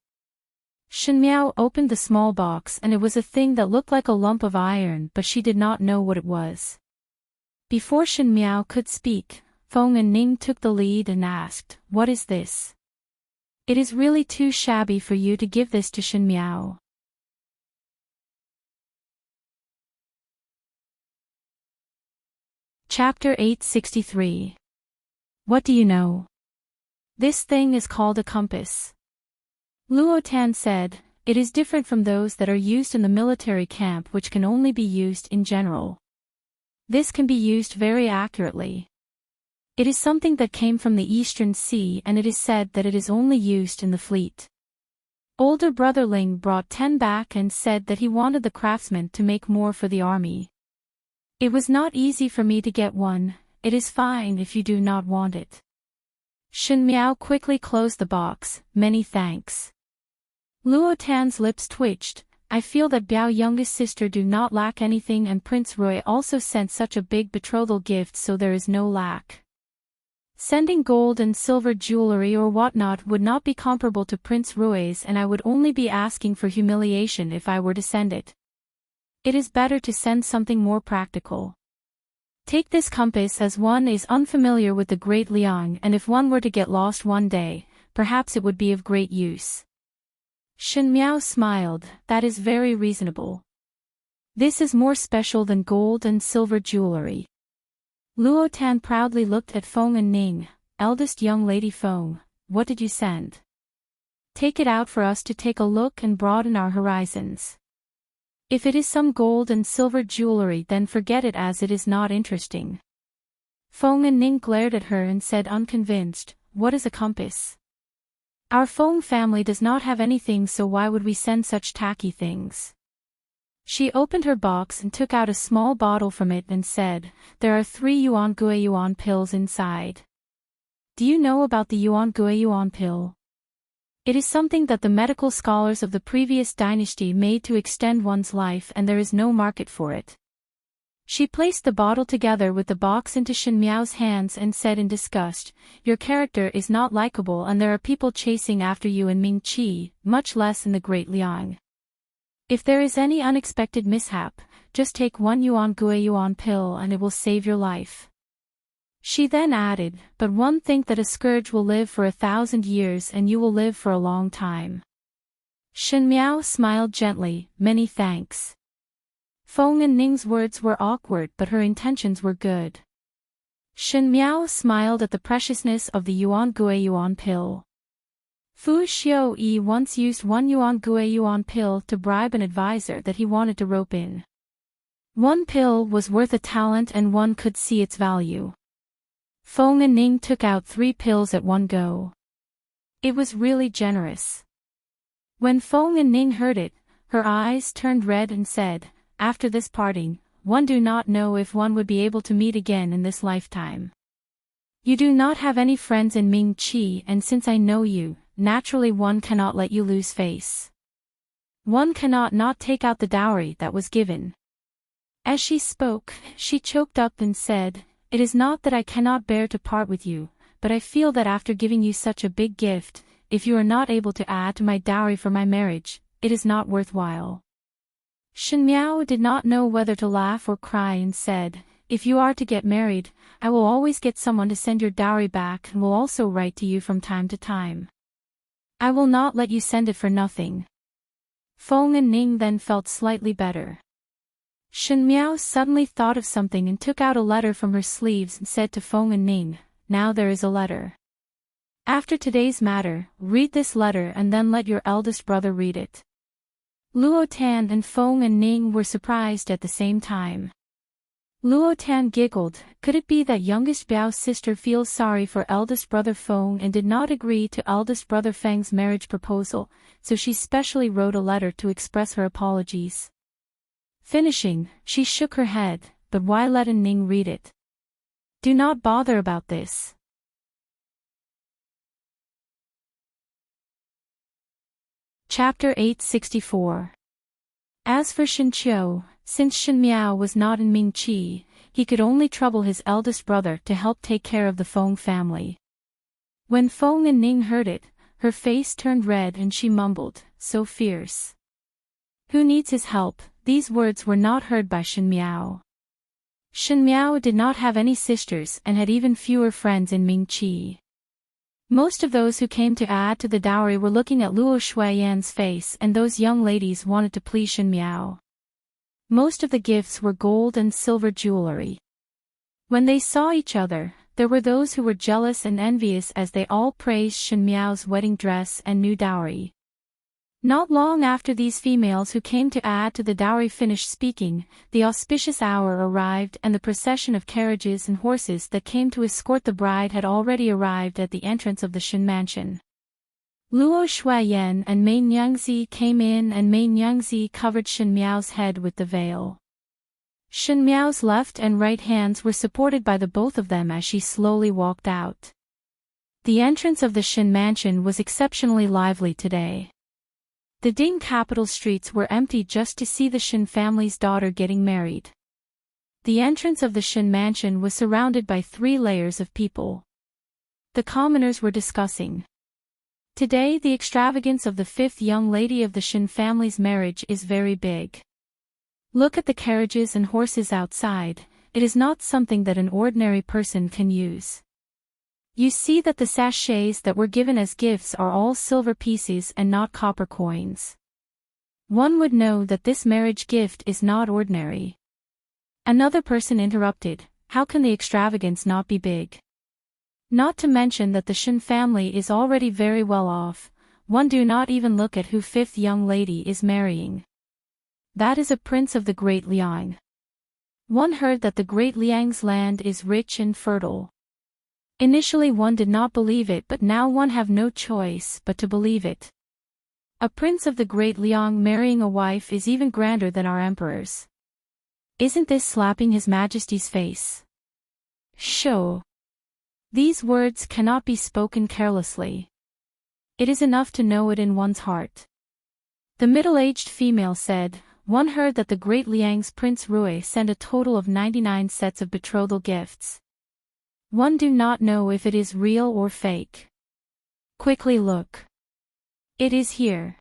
Shen Miao opened the small box and it was a thing that looked like a lump of iron, but she did not know what it was. Before Shen Miao could speak, Feng and Ning took the lead and asked, "What is this? It is really too shabby for you to give this to Shen Miao." Chapter 863. What do you know? This thing is called a compass. Luo Tan said, "It is different from those that are used in the military camp, which can only be used in general. This can be used very accurately. It is something that came from the Eastern Sea and it is said that it is only used in the fleet." Older brother Ling brought 10 back and said that he wanted the craftsman to make more for the army. "It was not easy for me to get one, it is fine if you do not want it." Shen Miao quickly closed the box, "Many thanks." Luo Tan's lips twitched. "I feel that Biao youngest sister do not lack anything and Prince Rui also sent such a big betrothal gift, so there is no lack. Sending gold and silver jewelry or whatnot would not be comparable to Prince Rui's, and I would only be asking for humiliation if I were to send it. It is better to send something more practical. Take this compass, as one is unfamiliar with the Great Liang, and if one were to get lost one day, perhaps it would be of great use." Shen Miao smiled, that is very reasonable. This is more special than gold and silver jewelry. Luo Tan proudly looked at Feng and Ning. Eldest young lady Feng, what did you send? Take it out for us to take a look and broaden our horizons. If it is some gold and silver jewelry, then forget it, as it is not interesting. Feng and Ning glared at her and said unconvinced, what is a compass? Our Feng family does not have anything, so why would we send such tacky things? She opened her box and took out a small bottle from it and said, there are 3 Yuan Gui Yuan pills inside. Do you know about the Yuan Gui Yuan pill? It is something that the medical scholars of the previous dynasty made to extend one's life, and there is no market for it. She placed the bottle together with the box into Shen Miao's hands and said in disgust, your character is not likable, and there are people chasing after you in Ming Qi, much less in the Great Liang. If there is any unexpected mishap, just take 1 Yuan Gui Yuan pill and it will save your life. She then added, but one think that a scourge will live for 1,000 years and you will live for a long time. Shen Miao smiled gently, many thanks. Feng and Ning's words were awkward, but her intentions were good. Shen Miao smiled at the preciousness of the Yuan Gui Yuan pill. Fu Xiu once used 1 Yuan Gui Yuan pill to bribe an advisor that he wanted to rope in. 1 pill was worth a talent and one could see its value. Feng and Ning took out 3 pills at one go. It was really generous. When Feng and Ning heard it, her eyes turned red and said, after this parting, one do not know if one would be able to meet again in this lifetime. You do not have any friends in Ming Qi, and since I know you, naturally one cannot let you lose face. One cannot not take out the dowry that was given. As she spoke, she choked up and said, it is not that I cannot bear to part with you, but I feel that after giving you such a big gift, if you are not able to add to my dowry for my marriage, it is not worthwhile. Shen Miao did not know whether to laugh or cry and said, if you are to get married, I will always get someone to send your dowry back and will also write to you from time to time. I will not let you send it for nothing. Feng and Ning then felt slightly better. Shen Miao suddenly thought of something and took out a letter from her sleeves and said to Feng and Ning, now there is a letter. After today's matter, read this letter and then let your eldest brother read it. Luo Tan and Feng and Ning were surprised at the same time. Luo Tan giggled, could it be that youngest Biao's sister feels sorry for eldest brother Feng and did not agree to eldest brother Feng's marriage proposal, so she specially wrote a letter to express her apologies. Finishing, she shook her head, but why let Ning read it? Do not bother about this. Chapter 864. As for Shen Qiu, since Shen Miao was not in Ming Qi, he could only trouble his eldest brother to help take care of the Feng family. When Feng and Ning heard it, her face turned red and she mumbled, so fierce. Who needs his help? These words were not heard by Shen Miao. Shen Miao did not have any sisters and had even fewer friends in Ming Qi. Most of those who came to add to the dowry were looking at Luo Shuiyan's face, and those young ladies wanted to please Shen Miao. Most of the gifts were gold and silver jewelry. When they saw each other, there were those who were jealous and envious as they all praised Shen Miao's wedding dress and new dowry. Not long after these females who came to add to the dowry finished speaking, the auspicious hour arrived and the procession of carriages and horses that came to escort the bride had already arrived at the entrance of the Shen mansion. Luo Shuiyan and Mei Nyangzi came in and Mei Nyangzi covered Shen Miao's head with the veil. Shen Miao's left and right hands were supported by the both of them as she slowly walked out. The entrance of the Shen mansion was exceptionally lively today. The Ding capital streets were empty just to see the Shen family's daughter getting married. The entrance of the Shen mansion was surrounded by 3 layers of people. The commoners were discussing. Today the extravagance of the 5th young lady of the Shen family's marriage is very big. Look at the carriages and horses outside, it is not something that an ordinary person can use. You see that the sachets that were given as gifts are all silver pieces and not copper coins. One would know that this marriage gift is not ordinary. Another person interrupted, how can the extravagance not be big? Not to mention that the Shen family is already very well off, one do not even look at who fifth young lady is marrying. That is a prince of the Great Liang. One heard that the Great Liang's land is rich and fertile. Initially one did not believe it, but now one have no choice but to believe it. A prince of the Great Liang marrying a wife is even grander than our emperors. Isn't this slapping His Majesty's face? Show. These words cannot be spoken carelessly. It is enough to know it in one's heart. The middle-aged female said, one heard that the Great Liang's Prince Rui sent a total of 99 sets of betrothal gifts. One do not know if it is real or fake. Quickly look. It is here.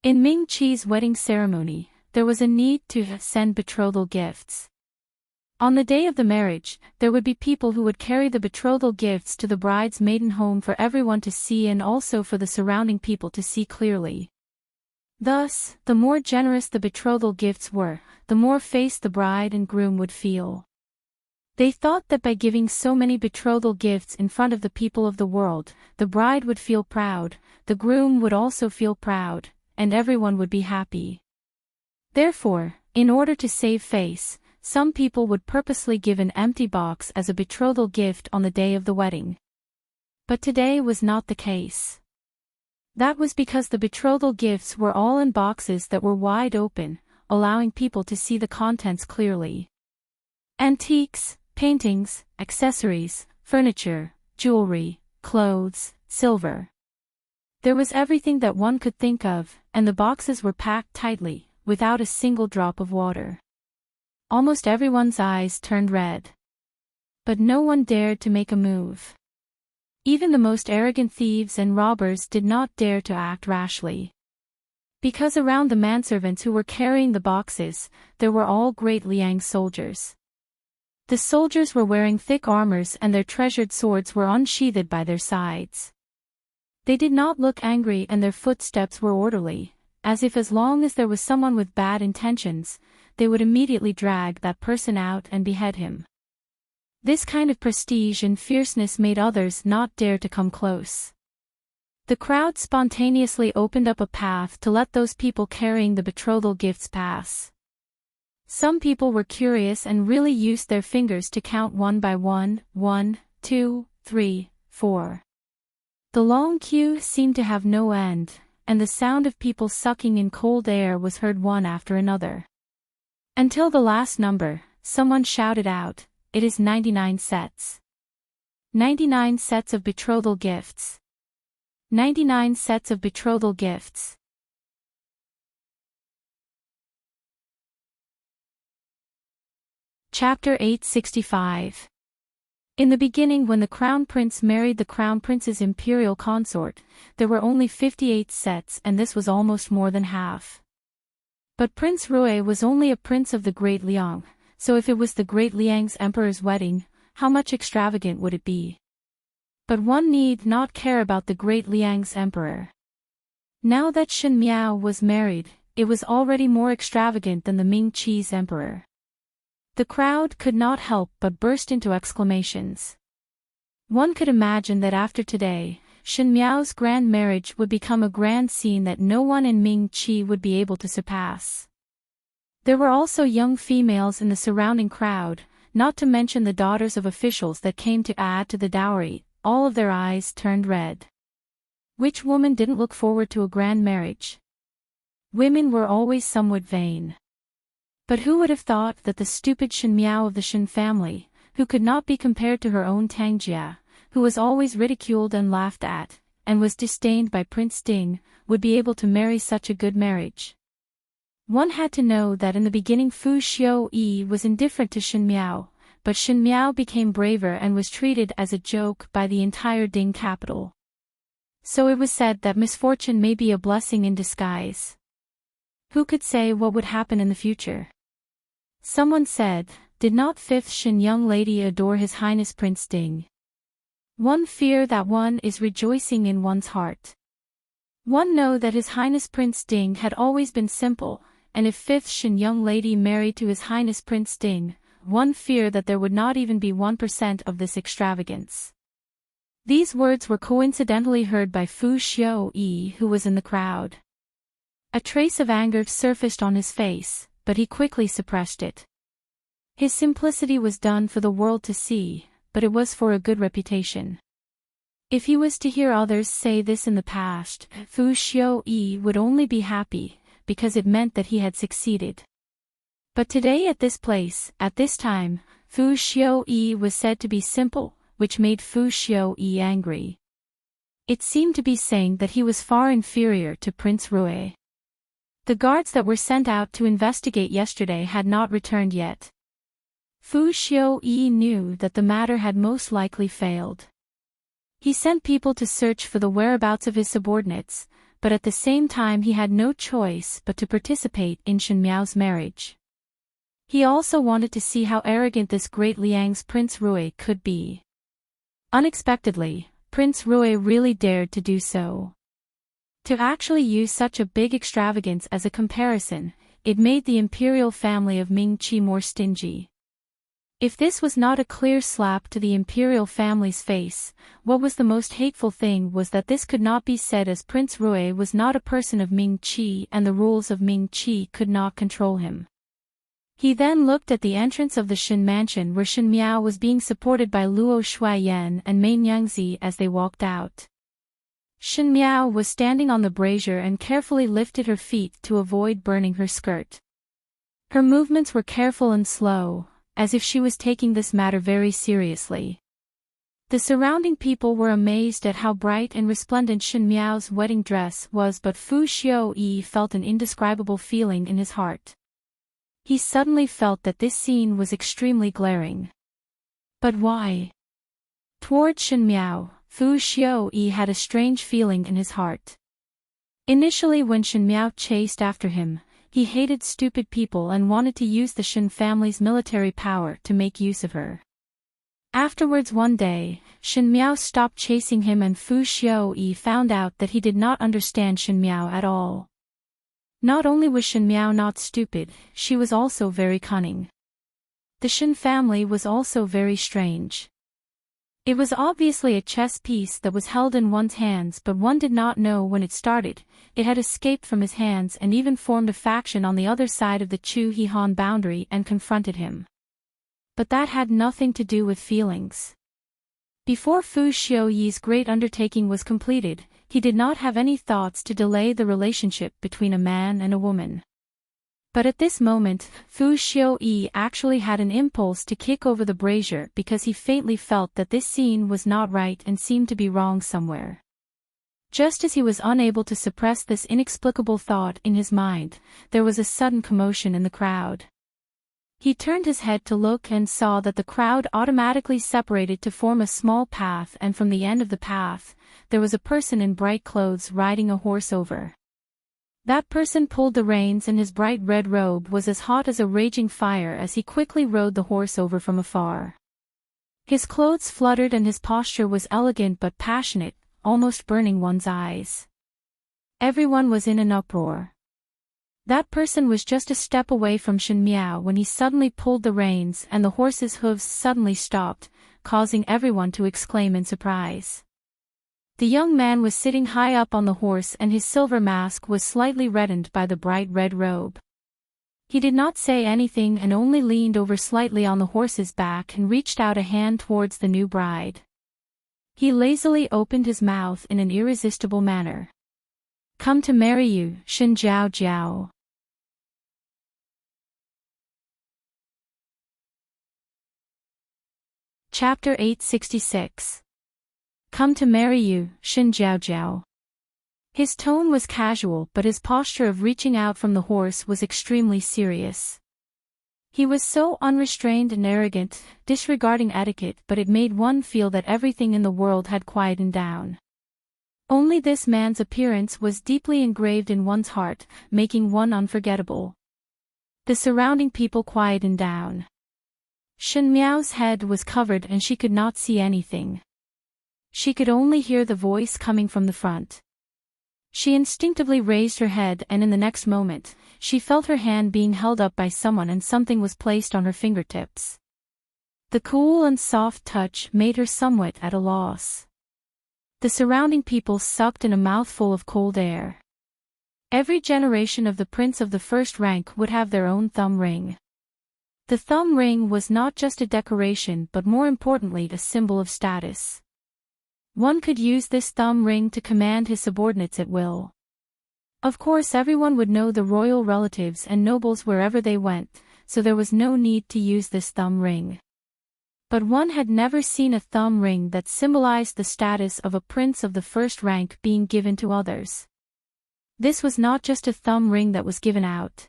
In Ming Qi's wedding ceremony, there was a need to send betrothal gifts. On the day of the marriage, there would be people who would carry the betrothal gifts to the bride's maiden home for everyone to see and also for the surrounding people to see clearly. Thus, the more generous the betrothal gifts were, the more face the bride and groom would feel. They thought that by giving so many betrothal gifts in front of the people of the world, the bride would feel proud, the groom would also feel proud, and everyone would be happy. Therefore, in order to save face, some people would purposely give an empty box as a betrothal gift on the day of the wedding. But today was not the case. That was because the betrothal gifts were all in boxes that were wide open, allowing people to see the contents clearly. Antiques, paintings, accessories, furniture, jewelry, clothes, silver. There was everything that one could think of, and the boxes were packed tightly, without a single drop of water. Almost everyone's eyes turned red. But no one dared to make a move. Even the most arrogant thieves and robbers did not dare to act rashly. Because around the manservants who were carrying the boxes, there were all Great Liang soldiers. The soldiers were wearing thick armors and their treasured swords were unsheathed by their sides. They did not look angry and their footsteps were orderly, as if as long as there was someone with bad intentions, they would immediately drag that person out and behead him. This kind of prestige and fierceness made others not dare to come close. The crowd spontaneously opened up a path to let those people carrying the betrothal gifts pass. Some people were curious and really used their fingers to count one by one, 1, 2, 3, 4. The long queue seemed to have no end, and the sound of people sucking in cold air was heard one after another. Until the last number, someone shouted out, it is 99 sets. 99 sets of betrothal gifts. 99 sets of betrothal gifts. Chapter 865. In the beginning, when the Crown Prince married the Crown Prince's imperial consort, there were only 58 sets and this was almost more than half. But Prince Rui was only a prince of the Great Liang, so if it was the Great Liang's emperor's wedding, how much extravagant would it be? But one need not care about the Great Liang's emperor. Now that Shen Miao was married, it was already more extravagant than the Ming Qi's emperor. The crowd could not help but burst into exclamations. One could imagine that after today, Shen Miao's grand marriage would become a grand scene that no one in Ming Qi would be able to surpass. There were also young females in the surrounding crowd, not to mention the daughters of officials that came to add to the dowry, all of their eyes turned red. Which woman didn't look forward to a grand marriage? Women were always somewhat vain. But who would have thought that the stupid Shen Miao of the Shen family, who could not be compared to her own Tang Jia, who was always ridiculed and laughed at, and was disdained by Prince Ding, would be able to marry such a good marriage? One had to know that in the beginning Fu Xiu-yi was indifferent to Shen Miao, but Shen Miao became braver and was treated as a joke by the entire Ding capital. So it was said that misfortune may be a blessing in disguise. Who could say what would happen in the future? Someone said, did not fifth Shen young lady adore His Highness Prince Ding? One fear that one is rejoicing in one's heart. One know that His Highness Prince Ding had always been simple, and if 5th Shin young lady married to His Highness Prince Ding, one fear that there would not even be 1% of this extravagance. These words were coincidentally heard by Fu Xiao-yi, who was in the crowd. A trace of anger surfaced on his face, but he quickly suppressed it. His simplicity was done for the world to see, but it was for a good reputation. If he was to hear others say this in the past, Fu Xiao-yi would only be happy, because it meant that he had succeeded. But today at this place, at this time, Fu Xiao-yi was said to be simple, which made Fu Xiao-yi angry. It seemed to be saying that he was far inferior to Prince Rui. The guards that were sent out to investigate yesterday had not returned yet. Fu Xiao-yi knew that the matter had most likely failed. He sent people to search for the whereabouts of his subordinates, but at the same time he had no choice but to participate in Shen Miao's marriage. He also wanted to see how arrogant this great Liang's Prince Rui could be. Unexpectedly, Prince Rui really dared to do so. To actually use such a big extravagance as a comparison, it made the imperial family of Ming-Chi more stingy. If this was not a clear slap to the imperial family's face, what was the most hateful thing was that this could not be said, as Prince Rui was not a person of Ming-Chi and the rules of Ming-Chi could not control him. He then looked at the entrance of the Shen mansion where Shen Miao was being supported by Luo Shuaiyan and Mei Nyangzi as they walked out. Shen Miao was standing on the brazier and carefully lifted her feet to avoid burning her skirt. Her movements were careful and slow, as if she was taking this matter very seriously. The surrounding people were amazed at how bright and resplendent Shen Miao's wedding dress was, but Fu Xiao-yi felt an indescribable feeling in his heart. He suddenly felt that this scene was extremely glaring. But why? Toward Shen Miao, Fu Xiao-yi had a strange feeling in his heart. Initially, when Shen Miao chased after him, he hated stupid people and wanted to use the Shen family's military power to make use of her. Afterwards, one day, Shen Miao stopped chasing him and Fu Xiao-yi found out that he did not understand Shen Miao at all. Not only was Shen Miao not stupid, she was also very cunning. The Shen family was also very strange. It was obviously a chess piece that was held in one's hands, but one did not know when it started. It had escaped from his hands and even formed a faction on the other side of the Chu He-han boundary and confronted him. But that had nothing to do with feelings. Before Fu Xiao-yi's great undertaking was completed, he did not have any thoughts to delay the relationship between a man and a woman. But at this moment, Fu Xiao-yi actually had an impulse to kick over the brazier because he faintly felt that this scene was not right and seemed to be wrong somewhere. Just as he was unable to suppress this inexplicable thought in his mind, there was a sudden commotion in the crowd. He turned his head to look and saw that the crowd automatically separated to form a small path, and from the end of the path, there was a person in bright clothes riding a horse over. That person pulled the reins and his bright red robe was as hot as a raging fire as he quickly rode the horse over from afar. His clothes fluttered and his posture was elegant but passionate, almost burning one's eyes. Everyone was in an uproar. That person was just a step away from Shen Miao when he suddenly pulled the reins and the horse's hooves suddenly stopped, causing everyone to exclaim in surprise. The young man was sitting high up on the horse and his silver mask was slightly reddened by the bright red robe. He did not say anything and only leaned over slightly on the horse's back and reached out a hand towards the new bride. He lazily opened his mouth in an irresistible manner. "Come to marry you, Shen Jiao Jiao." Chapter 866. Come to marry you, Shen Jiao Jiao. His tone was casual, but his posture of reaching out from the horse was extremely serious. He was so unrestrained and arrogant, disregarding etiquette, but it made one feel that everything in the world had quietened down. Only this man's appearance was deeply engraved in one's heart, making one unforgettable. The surrounding people quietened down. Shen Miao's head was covered and she could not see anything. She could only hear the voice coming from the front. She instinctively raised her head, and in the next moment, she felt her hand being held up by someone and something was placed on her fingertips. The cool and soft touch made her somewhat at a loss. The surrounding people sucked in a mouthful of cold air. Every generation of the prince of the first rank would have their own thumb ring. The thumb ring was not just a decoration but more importantly a symbol of status. One could use this thumb ring to command his subordinates at will. Of course everyone would know the royal relatives and nobles wherever they went, so there was no need to use this thumb ring. But one had never seen a thumb ring that symbolized the status of a prince of the first rank being given to others. This was not just a thumb ring that was given out.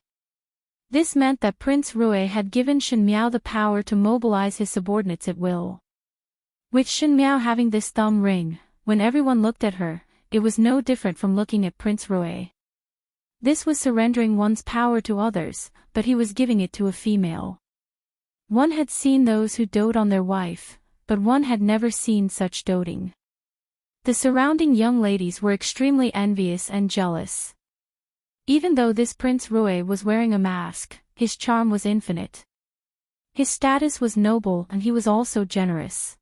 This meant that Prince Rui had given Shen Miao the power to mobilize his subordinates at will. With Shen Miao having this thumb ring, when everyone looked at her, it was no different from looking at Prince Rui. This was surrendering one's power to others, but he was giving it to a female. One had seen those who dote on their wife, but one had never seen such doting. The surrounding young ladies were extremely envious and jealous. Even though this Prince Rui was wearing a mask, his charm was infinite. His status was noble and he was also generous.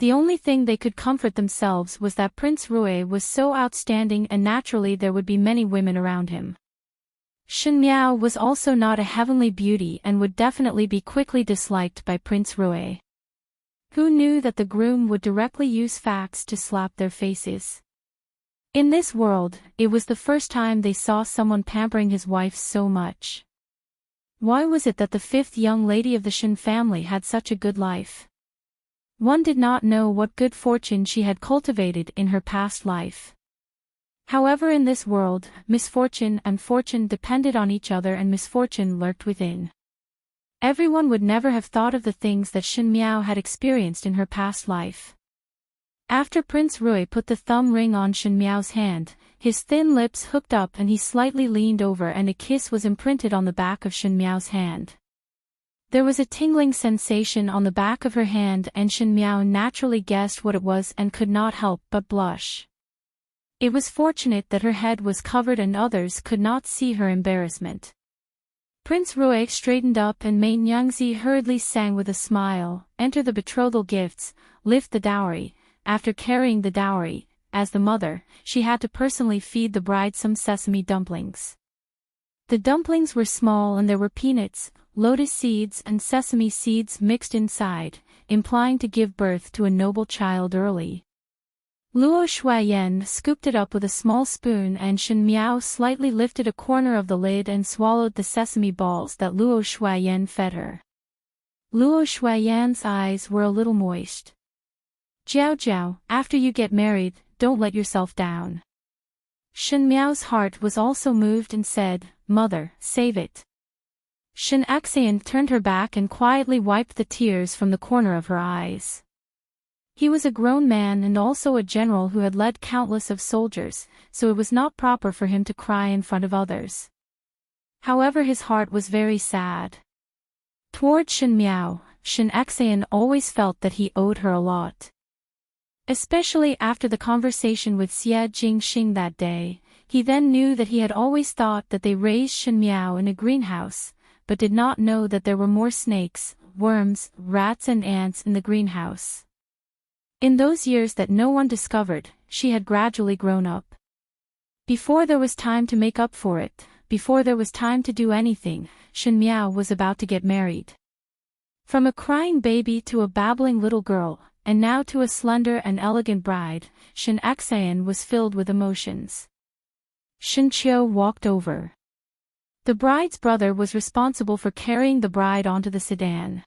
The only thing they could comfort themselves was that Prince Rui was so outstanding and naturally there would be many women around him. Shen Miao was also not a heavenly beauty and would definitely be quickly disliked by Prince Rui. Who knew that the groom would directly use facts to slap their faces? In this world, it was the first time they saw someone pampering his wife so much. Why was it that the fifth young lady of the Shen family had such a good life? One did not know what good fortune she had cultivated in her past life. However, in this world, misfortune and fortune depended on each other and misfortune lurked within. Everyone would never have thought of the things that Shen Miao had experienced in her past life. After Prince Rui put the thumb ring on Shen Miao's hand, his thin lips hooked up and he slightly leaned over and a kiss was imprinted on the back of Shen Miao's hand. There was a tingling sensation on the back of her hand and Shen Miao naturally guessed what it was and could not help but blush. It was fortunate that her head was covered and others could not see her embarrassment. Prince Rui straightened up and Mei Nyangzi hurriedly sang with a smile, "Enter the betrothal gifts, lift the dowry." After carrying the dowry, as the mother, she had to personally feed the bride some sesame dumplings. The dumplings were small and there were peanuts, lotus seeds and sesame seeds mixed inside, implying to give birth to a noble child early. Luo Shuayan scooped it up with a small spoon and Shen Miao slightly lifted a corner of the lid and swallowed the sesame balls that Luo Shuayan fed her. Luo Shuayan's eyes were a little moist. "Jiao Jiao, after you get married, don't let yourself down." Shen Miao's heart was also moved and said, "Mother, save it." Shen Xian turned her back and quietly wiped the tears from the corner of her eyes. He was a grown man and also a general who had led countless of soldiers, so it was not proper for him to cry in front of others. However, his heart was very sad. Toward Shen Miao, Shen Xian always felt that he owed her a lot. Especially after the conversation with Xie Jingxing that day, he then knew that he had always thought that they raised Shen Miao in a greenhouse, but did not know that there were more snakes, worms, rats and ants in the greenhouse. In those years that no one discovered, she had gradually grown up. Before there was time to make up for it, before there was time to do anything, Shen Miao was about to get married. From a crying baby to a babbling little girl, and now to a slender and elegant bride, Shen Xian was filled with emotions. Shen Qiu walked over. The bride's brother was responsible for carrying the bride onto the sedan.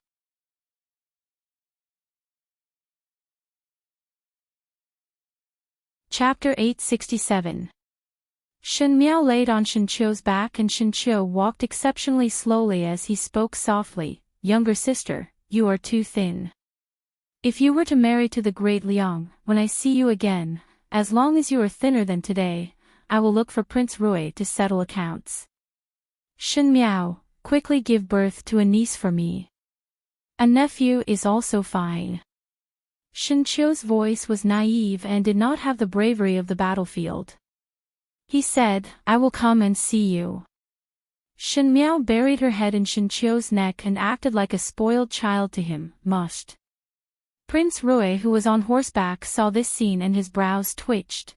Chapter 867. Shen Miao laid on Shen Qiu's back and Shen Qiu walked exceptionally slowly as he spoke softly, "Younger sister, you are too thin. If you were to marry to the great Liang, when I see you again, as long as you are thinner than today, I will look for Prince Rui to settle accounts. Shen Miao, quickly give birth to a niece for me. A nephew is also fine." Shen Qiu's voice was naive and did not have the bravery of the battlefield. He said, "I will come and see you." Shen Miao buried her head in Shen Qiu's neck and acted like a spoiled child to him, mushed. Prince Rui, who was on horseback, saw this scene and his brows twitched.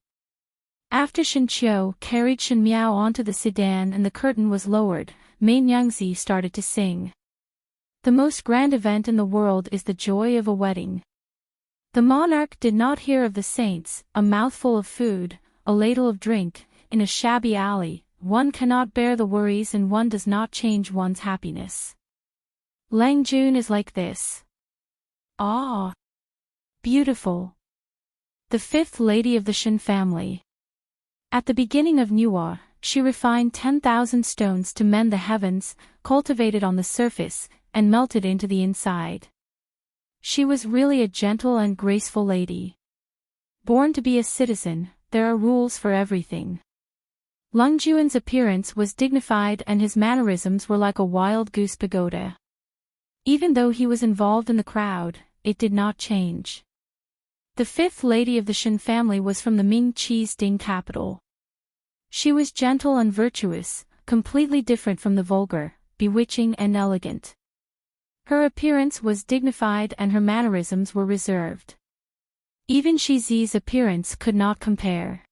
After Shen Qiu carried Shen Miao onto the sedan and the curtain was lowered, Mei Nyingzi started to sing. The most grand event in the world is the joy of a wedding. The monarch did not hear of the saints, a mouthful of food, a ladle of drink, in a shabby alley. One cannot bear the worries and one does not change one's happiness. Lang Jun is like this. Ah! Beautiful. The fifth lady of the Shen family. At the beginning of Nuwa, she refined 10,000 stones to mend the heavens, cultivated on the surface, and melted into the inside. She was really a gentle and graceful lady. Born to be a citizen, there are rules for everything. Lung Juan's appearance was dignified and his mannerisms were like a wild goose pagoda. Even though he was involved in the crowd, it did not change. The fifth lady of the Shen family was from the Ming Qi's Ding capital. She was gentle and virtuous, completely different from the vulgar, bewitching and elegant. Her appearance was dignified and her mannerisms were reserved. Even Shi Zi's appearance could not compare.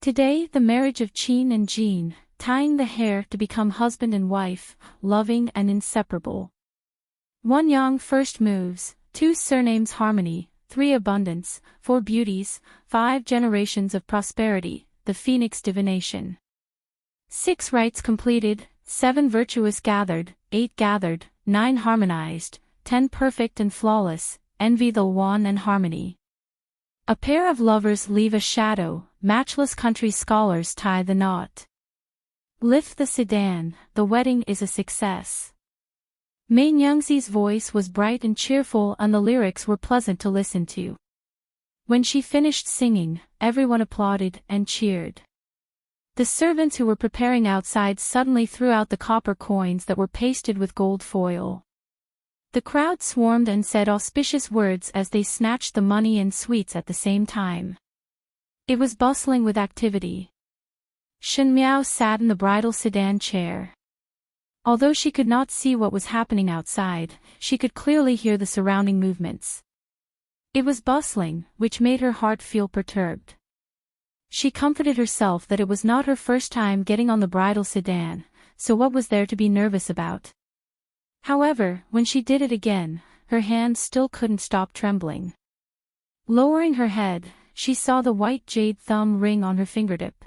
Today the marriage of Qin and Jean, tying the hair to become husband and wife, loving and inseparable. 1 Yang first moves, 2 surnames harmony, 3 abundance, 4 beauties, 5 generations of prosperity, the phoenix divination. 6 rites completed, 7 virtuous gathered, 8 gathered, 9 harmonized, 10 perfect and flawless, envy the one and harmony. A pair of lovers leave a shadow, matchless country scholars tie the knot. Lift the sedan, the wedding is a success. Mei Nyingzi's voice was bright and cheerful and the lyrics were pleasant to listen to. When she finished singing, everyone applauded and cheered. The servants who were preparing outside suddenly threw out the copper coins that were pasted with gold foil. The crowd swarmed and said auspicious words as they snatched the money and sweets at the same time. It was bustling with activity. Shen Miao sat in the bridal sedan chair. Although she could not see what was happening outside, she could clearly hear the surrounding movements. It was bustling, which made her heart feel perturbed. She comforted herself that it was not her first time getting on the bridal sedan, so what was there to be nervous about? However, when she did it again, her hands still couldn't stop trembling. Lowering her head, she saw the white jade thumb ring on her fingertip.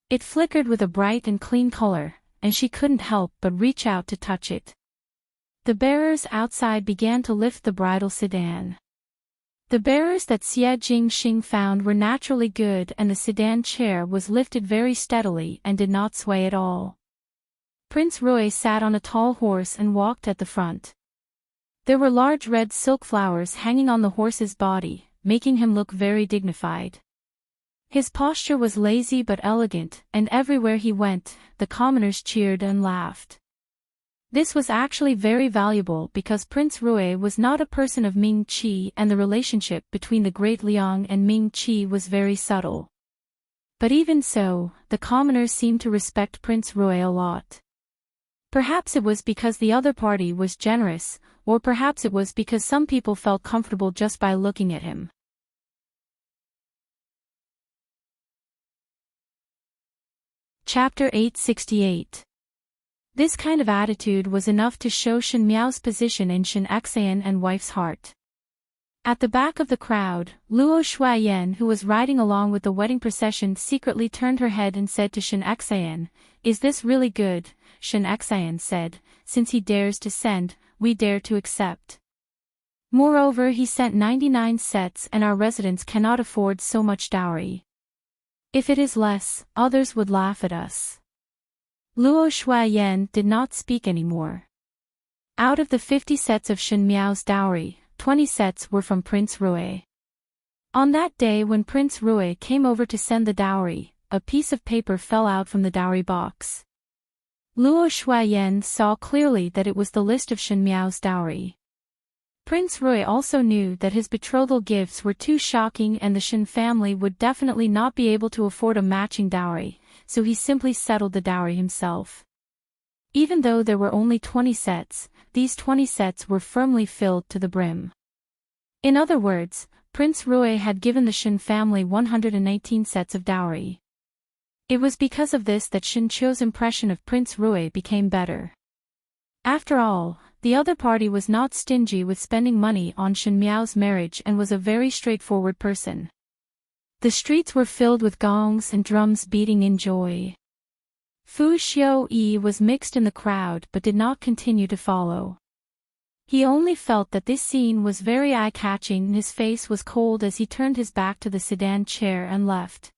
It flickered with a bright and clean color, and she couldn't help but reach out to touch it. The bearers outside began to lift the bridal sedan. The bearers that Xie Jingxing found were naturally good and the sedan chair was lifted very steadily and did not sway at all. Prince Rui sat on a tall horse and walked at the front. There were large red silk flowers hanging on the horse's body, making him look very dignified. His posture was lazy but elegant, and everywhere he went, the commoners cheered and laughed. This was actually very valuable because Prince Rui was not a person of Ming Qi and the relationship between the Great Liang and Ming Qi was very subtle. But even so, the commoners seemed to respect Prince Rui a lot. Perhaps it was because the other party was generous, or perhaps it was because some people felt comfortable just by looking at him. Chapter 868. This kind of attitude was enough to show Shen Miao's position in Shen Xian and wife's heart. At the back of the crowd, Luo Shuaiyan, who was riding along with the wedding procession, secretly turned her head and said to Shen Xian, "Is this really good?" Shen Xian said, "Since he dares to send, we dare to accept. Moreover, he sent 99 sets and our residents cannot afford so much dowry. If it is less, others would laugh at us." Luo Shuaiyan did not speak anymore. Out of the 50 sets of Shen Miao's dowry, 20 sets were from Prince Rui. On that day when Prince Rui came over to send the dowry, a piece of paper fell out from the dowry box. Luo Shuaiyan saw clearly that it was the list of Shen Miao's dowry. Prince Rui also knew that his betrothal gifts were too shocking and the Shin family would definitely not be able to afford a matching dowry, so he simply settled the dowry himself. Even though there were only 20 sets, these 20 sets were firmly filled to the brim. In other words, Prince Rui had given the Shin family 118 sets of dowry. It was because of this that Shin Qiu's impression of Prince Rui became better. After all, the other party was not stingy with spending money on Shin Miao's marriage and was a very straightforward person. The streets were filled with gongs and drums beating in joy. Fu Xiuyi was mixed in the crowd but did not continue to follow. He only felt that this scene was very eye-catching and his face was cold as he turned his back to the sedan chair and left.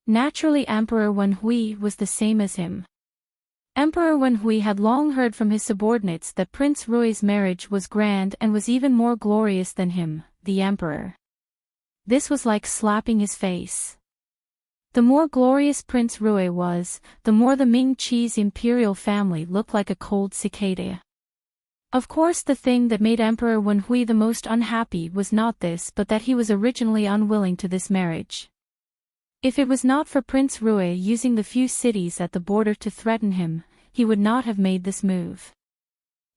Naturally, Emperor Wenhui was the same as him. Emperor Wenhui had long heard from his subordinates that Prince Rui's marriage was grand and was even more glorious than him, the emperor. This was like slapping his face. The more glorious Prince Rui was, the more the Ming Qi's imperial family looked like a cold cicada. Of course, the thing that made Emperor Wenhui the most unhappy was not this but that he was originally unwilling to this marriage. If it was not for Prince Rui using the few cities at the border to threaten him, he would not have made this move.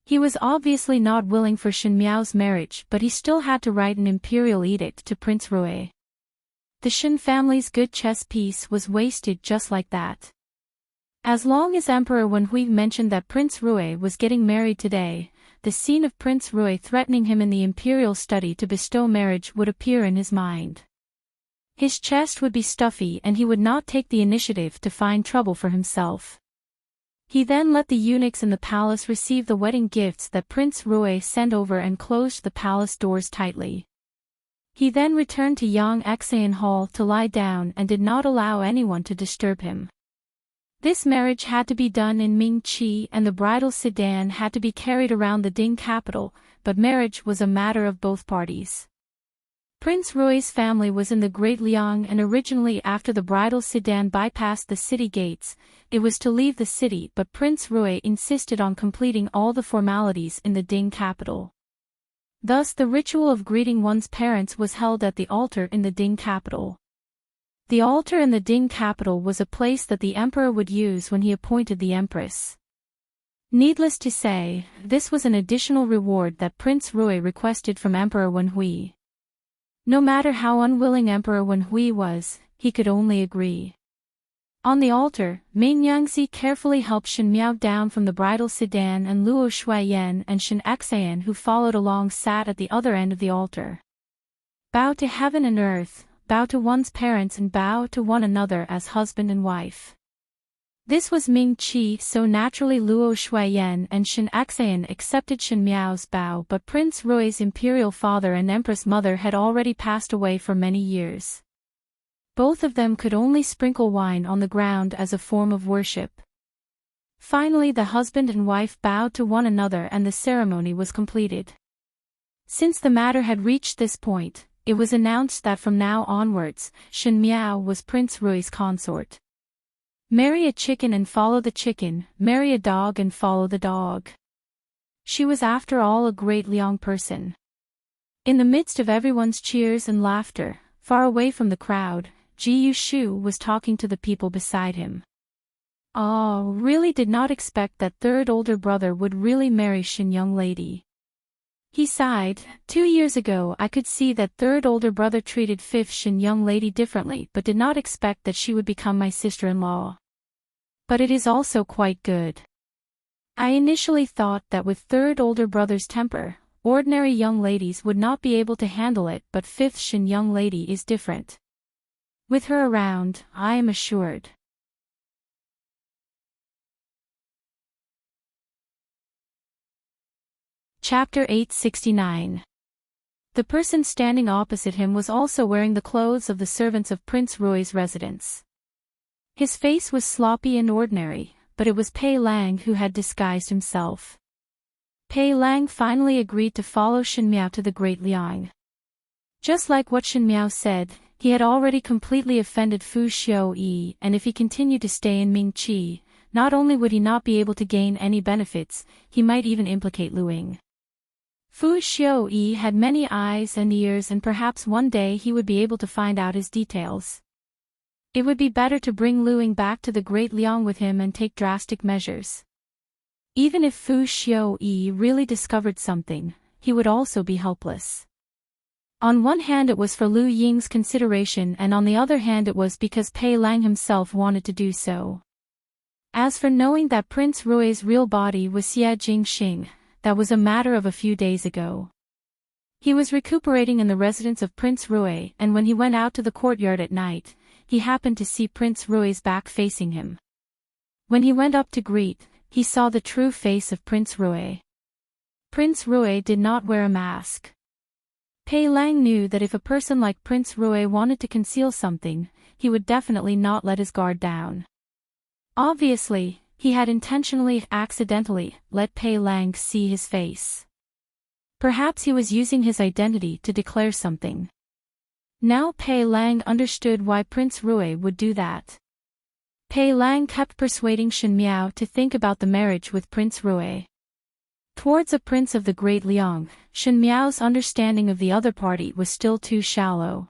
He was obviously not willing for Shin Miao's marriage, but he still had to write an imperial edict to Prince Rui. The Shin family's good chess piece was wasted just like that. As long as Emperor Wenhui mentioned that Prince Rui was getting married today, the scene of Prince Rui threatening him in the imperial study to bestow marriage would appear in his mind. His chest would be stuffy and he would not take the initiative to find trouble for himself. He then let the eunuchs in the palace receive the wedding gifts that Prince Rui sent over and closed the palace doors tightly. He then returned to Yang Exean Hall to lie down and did not allow anyone to disturb him. This marriage had to be done in Ming Qi and the bridal sedan had to be carried around the Ding capital, but marriage was a matter of both parties. Prince Rui's family was in the Great Liang and originally after the bridal sedan bypassed the city gates, it was to leave the city but Prince Rui insisted on completing all the formalities in the Ding capital. Thus the ritual of greeting one's parents was held at the altar in the Ding capital. The altar in the Ding capital was a place that the emperor would use when he appointed the Empress. Needless to say, this was an additional reward that Prince Rui requested from Emperor Wenhui. No matter how unwilling Emperor Wenhui was, he could only agree. On the altar, Ming Yangzi carefully helped Shin Miao down from the bridal sedan and Luo Shuiyan and Shin Exean who followed along sat at the other end of the altar. Bow to heaven and earth, bow to one's parents and bow to one another as husband and wife. This was Ming Qi, so naturally Luo Shuiyan and Shin Exean accepted Shin Miao's bow, but Prince Rui's imperial father and Empress mother had already passed away for many years. Both of them could only sprinkle wine on the ground as a form of worship. Finally the husband and wife bowed to one another and the ceremony was completed. Since the matter had reached this point, it was announced that from now onwards, Shin Miao was Prince Rui's consort. Marry a chicken and follow the chicken, marry a dog and follow the dog. She was after all a great Liang person. In the midst of everyone's cheers and laughter, far away from the crowd, Ji Yushu was talking to the people beside him. Oh, really did not expect that third older brother would really marry Shin young lady. He sighed. 2 years ago I could see that third older brother treated fifth Shin young lady differently but did not expect that she would become my sister-in-law. But it is also quite good. I initially thought that with third older brother's temper, ordinary young ladies would not be able to handle it, but fifth Shin young lady is different. With her around, I am assured. Chapter 869. The person standing opposite him was also wearing the clothes of the servants of Prince Rui's residence. His face was sloppy and ordinary, but it was Pei Lang who had disguised himself. Pei Lang finally agreed to follow Shin Miao to the Great Liang. Just like what Shin Miao said, he had already completely offended Fu Xiuyi, and if he continued to stay in Ming Qi, not only would he not be able to gain any benefits, he might even implicate Luing. Fu Xiaoyi had many eyes and ears, and perhaps one day he would be able to find out his details. It would be better to bring Luing back to the Great Liang with him and take drastic measures. Even if Fu Xiaoyi really discovered something, he would also be helpless. On one hand it was for Lu Ying's consideration, and on the other hand it was because Pei Lang himself wanted to do so. As for knowing that Prince Rui's real body was Xie Jingxing, that was a matter of a few days ago. He was recuperating in the residence of Prince Rui, and when he went out to the courtyard at night, he happened to see Prince Rui's back facing him. When he went up to greet, he saw the true face of Prince Rui. Prince Rui did not wear a mask. Pei Lang knew that if a person like Prince Rui wanted to conceal something, he would definitely not let his guard down. Obviously, he had intentionally, accidentally, let Pei Lang see his face. Perhaps he was using his identity to declare something. Now Pei Lang understood why Prince Rui would do that. Pei Lang kept persuading Shen Miao to think about the marriage with Prince Rui. Towards a prince of the Great Liang, Shen Miao's understanding of the other party was still too shallow.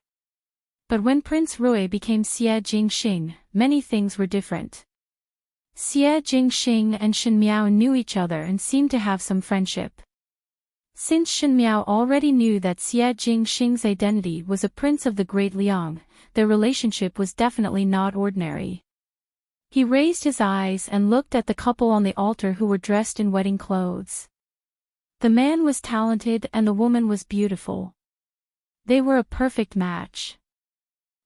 But when Prince Rui became Xie Jingxing, many things were different. Xie Jingxing and Shen Miao knew each other and seemed to have some friendship. Since Shen Miao already knew that Xie Jingxing's identity was a prince of the Great Liang, their relationship was definitely not ordinary. He raised his eyes and looked at the couple on the altar who were dressed in wedding clothes. The man was talented and the woman was beautiful. They were a perfect match.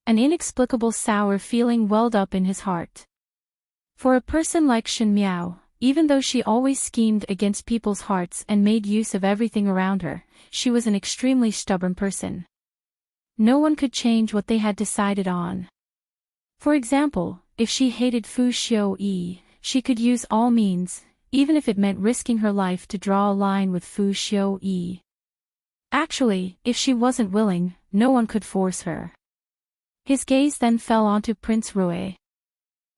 An inexplicable sour feeling welled up in his heart. For a person like Shen Miao, even though she always schemed against people's hearts and made use of everything around her, she was an extremely stubborn person. No one could change what they had decided on. For example, if she hated Fu Xiaoyi, she could use all means, even if it meant risking her life to draw a line with Fu Xiaoyi. Actually, if she wasn't willing, no one could force her. His gaze then fell onto Prince Rui.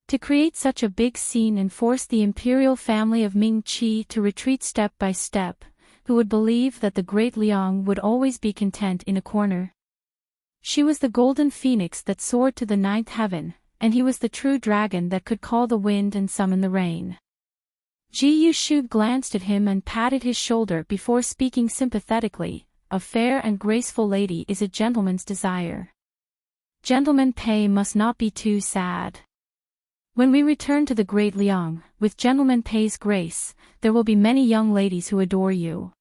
To create such a big scene and force the imperial family of Ming Qi to retreat step by step, who would believe that the Great Liang would always be content in a corner? She was the golden phoenix that soared to the ninth heaven, and he was the true dragon that could call the wind and summon the rain. Ji Yushu glanced at him and patted his shoulder before speaking sympathetically. A fair and graceful lady is a gentleman's desire. Gentleman Pei must not be too sad. When we return to the Great Liang, with Gentleman Pei's grace, there will be many young ladies who adore you.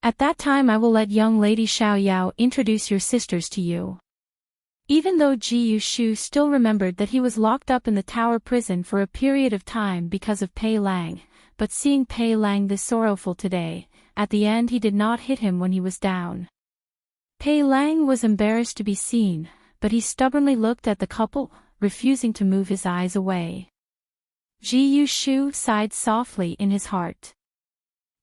At that time I will let young lady Xiao Yao introduce your sisters to you. Even though Ji Yushu still remembered that he was locked up in the tower prison for a period of time because of Pei Lang, but seeing Pei Lang this sorrowful today, at the end he did not hit him when he was down. Pei Lang was embarrassed to be seen, but he stubbornly looked at the couple, refusing to move his eyes away. Ji Yushu sighed softly in his heart.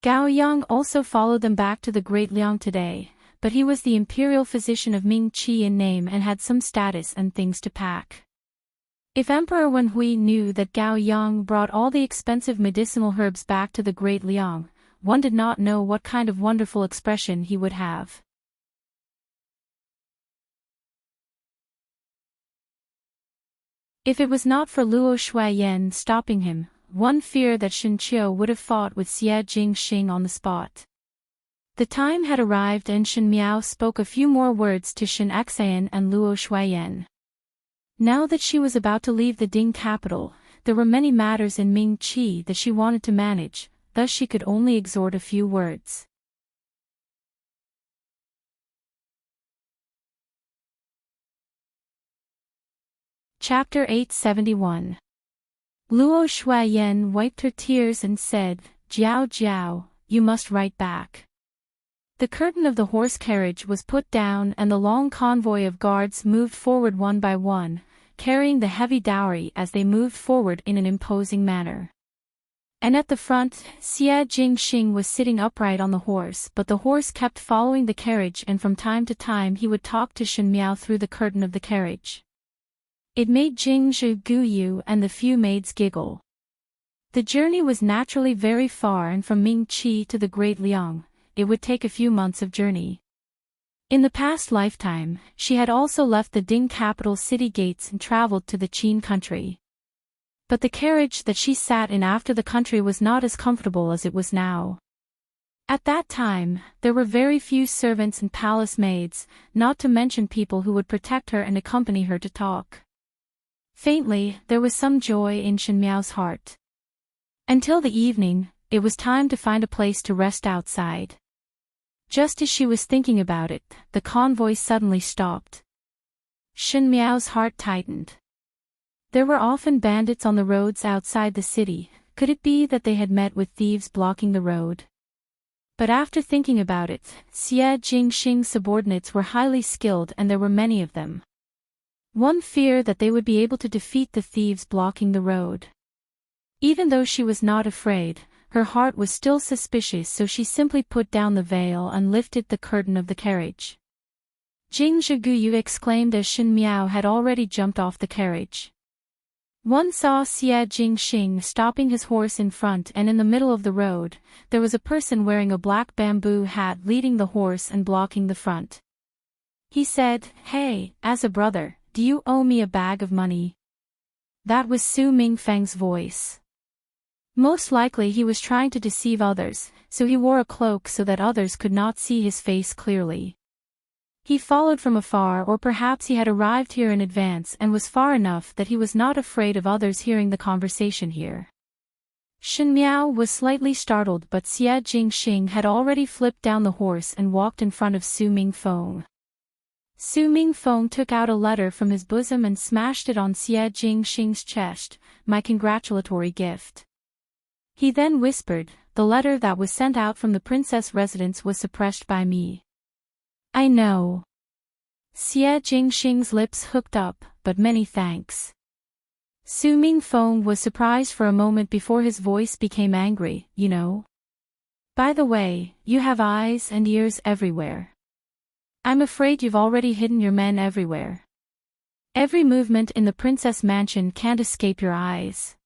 Gao Yang also followed them back to the Great Liang today, but he was the imperial physician of Ming Qi in name and had some status and things to pack. If Emperor Wenhui knew that Gao Yang brought all the expensive medicinal herbs back to the Great Liang, one did not know what kind of wonderful expression he would have. If it was not for Luo Shuiyan stopping him, one feared that Shen Qiu would have fought with Xie Jingxing on the spot. The time had arrived and Shen Miao spoke a few more words to Shen Xian and Luo Shuiyan. Now that she was about to leave the Ding capital, there were many matters in Ming Qi that she wanted to manage, thus she could only exhort a few words. Chapter 871. Luo Shuiyan wiped her tears and said, "Jiao Jiao, you must write back." The curtain of the horse carriage was put down and the long convoy of guards moved forward one by one, carrying the heavy dowry as they moved forward in an imposing manner. And at the front, Xie Jingxing was sitting upright on the horse, but the horse kept following the carriage and from time to time he would talk to Shen Miao through the curtain of the carriage. It made Jing Zhu Guyu and the few maids giggle. The journey was naturally very far, and from Ming Qi to the Great Liang, it would take a few months of journey. In the past lifetime, she had also left the Ding capital city gates and traveled to the Qin country. But the carriage that she sat in after the country was not as comfortable as it was now. At that time, there were very few servants and palace maids, not to mention people who would protect her and accompany her to talk. Faintly, there was some joy in Shen Miao's heart. Until the evening, it was time to find a place to rest outside. Just as she was thinking about it, the convoy suddenly stopped. Shen Miao's heart tightened. There were often bandits on the roads outside the city. Could it be that they had met with thieves blocking the road? But after thinking about it, Xie Jingxing's subordinates were highly skilled and there were many of them. One feared that they would be able to defeat the thieves blocking the road. Even though she was not afraid, her heart was still suspicious, so she simply put down the veil and lifted the curtain of the carriage. Jing Zhiguyu exclaimed as Shen Miao had already jumped off the carriage. One saw Xie Jingxing stopping his horse in front, and in the middle of the road, there was a person wearing a black bamboo hat leading the horse and blocking the front. He said, "Hey, as a brother, do you owe me a bag of money?" That was Su Mingfeng's voice. Most likely he was trying to deceive others, so he wore a cloak so that others could not see his face clearly. He followed from afar, or perhaps he had arrived here in advance and was far enough that he was not afraid of others hearing the conversation here. Shen Miao was slightly startled, but Xie Jingxing had already flipped down the horse and walked in front of Su Mingfeng. Su Mingfeng took out a letter from his bosom and smashed it on Xie Jingxing's chest. "My congratulatory gift." He then whispered, "The letter that was sent out from the princess residence was suppressed by me." "I know." Xie Jingxing's lips hooked up, "but many thanks." Su Mingfeng was surprised for a moment before his voice became angry. "You know? By the way, you have eyes and ears everywhere. I'm afraid you've already hidden your men everywhere. Every movement in the princess mansion can't escape your eyes.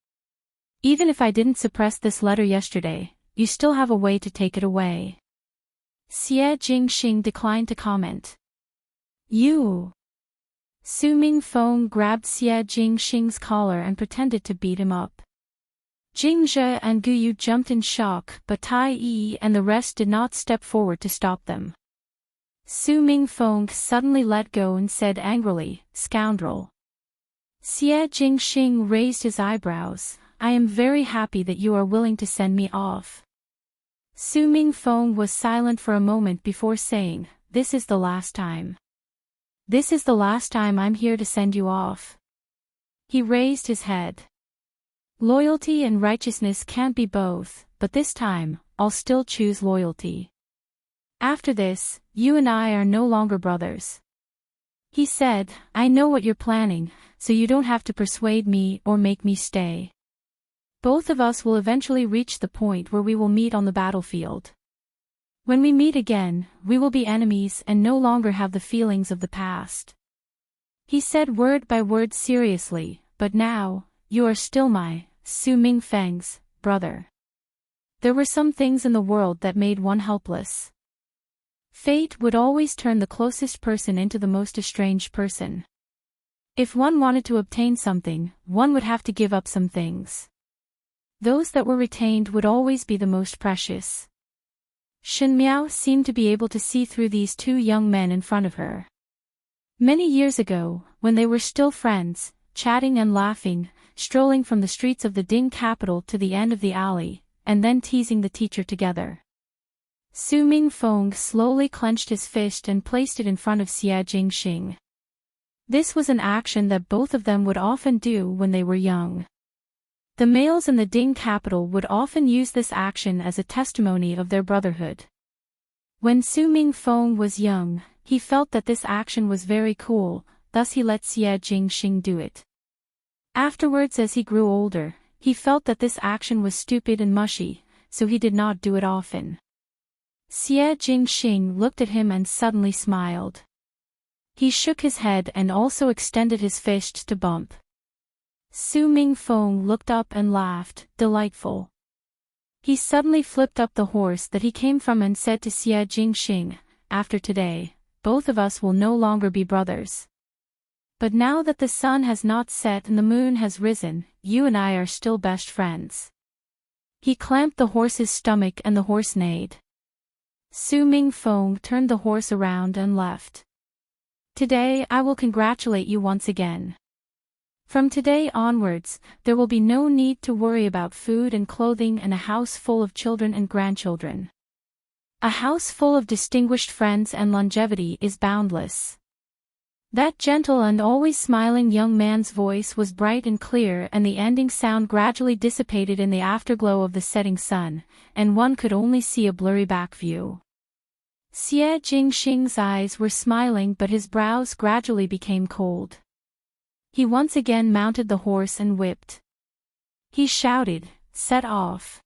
Even if I didn't suppress this letter yesterday, you still have a way to take it away." Xie Jingxing declined to comment. "You." Su Mingfeng grabbed Xie Jingxing's collar and pretended to beat him up. Jingzhe and Guyu jumped in shock, but Tai Yi and the rest did not step forward to stop them. Su Mingfeng suddenly let go and said angrily, "Scoundrel." Xie Jingxing raised his eyebrows. "I am very happy that you are willing to send me off." Su Mingfeng was silent for a moment before saying, "This is the last time. This is the last time I'm here to send you off." He raised his head. "Loyalty and righteousness can't be both, but this time, I'll still choose loyalty. After this, you and I are no longer brothers." He said, "I know what you're planning, so you don't have to persuade me or make me stay. Both of us will eventually reach the point where we will meet on the battlefield. When we meet again, we will be enemies and no longer have the feelings of the past." He said word by word seriously, "But now, you are still my, Su Mingfeng's, brother." There were some things in the world that made one helpless. Fate would always turn the closest person into the most estranged person. If one wanted to obtain something, one would have to give up some things. Those that were retained would always be the most precious. Shen Miao seemed to be able to see through these two young men in front of her. Many years ago, when they were still friends, chatting and laughing, strolling from the streets of the Ding capital to the end of the alley, and then teasing the teacher together. Su Mingfeng slowly clenched his fist and placed it in front of Xie Jingxing. This was an action that both of them would often do when they were young. The males in the Ding capital would often use this action as a testimony of their brotherhood. When Su Mingfeng was young, he felt that this action was very cool, thus he let Xie Jingxing do it. Afterwards, as he grew older, he felt that this action was stupid and mushy, so he did not do it often. Xie Jingxing looked at him and suddenly smiled. He shook his head and also extended his fist to bump. Su Mingfeng looked up and laughed, "Delightful." He suddenly flipped up the horse that he came from and said to Xie Jingxing, "After today, both of us will no longer be brothers. But now that the sun has not set and the moon has risen, you and I are still best friends." He clamped the horse's stomach and the horse neighed. Su Mingfeng turned the horse around and left. "Today I will congratulate you once again. From today onwards, there will be no need to worry about food and clothing and a house full of children and grandchildren. A house full of distinguished friends and longevity is boundless." That gentle and always smiling young man's voice was bright and clear, and the ending sound gradually dissipated in the afterglow of the setting sun, and one could only see a blurry back view. Xie Jingxing's eyes were smiling, but his brows gradually became cold. He once again mounted the horse and whipped. He shouted, "Set off!"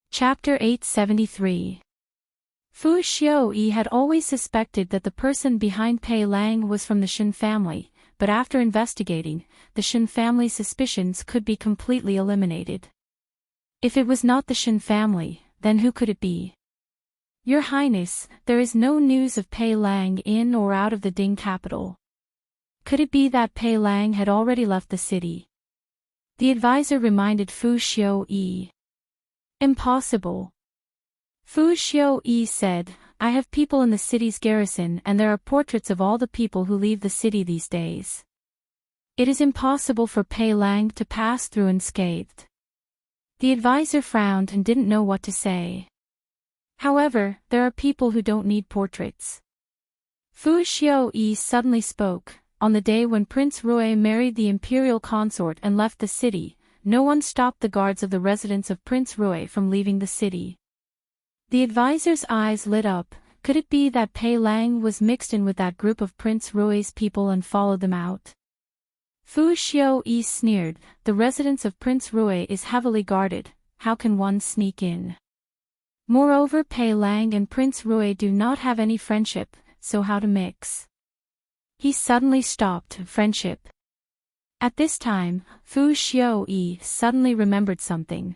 Chapter 873. Fu Xiaoyi had always suspected that the person behind Pei Lang was from the Shen family, but after investigating, the Shen family's suspicions could be completely eliminated. If it was not the Shen family, then who could it be? "Your Highness, there is no news of Pei Lang in or out of the Ding capital. Could it be that Pei Lang had already left the city?" The advisor reminded Fu Xiaoyi. "Impossible." Fu Xiaoyi said, "I have people in the city's garrison and there are portraits of all the people who leave the city these days. It is impossible for Pei Lang to pass through unscathed." The advisor frowned and didn't know what to say. "However, there are people who don't need portraits." Fu Xiaoyi suddenly spoke. "On the day when Prince Rui married the imperial consort and left the city, no one stopped the guards of the residence of Prince Rui from leaving the city." The advisor's eyes lit up. Could it be that Pei Lang was mixed in with that group of Prince Rui's people and followed them out? Fu Xiaoyi sneered, "The residence of Prince Rui is heavily guarded, how can one sneak in? Moreover, Pei Lang and Prince Rui do not have any friendship, so how to mix?" He suddenly stopped. Friendship. At this time, Fu Xiaoyi suddenly remembered something.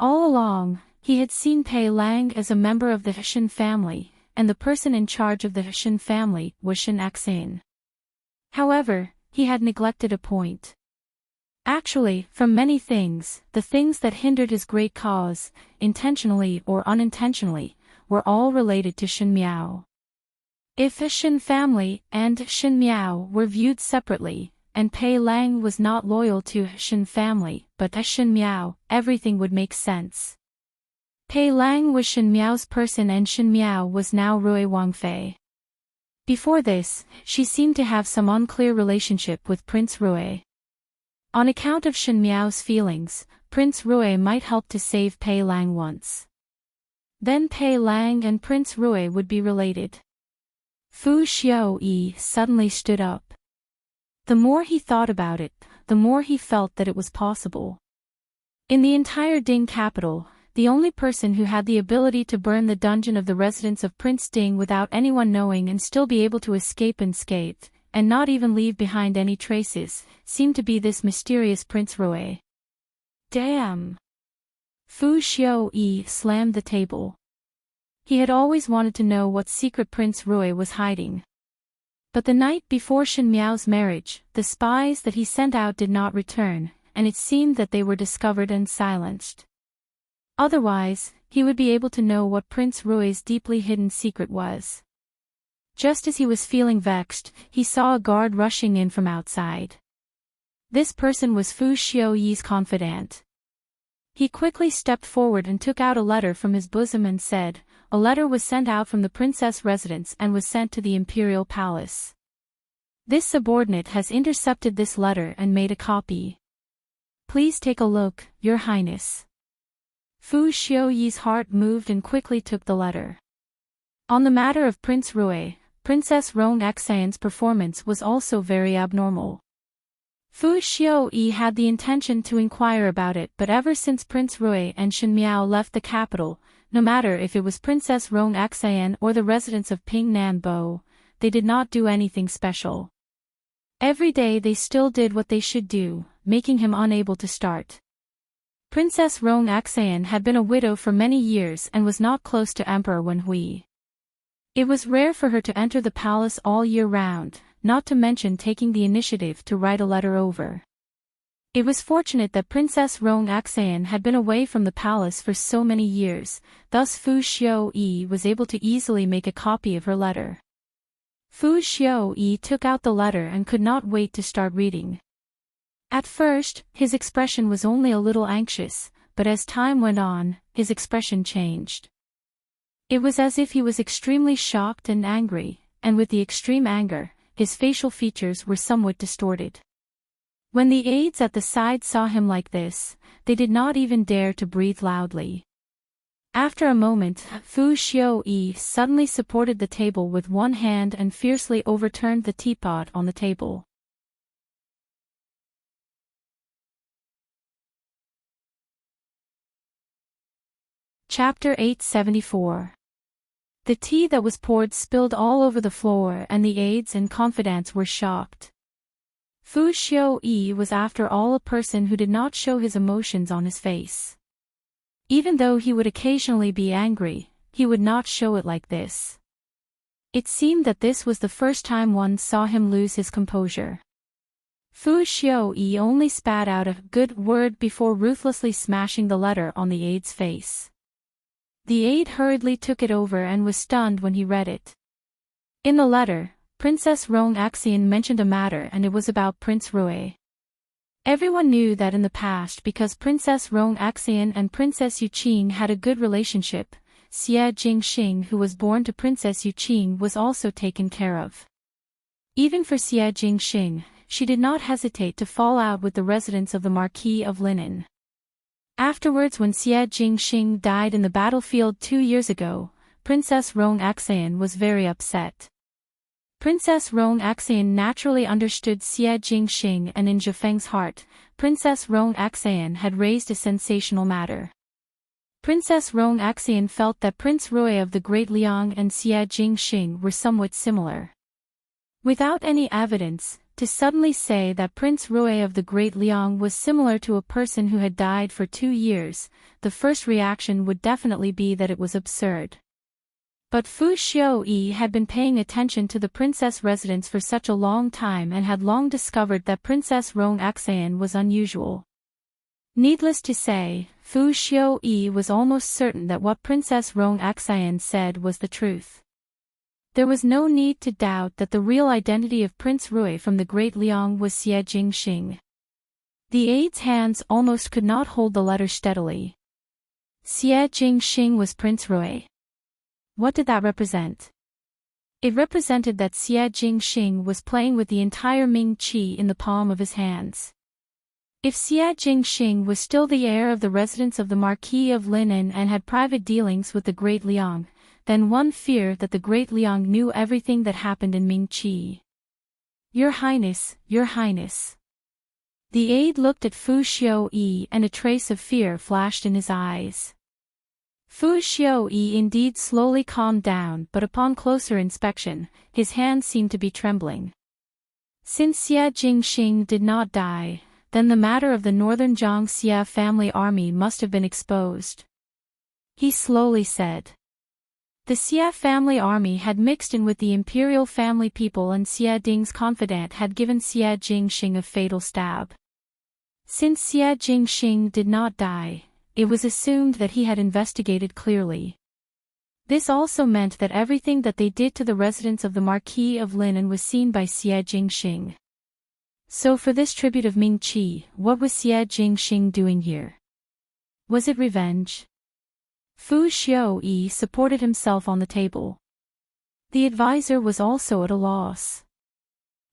All along, he had seen Pei Lang as a member of the Shen family, and the person in charge of the Shen family was Shen Xan. However, he had neglected a point. Actually, from many things, the things that hindered his great cause, intentionally or unintentionally, were all related to Shen Miao. If the Shen family and Shen Miao were viewed separately, and Pei Lang was not loyal to Shen family but to Shen Miao, everything would make sense. Pei Lang was Shen Miao's person and Shen Miao was now Rui Wangfei. Before this, she seemed to have some unclear relationship with Prince Rui. On account of Shen Miao's feelings, Prince Rui might help to save Pei Lang once. Then Pei Lang and Prince Rui would be related. Fu Xiaoyi suddenly stood up. The more he thought about it, the more he felt that it was possible. In the entire Ding capital, the only person who had the ability to burn the dungeon of the residence of Prince Ding without anyone knowing and still be able to escape unscathed, and not even leave behind any traces, seemed to be this mysterious Prince Rui. Damn! Fu Xiaoyi slammed the table. He had always wanted to know what secret Prince Rui was hiding. But the night before Shen Miao's marriage, the spies that he sent out did not return, and it seemed that they were discovered and silenced. Otherwise, he would be able to know what Prince Rui's deeply hidden secret was. Just as he was feeling vexed, he saw a guard rushing in from outside. This person was Fu Xiaoyi's confidant. He quickly stepped forward and took out a letter from his bosom and said, "A letter was sent out from the princess' residence and was sent to the imperial palace. This subordinate has intercepted this letter and made a copy. Please take a look, Your Highness." Fu Xiaoyi's heart moved and quickly took the letter. On the matter of Prince Rui, Princess Rong Xan's performance was also very abnormal. Fu Xiaoyi had the intention to inquire about it, but ever since Prince Rui and Shen Miao left the capital, no matter if it was Princess Rong Axayan or the residents of Ping Nan Bo, they did not do anything special. Every day they still did what they should do, making him unable to start. Princess Rong Axayan had been a widow for many years and was not close to Emperor Wen Hui. It was rare for her to enter the palace all year round, not to mention taking the initiative to write a letter over. It was fortunate that Princess Rong Axayan had been away from the palace for so many years, thus Fu Xiaoyi was able to easily make a copy of her letter. Fu Xiaoyi took out the letter and could not wait to start reading. At first, his expression was only a little anxious, but as time went on, his expression changed. It was as if he was extremely shocked and angry, and with the extreme anger, his facial features were somewhat distorted. When the aides at the side saw him like this, they did not even dare to breathe loudly. After a moment, Fu Xiaoyi suddenly supported the table with one hand and fiercely overturned the teapot on the table. Chapter 874. The tea that was poured spilled all over the floor and the aides and confidants were shocked. Fu Xiaoyi was after all a person who did not show his emotions on his face. Even though he would occasionally be angry, he would not show it like this. It seemed that this was the first time one saw him lose his composure. Fu Xiaoyi only spat out a good word before ruthlessly smashing the letter on the aide's face. The aide hurriedly took it over and was stunned when he read it. In the letter, Princess Rong Axayan mentioned a matter and it was about Prince Rui. Everyone knew that in the past because Princess Rong Axayan and Princess Yuqing had a good relationship, Xie Jingxing who was born to Princess Yuqing was also taken care of. Even for Xie Jingxing, she did not hesitate to fall out with the residents of the Marquis of Linan. Afterwards when Xie Jingxing died in the battlefield 2 years ago, Princess Rong Axayan was very upset. Princess Rong Axayan naturally understood Xie Jingxing and in Zhifeng's heart, Princess Rong Axayan had raised a sensational matter. Princess Rong Axayan felt that Prince Rui of the Great Liang and Xie Jingxing were somewhat similar. Without any evidence, to suddenly say that Prince Rui of the Great Liang was similar to a person who had died for 2 years, the first reaction would definitely be that it was absurd. But Fu Xiaoyi had been paying attention to the princess residence for such a long time and had long discovered that Princess Rong Axayan was unusual. Needless to say, Fu Xiaoyi was almost certain that what Princess Rong Axayan said was the truth. There was no need to doubt that the real identity of Prince Rui from the Great Liang was Xie Jingxing. The aide's hands almost could not hold the letter steadily. Xie Jingxing was Prince Rui. What did that represent? It represented that Xie Jingxing was playing with the entire Ming Qi in the palm of his hands. If Xie Jingxing was still the heir of the residents of the Marquis of Linan and had private dealings with the Great Liang, then one feared that the Great Liang knew everything that happened in Ming Qi. Your Highness, Your Highness. The aide looked at Fu Xiaoyi and a trace of fear flashed in his eyes. Fu Xiaoyi indeed slowly calmed down, but upon closer inspection, his hands seemed to be trembling. Since Xie Jingxing did not die, then the matter of the northern Zhang Xie family army must have been exposed. He slowly said. The Xie family army had mixed in with the imperial family people and Xie Ding's confidant had given Xie Jingxing a fatal stab. Since Xie Jingxing did not die, it was assumed that he had investigated clearly. This also meant that everything that they did to the residents of the Marquis of Linan was seen by Xie Jingxing. So for this tribute of Ming Qi, what was Xie Jingxing doing here? Was it revenge? Fu Xiaoyi supported himself on the table. The advisor was also at a loss.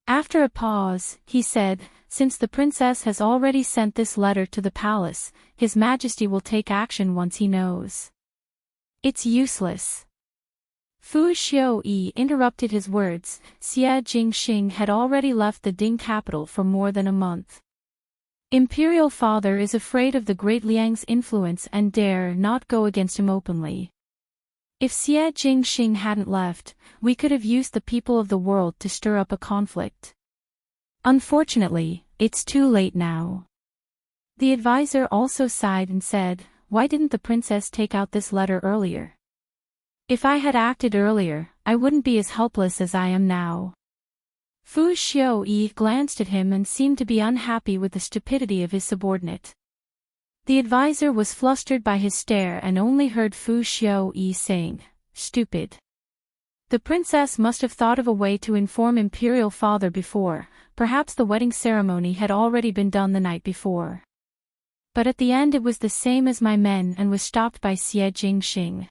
After a pause, he said, since the princess has already sent this letter to the palace, His Majesty will take action once he knows. It's useless. Fu Xiaoyi interrupted his words. Xie Jingxing had already left the Ding capital for more than a month. Imperial father is afraid of the great Liang's influence and dare not go against him openly. If Xie Jingxing hadn't left, we could have used the people of the world to stir up a conflict. Unfortunately, it's too late now. The advisor also sighed and said, "Why didn't the princess take out this letter earlier? If I had acted earlier, I wouldn't be as helpless as I am now." Fu Xiaoyi glanced at him and seemed to be unhappy with the stupidity of his subordinate. The advisor was flustered by his stare and only heard Fu Xiaoyi saying, "Stupid." The princess must have thought of a way to inform Imperial father before, perhaps the wedding ceremony had already been done the night before. But at the end it was the same as my men and was stopped by Xie Jingxing.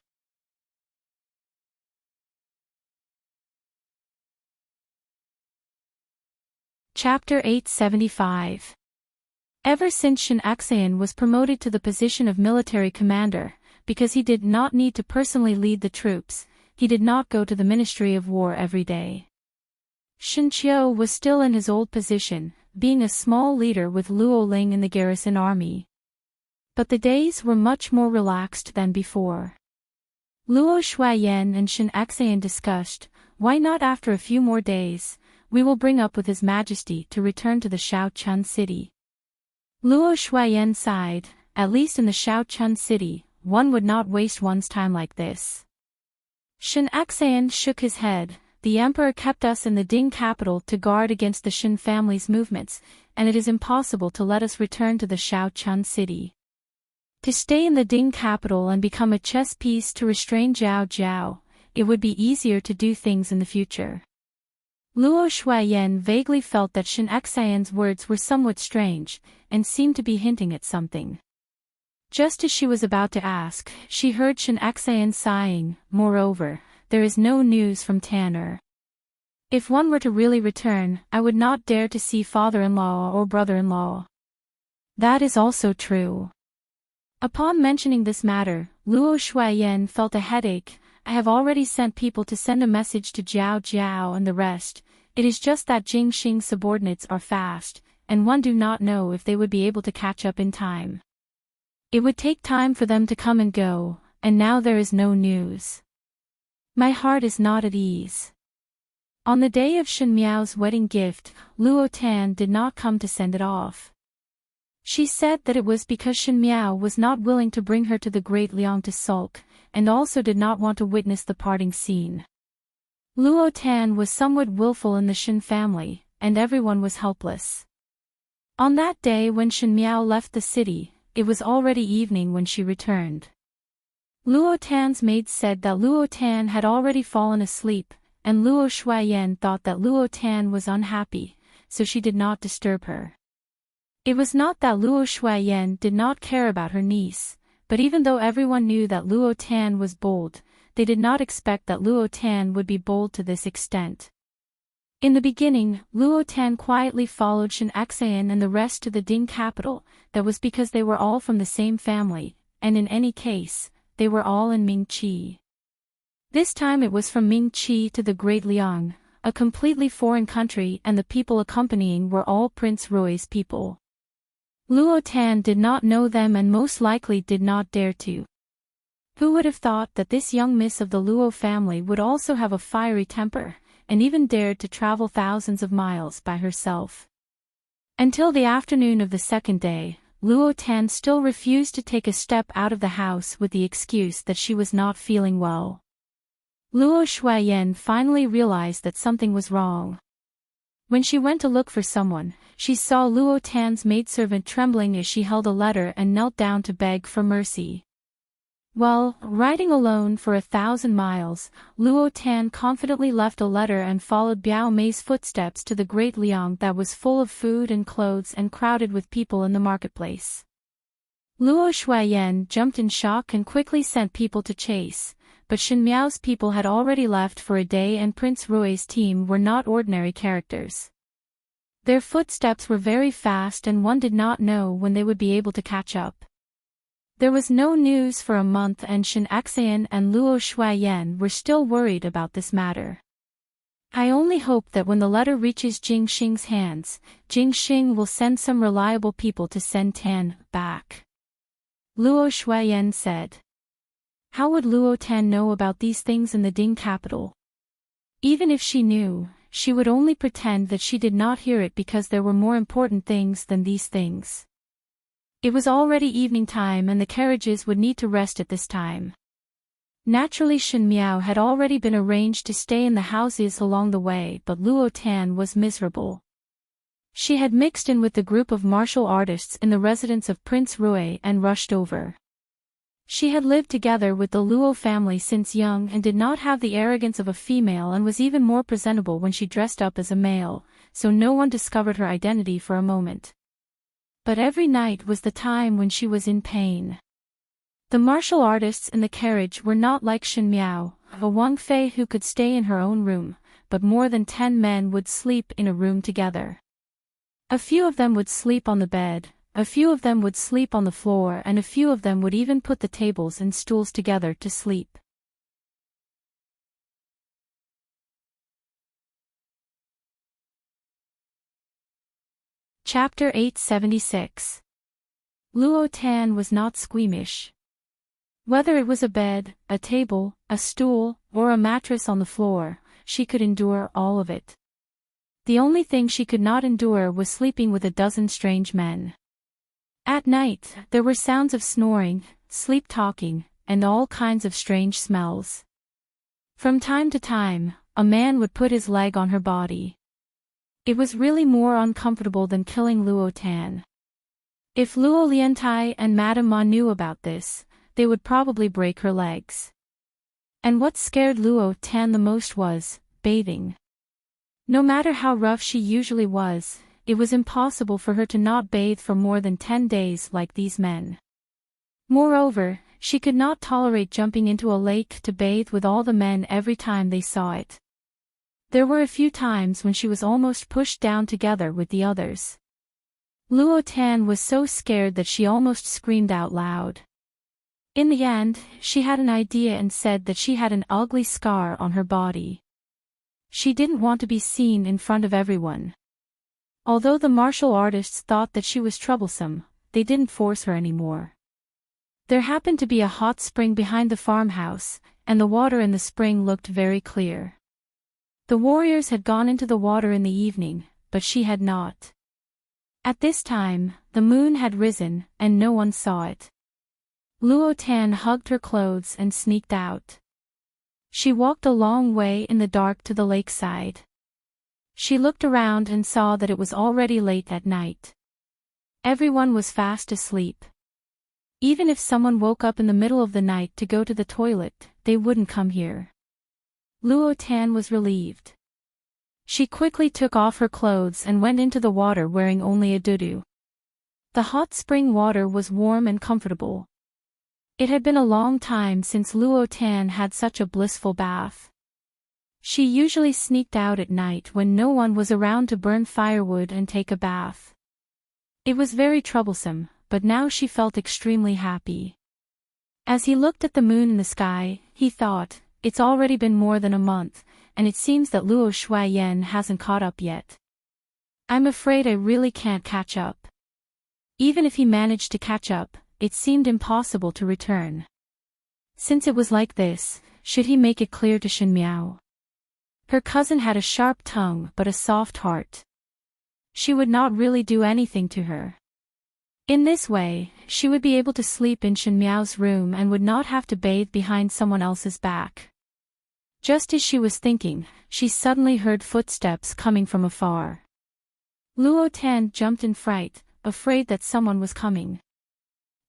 Chapter 875. Ever since Shen Axayan was promoted to the position of military commander, because he did not need to personally lead the troops, he did not go to the Ministry of War every day. Shen Qiu was still in his old position, being a small leader with Luo Ling in the garrison army. But the days were much more relaxed than before. Luo Shuaiyan and Shen Axayan discussed, "Why not after a few more days, we will bring up with His Majesty to return to the Shaochun city." Luo Shuaiyan sighed, "At least in the Shaochun city, one would not waste one's time like this." Shen Axayan shook his head. "The emperor kept us in the Ding capital to guard against the Shen family's movements, and it is impossible to let us return to the Shaochun city. To stay in the Ding capital and become a chess piece to restrain Zhao Zhao, it would be easier to do things in the future." Luo Shuaiyan vaguely felt that Shen Axayan's words were somewhat strange, and seemed to be hinting at something. Just as she was about to ask, she heard Shen Axayan sighing, "Moreover, there is no news from Tanner. If one were to really return, I would not dare to see father-in-law or brother-in-law." "That is also true." Upon mentioning this matter, Luo Shuaiyan felt a headache. "I have already sent people to send a message to Zhao Zhao and the rest. It is just that Jingxing's subordinates are fast, and one do not know if they would be able to catch up in time. It would take time for them to come and go, and now there is no news. My heart is not at ease." On the day of Shen Miao's wedding gift, Luo Tan did not come to send it off. She said that it was because Shen Miao was not willing to bring her to the Great Liang to sulk, and also did not want to witness the parting scene. Luo Tan was somewhat willful in the Shen family, and everyone was helpless. On that day when Shen Miao left the city, it was already evening when she returned. Luo Tan's maid said that Luo Tan had already fallen asleep, and Luo Shuaiyan thought that Luo Tan was unhappy, so she did not disturb her. It was not that Luo Shuaiyan did not care about her niece, but even though everyone knew that Luo Tan was bold, they did not expect that Luo Tan would be bold to this extent. In the beginning, Luo Tan quietly followed Shen Axayan and the rest to the Ding capital. That was because they were all from the same family, and in any case, they were all in Mingqi. This time it was from Mingqi to the Great Liang, a completely foreign country, and the people accompanying were all Prince Roy's people. Luo Tan did not know them and most likely did not dare to. Who would have thought that this young miss of the Luo family would also have a fiery temper, and even dared to travel thousands of miles by herself? Until the afternoon of the second day, Luo Tan still refused to take a step out of the house with the excuse that she was not feeling well. Luo Shuaiyan finally realized that something was wrong. When she went to look for someone, she saw Luo Tan's maidservant trembling as she held a letter and knelt down to beg for mercy. While riding alone for 1,000 miles, Luo Tan confidently left a letter and followed Biao Mei's footsteps to the Great Liang that was full of food and clothes and crowded with people in the marketplace. Luo Shuaiyan jumped in shock and quickly sent people to chase, but Shen Miao's people had already left for a day and Prince Roy's team were not ordinary characters. Their footsteps were very fast and one did not know when they would be able to catch up. There was no news for a month and Shen Axayan and Luo Shuaiyan were still worried about this matter. I only hope that when the letter reaches Jing Xing's hands, Jing Xing will send some reliable people to send Tan back. Luo Shuiyan said. How would Luo Tan know about these things in the Ding capital? Even if she knew, she would only pretend that she did not hear it because there were more important things than these things. It was already evening time and the carriages would need to rest at this time. Naturally Shen Miao had already been arranged to stay in the houses along the way, but Luo Tan was miserable. She had mixed in with the group of martial artists in the residence of Prince Rui and rushed over. She had lived together with the Luo family since young and did not have the arrogance of a female and was even more presentable when she dressed up as a male, so no one discovered her identity for a moment. But every night was the time when she was in pain. The martial artists in the carriage were not like Shen Miao, a Wang Fei who could stay in her own room, but more than 10 men would sleep in a room together. A few of them would sleep on the bed, a few of them would sleep on the floor, and a few of them would even put the tables and stools together to sleep. Chapter 876. Luo Tan was not squeamish. Whether it was a bed, a table, a stool, or a mattress on the floor, she could endure all of it. The only thing she could not endure was sleeping with a dozen strange men. At night, there were sounds of snoring, sleep-talking, and all kinds of strange smells. From time to time, a man would put his leg on her body. It was really more uncomfortable than killing Luo Tan. If Luo Liantai and Madame Ma knew about this, they would probably break her legs. And what scared Luo Tan the most was bathing. No matter how rough she usually was, it was impossible for her to not bathe for more than 10 days like these men. Moreover, she could not tolerate jumping into a lake to bathe with all the men every time they saw it. There were a few times when she was almost pushed down together with the others. Luo Tan was so scared that she almost screamed out loud. In the end, she had an idea and said that she had an ugly scar on her body. She didn't want to be seen in front of everyone. Although the martial artists thought that she was troublesome, they didn't force her anymore. There happened to be a hot spring behind the farmhouse, and the water in the spring looked very clear. The warriors had gone into the water in the evening, but she had not. At this time, the moon had risen, and no one saw it. Luo Tan hugged her clothes and sneaked out. She walked a long way in the dark to the lakeside. She looked around and saw that it was already late at night. Everyone was fast asleep. Even if someone woke up in the middle of the night to go to the toilet, they wouldn't come here. Luo Tan was relieved. She quickly took off her clothes and went into the water wearing only a dudu. The hot spring water was warm and comfortable. It had been a long time since Luo Tan had such a blissful bath. She usually sneaked out at night when no one was around to burn firewood and take a bath. It was very troublesome, but now she felt extremely happy. As he looked at the moon in the sky, he thought, it's already been more than a month, and it seems that Luo Shuiyan hasn't caught up yet. I'm afraid I really can't catch up. Even if he managed to catch up, it seemed impossible to return. Since it was like this, should he make it clear to Shen Miao? Her cousin had a sharp tongue but a soft heart. She would not really do anything to her. In this way, she would be able to sleep in Shen Miao's room and would not have to bathe behind someone else's back. Just as she was thinking, she suddenly heard footsteps coming from afar. Luo Tan jumped in fright, afraid that someone was coming.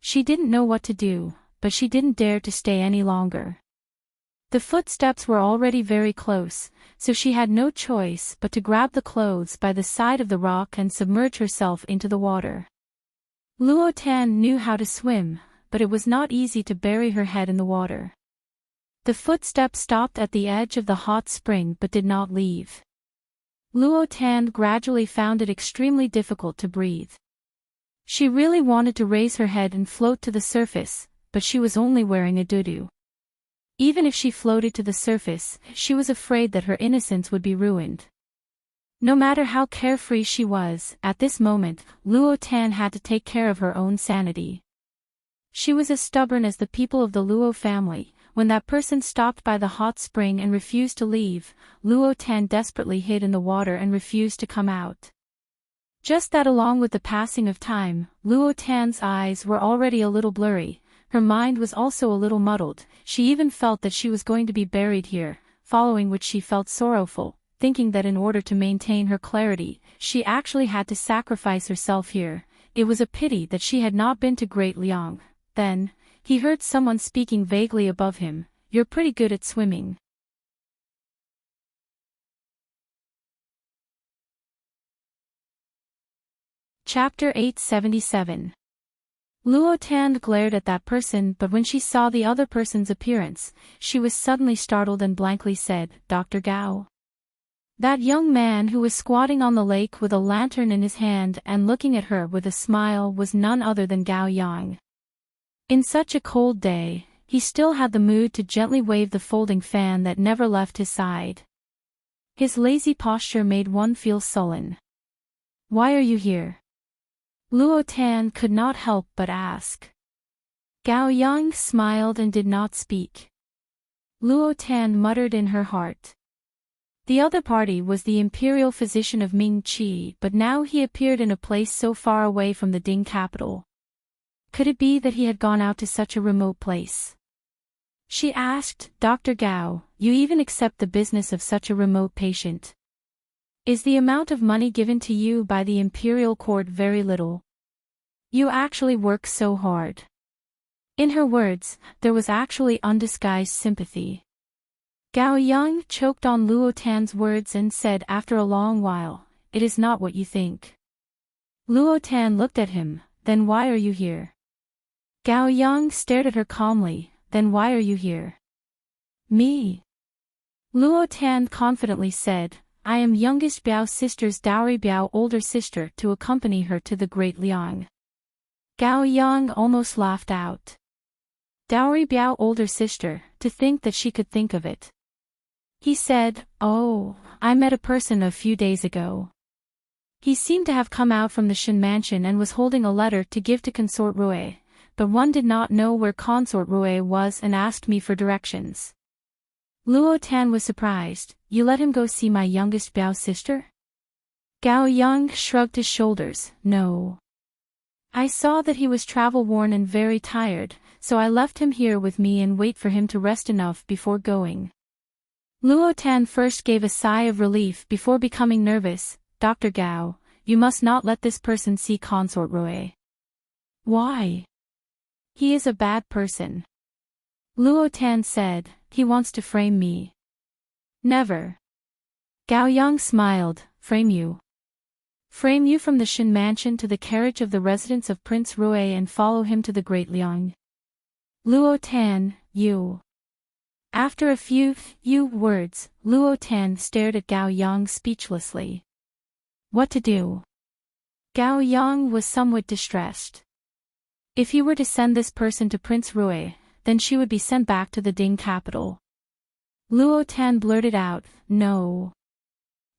She didn't know what to do, but she didn't dare to stay any longer. The footsteps were already very close, so she had no choice but to grab the clothes by the side of the rock and submerge herself into the water. Luo Tan knew how to swim, but it was not easy to bury her head in the water. The footsteps stopped at the edge of the hot spring but did not leave. Luo Tan gradually found it extremely difficult to breathe. She really wanted to raise her head and float to the surface, but she was only wearing a dudu. Even if she floated to the surface, she was afraid that her innocence would be ruined. No matter how carefree she was, at this moment, Luo Tan had to take care of her own sanity. She was as stubborn as the people of the Luo family. When that person stopped by the hot spring and refused to leave, Luo Tan desperately hid in the water and refused to come out. Just that along with the passing of time, Luo Tan's eyes were already a little blurry, her mind was also a little muddled, she even felt that she was going to be buried here, following which she felt sorrowful, thinking that in order to maintain her clarity, she actually had to sacrifice herself here. It was a pity that she had not been to Great Liang. Then, he heard someone speaking vaguely above him, "You're pretty good at swimming." Chapter 877. Luo Tan glared at that person, but when she saw the other person's appearance, she was suddenly startled and blankly said, "Dr. Gao." That young man who was squatting on the lake with a lantern in his hand and looking at her with a smile was none other than Gao Yang. In such a cold day, he still had the mood to gently wave the folding fan that never left his side. His lazy posture made one feel sullen. "Why are you here?" Luo Tan could not help but ask. Gao Yang smiled and did not speak. Luo Tan muttered in her heart. The other party was the imperial physician of Ming Qi, but now he appeared in a place so far away from the Ding capital. Could it be that he had gone out to such a remote place? She asked, "Dr. Gao, you even accept the business of such a remote patient? Is the amount of money given to you by the imperial court very little? You actually work so hard." In her words, there was actually undisguised sympathy. Gao Yang choked on Luo Tan's words and said after a long while, "It is not what you think." Luo Tan looked at him, "Then why are you here?" Gao Yang stared at her calmly, "Then why are you here?" "Me?" Luo Tan confidently said, "I am youngest Biao sister's dowry, Biao older sister, to accompany her to the Great Liang." Gao Yang almost laughed out. Dowry Biao older sister, to think that she could think of it. He said, "Oh, I met a person a few days ago. He seemed to have come out from the Shen mansion and was holding a letter to give to Consort Rue, but one did not know where Consort Rue was and asked me for directions." Luo Tan was surprised. "You let him go see my youngest Biao sister?" Gao Yang shrugged his shoulders, "No. I saw that he was travel-worn and very tired, so I left him here with me and wait for him to rest enough before going." Luo Tan first gave a sigh of relief before becoming nervous. "Dr. Gao, you must not let this person see Consort Rue." "Why?" "He is a bad person." Luo Tan said, "He wants to frame me." "Never." Gao Yang smiled, "Frame you?" "Frame you from the Shen mansion to the carriage of the residence of Prince Rue and follow him to the Great Liang." Luo Tan, you. After a few words, Luo Tan stared at Gao Yang speechlessly. What to do? Gao Yang was somewhat distressed. If he were to send this person to Prince Rue, then she would be sent back to the Ding capital. Luo Tan blurted out, "No."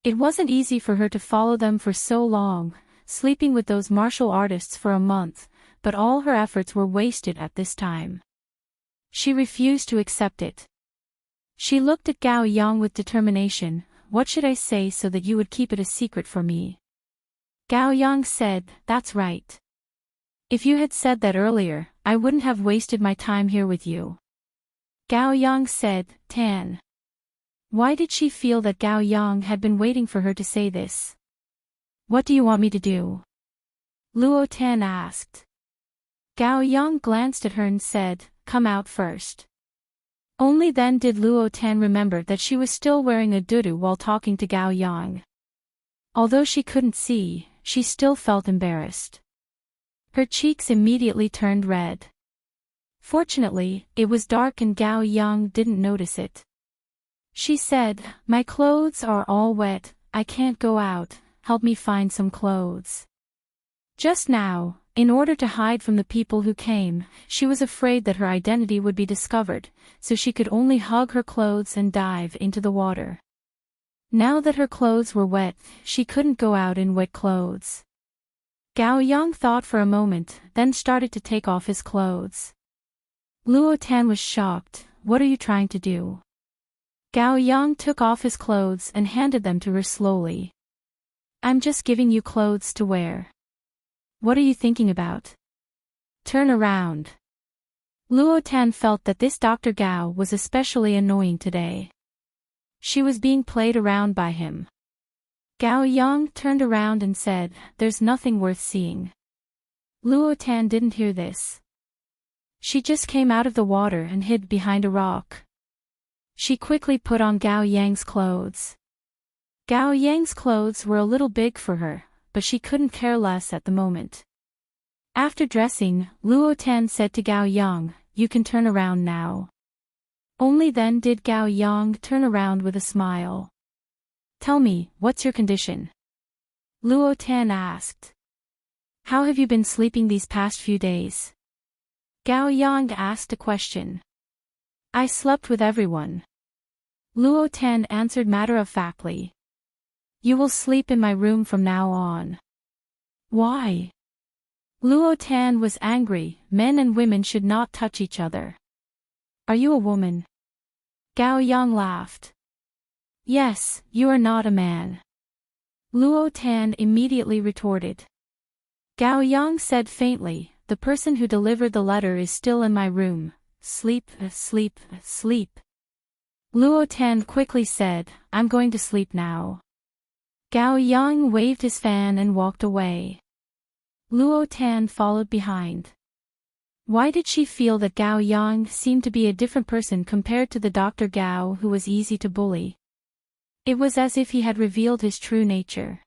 It wasn't easy for her to follow them for so long, sleeping with those martial artists for a month, but all her efforts were wasted at this time. She refused to accept it. She looked at Gao Yang with determination. "What should I say so that you would keep it a secret for me?" Gao Yang said, "That's right. If you had said that earlier, I wouldn't have wasted my time here with you." Gao Yang said, "Tan." Why did she feel that Gao Yang had been waiting for her to say this? "What do you want me to do?" Luo Tan asked. Gao Yang glanced at her and said, "Come out first." Only then did Luo Tan remember that she was still wearing a dudu while talking to Gao Yang. Although she couldn't see, she still felt embarrassed. Her cheeks immediately turned red. Fortunately, it was dark and Gao Yang didn't notice it. She said, "My clothes are all wet, I can't go out, help me find some clothes." Just now, In order to hide from the people who came, she was afraid that her identity would be discovered, so she could only hug her clothes and dive into the water. Now that her clothes were wet, she couldn't go out in wet clothes. Gao Yang thought for a moment, then started to take off his clothes. Luo Tan was shocked. What are you trying to do? Gao Yang took off his clothes and handed them to her slowly. I'm just giving you clothes to wear. What are you thinking about? Turn around. Luo Tan felt that this Dr. Gao was especially annoying today. She was being played around by him. Gao Yang turned around and said, "There's nothing worth seeing." Luo Tan didn't hear this. She just came out of the water and hid behind a rock. She quickly put on Gao Yang's clothes. Gao Yang's clothes were a little big for her, but she couldn't care less at the moment. After dressing, Luo Tan said to Gao Yang, "You can turn around now." Only then did Gao Yang turn around with a smile. "Tell me, what's your condition?" Luo Tan asked. "How have you been sleeping these past few days?" Gao Yang asked a question. "I slept with everyone." Luo Tan answered matter-of-factly. "You will sleep in my room from now on." "Why?" Luo Tan was angry. Men and women should not touch each other. "Are you a woman?" Gao Yang laughed. "Yes, you are not a man." Luo Tan immediately retorted. Gao Yang said faintly, "The person who delivered the letter is still in my room. Sleep, sleep, sleep." Luo Tan quickly said, "I'm going to sleep now." Gao Yang waved his fan and walked away. Luo Tan followed behind. Why did she feel that Gao Yang seemed to be a different person compared to the Dr. Gao who was easy to bully? It was as if he had revealed his true nature.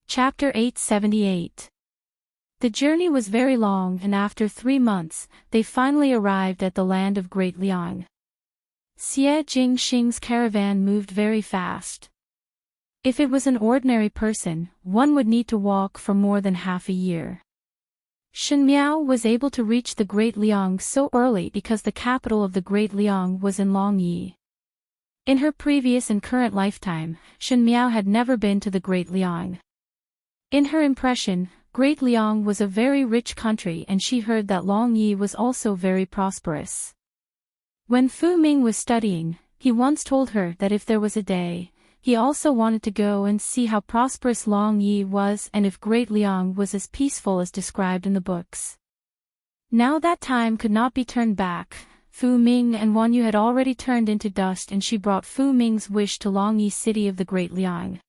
Chapter 878. The journey was very long, and after 3 months, they finally arrived at the land of Great Liang. Xie Jingxing's caravan moved very fast. If it was an ordinary person, one would need to walk for more than half a year. Shen Miao was able to reach the Great Liang so early because the capital of the Great Liang was in Longyi. In her previous and current lifetime, Shen Miao had never been to the Great Liang. In her impression, Great Liang was a very rich country, and she heard that Longyi was also very prosperous. When Fu Ming was studying, he once told her that if there was a day, he also wanted to go and see how prosperous Longyi was and if Great Liang was as peaceful as described in the books. Now that time could not be turned back. Fu Ming and Wan Yu had already turned into dust, and she brought Fu Ming's wish to Longyi city of the Great Liang.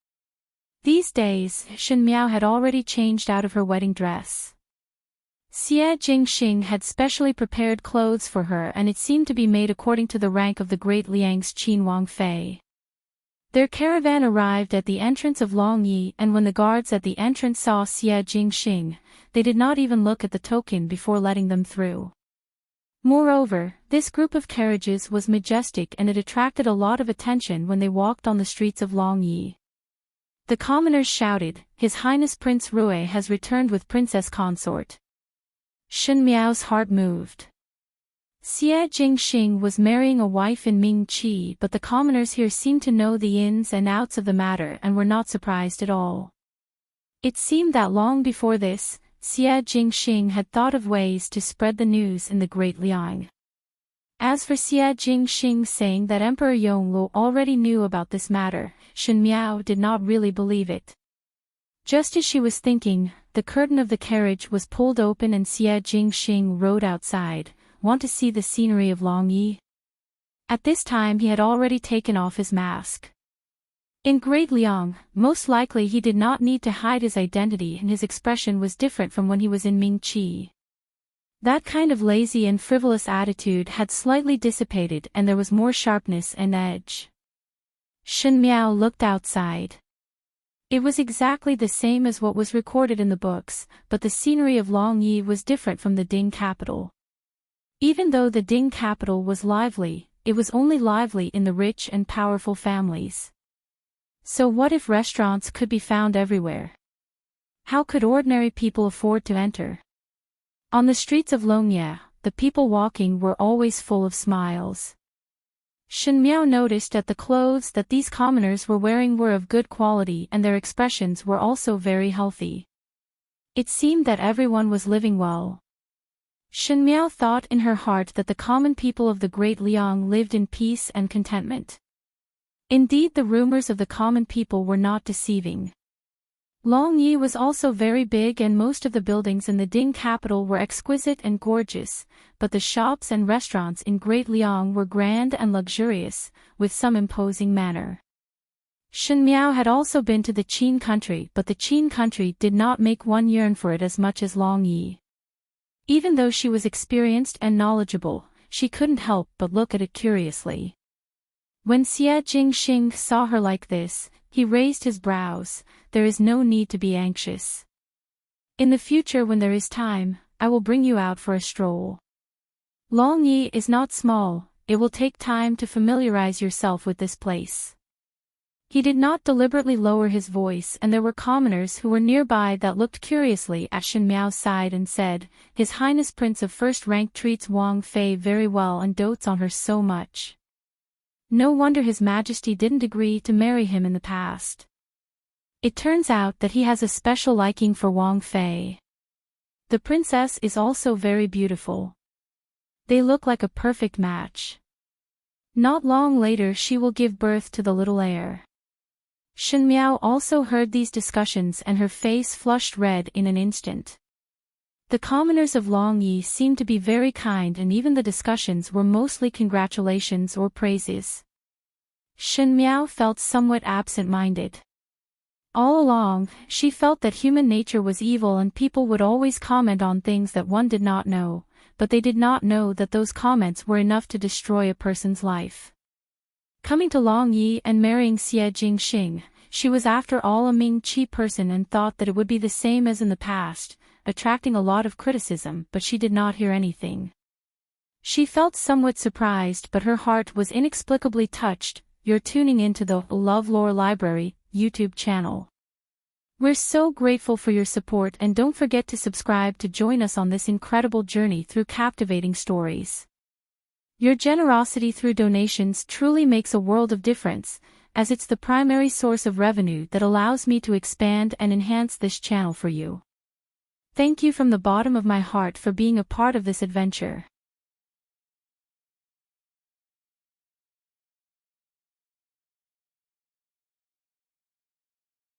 These days, Shen Miao had already changed out of her wedding dress. Xie Jingxing had specially prepared clothes for her, and it seemed to be made according to the rank of the Great Liang's Qin Wang Fei. Their caravan arrived at the entrance of Longyi, and when the guards at the entrance saw Xie Jingxing, they did not even look at the token before letting them through. Moreover, this group of carriages was majestic, and it attracted a lot of attention when they walked on the streets of Longyi. The commoners shouted, "His Highness Prince Rui has returned with Princess Consort." Shen Miao's heart moved. Xie Jingxing was marrying a wife in Mingqi, but the commoners here seemed to know the ins and outs of the matter and were not surprised at all. It seemed that long before this, Xie Jingxing had thought of ways to spread the news in the Great Liang. As for Xie Jingxing saying that Emperor Yonglu already knew about this matter, Shen Miao did not really believe it. Just as she was thinking, the curtain of the carriage was pulled open and Xie Jingxing rode outside. "Want to see the scenery of Longyi?" At this time he had already taken off his mask. In Great Liang, most likely he did not need to hide his identity, and his expression was different from when he was in Mingqi. That kind of lazy and frivolous attitude had slightly dissipated, and there was more sharpness and edge. Shen Miao looked outside. It was exactly the same as what was recorded in the books, but the scenery of Longyi was different from the Ding capital. Even though the Ding capital was lively, it was only lively in the rich and powerful families. So what if restaurants could be found everywhere? How could ordinary people afford to enter? On the streets of Longye, the people walking were always full of smiles. Shen Miao noticed that the clothes that these commoners were wearing were of good quality and their expressions were also very healthy. It seemed that everyone was living well. Shen Miao thought in her heart that the common people of the Great Liang lived in peace and contentment. Indeed, the rumors of the common people were not deceiving. Longye was also very big and most of the buildings in the Ding capital were exquisite and gorgeous, but the shops and restaurants in Great Liang were grand and luxurious, with some imposing manner. Shen Miao had also been to the Qin country, but the Qin country did not make one yearn for it as much as Longye. Even though she was experienced and knowledgeable, she couldn't help but look at it curiously. When Xie Jingxing saw her like this, he raised his brows. There is no need to be anxious. In the future when there is time, I will bring you out for a stroll. Longye is not small, it will take time to familiarize yourself with this place. He did not deliberately lower his voice and there were commoners who were nearby that looked curiously at Shen Miao's side and said, His Highness Prince of First Rank treats Wang Fei very well and dotes on her so much. No wonder His Majesty didn't agree to marry him in the past. It turns out that he has a special liking for Wang Fei. The princess is also very beautiful. They look like a perfect match. Not long later she will give birth to the little heir. Shen Miao also heard these discussions and her face flushed red in an instant. The commoners of Longye seemed to be very kind and even the discussions were mostly congratulations or praises. Shen Miao felt somewhat absent-minded. All along, she felt that human nature was evil and people would always comment on things that one did not know, but they did not know that those comments were enough to destroy a person's life. Coming to Longye and marrying Xie Jingxing, she was after all a Ming Qi person and thought that it would be the same as in the past, attracting a lot of criticism, but she did not hear anything. She felt somewhat surprised but her heart was inexplicably touched. You're tuning into the LoveLore Library YouTube channel. We're so grateful for your support and don't forget to subscribe to join us on this incredible journey through captivating stories. Your generosity through donations truly makes a world of difference, as it's the primary source of revenue that allows me to expand and enhance this channel for you. Thank you from the bottom of my heart for being a part of this adventure.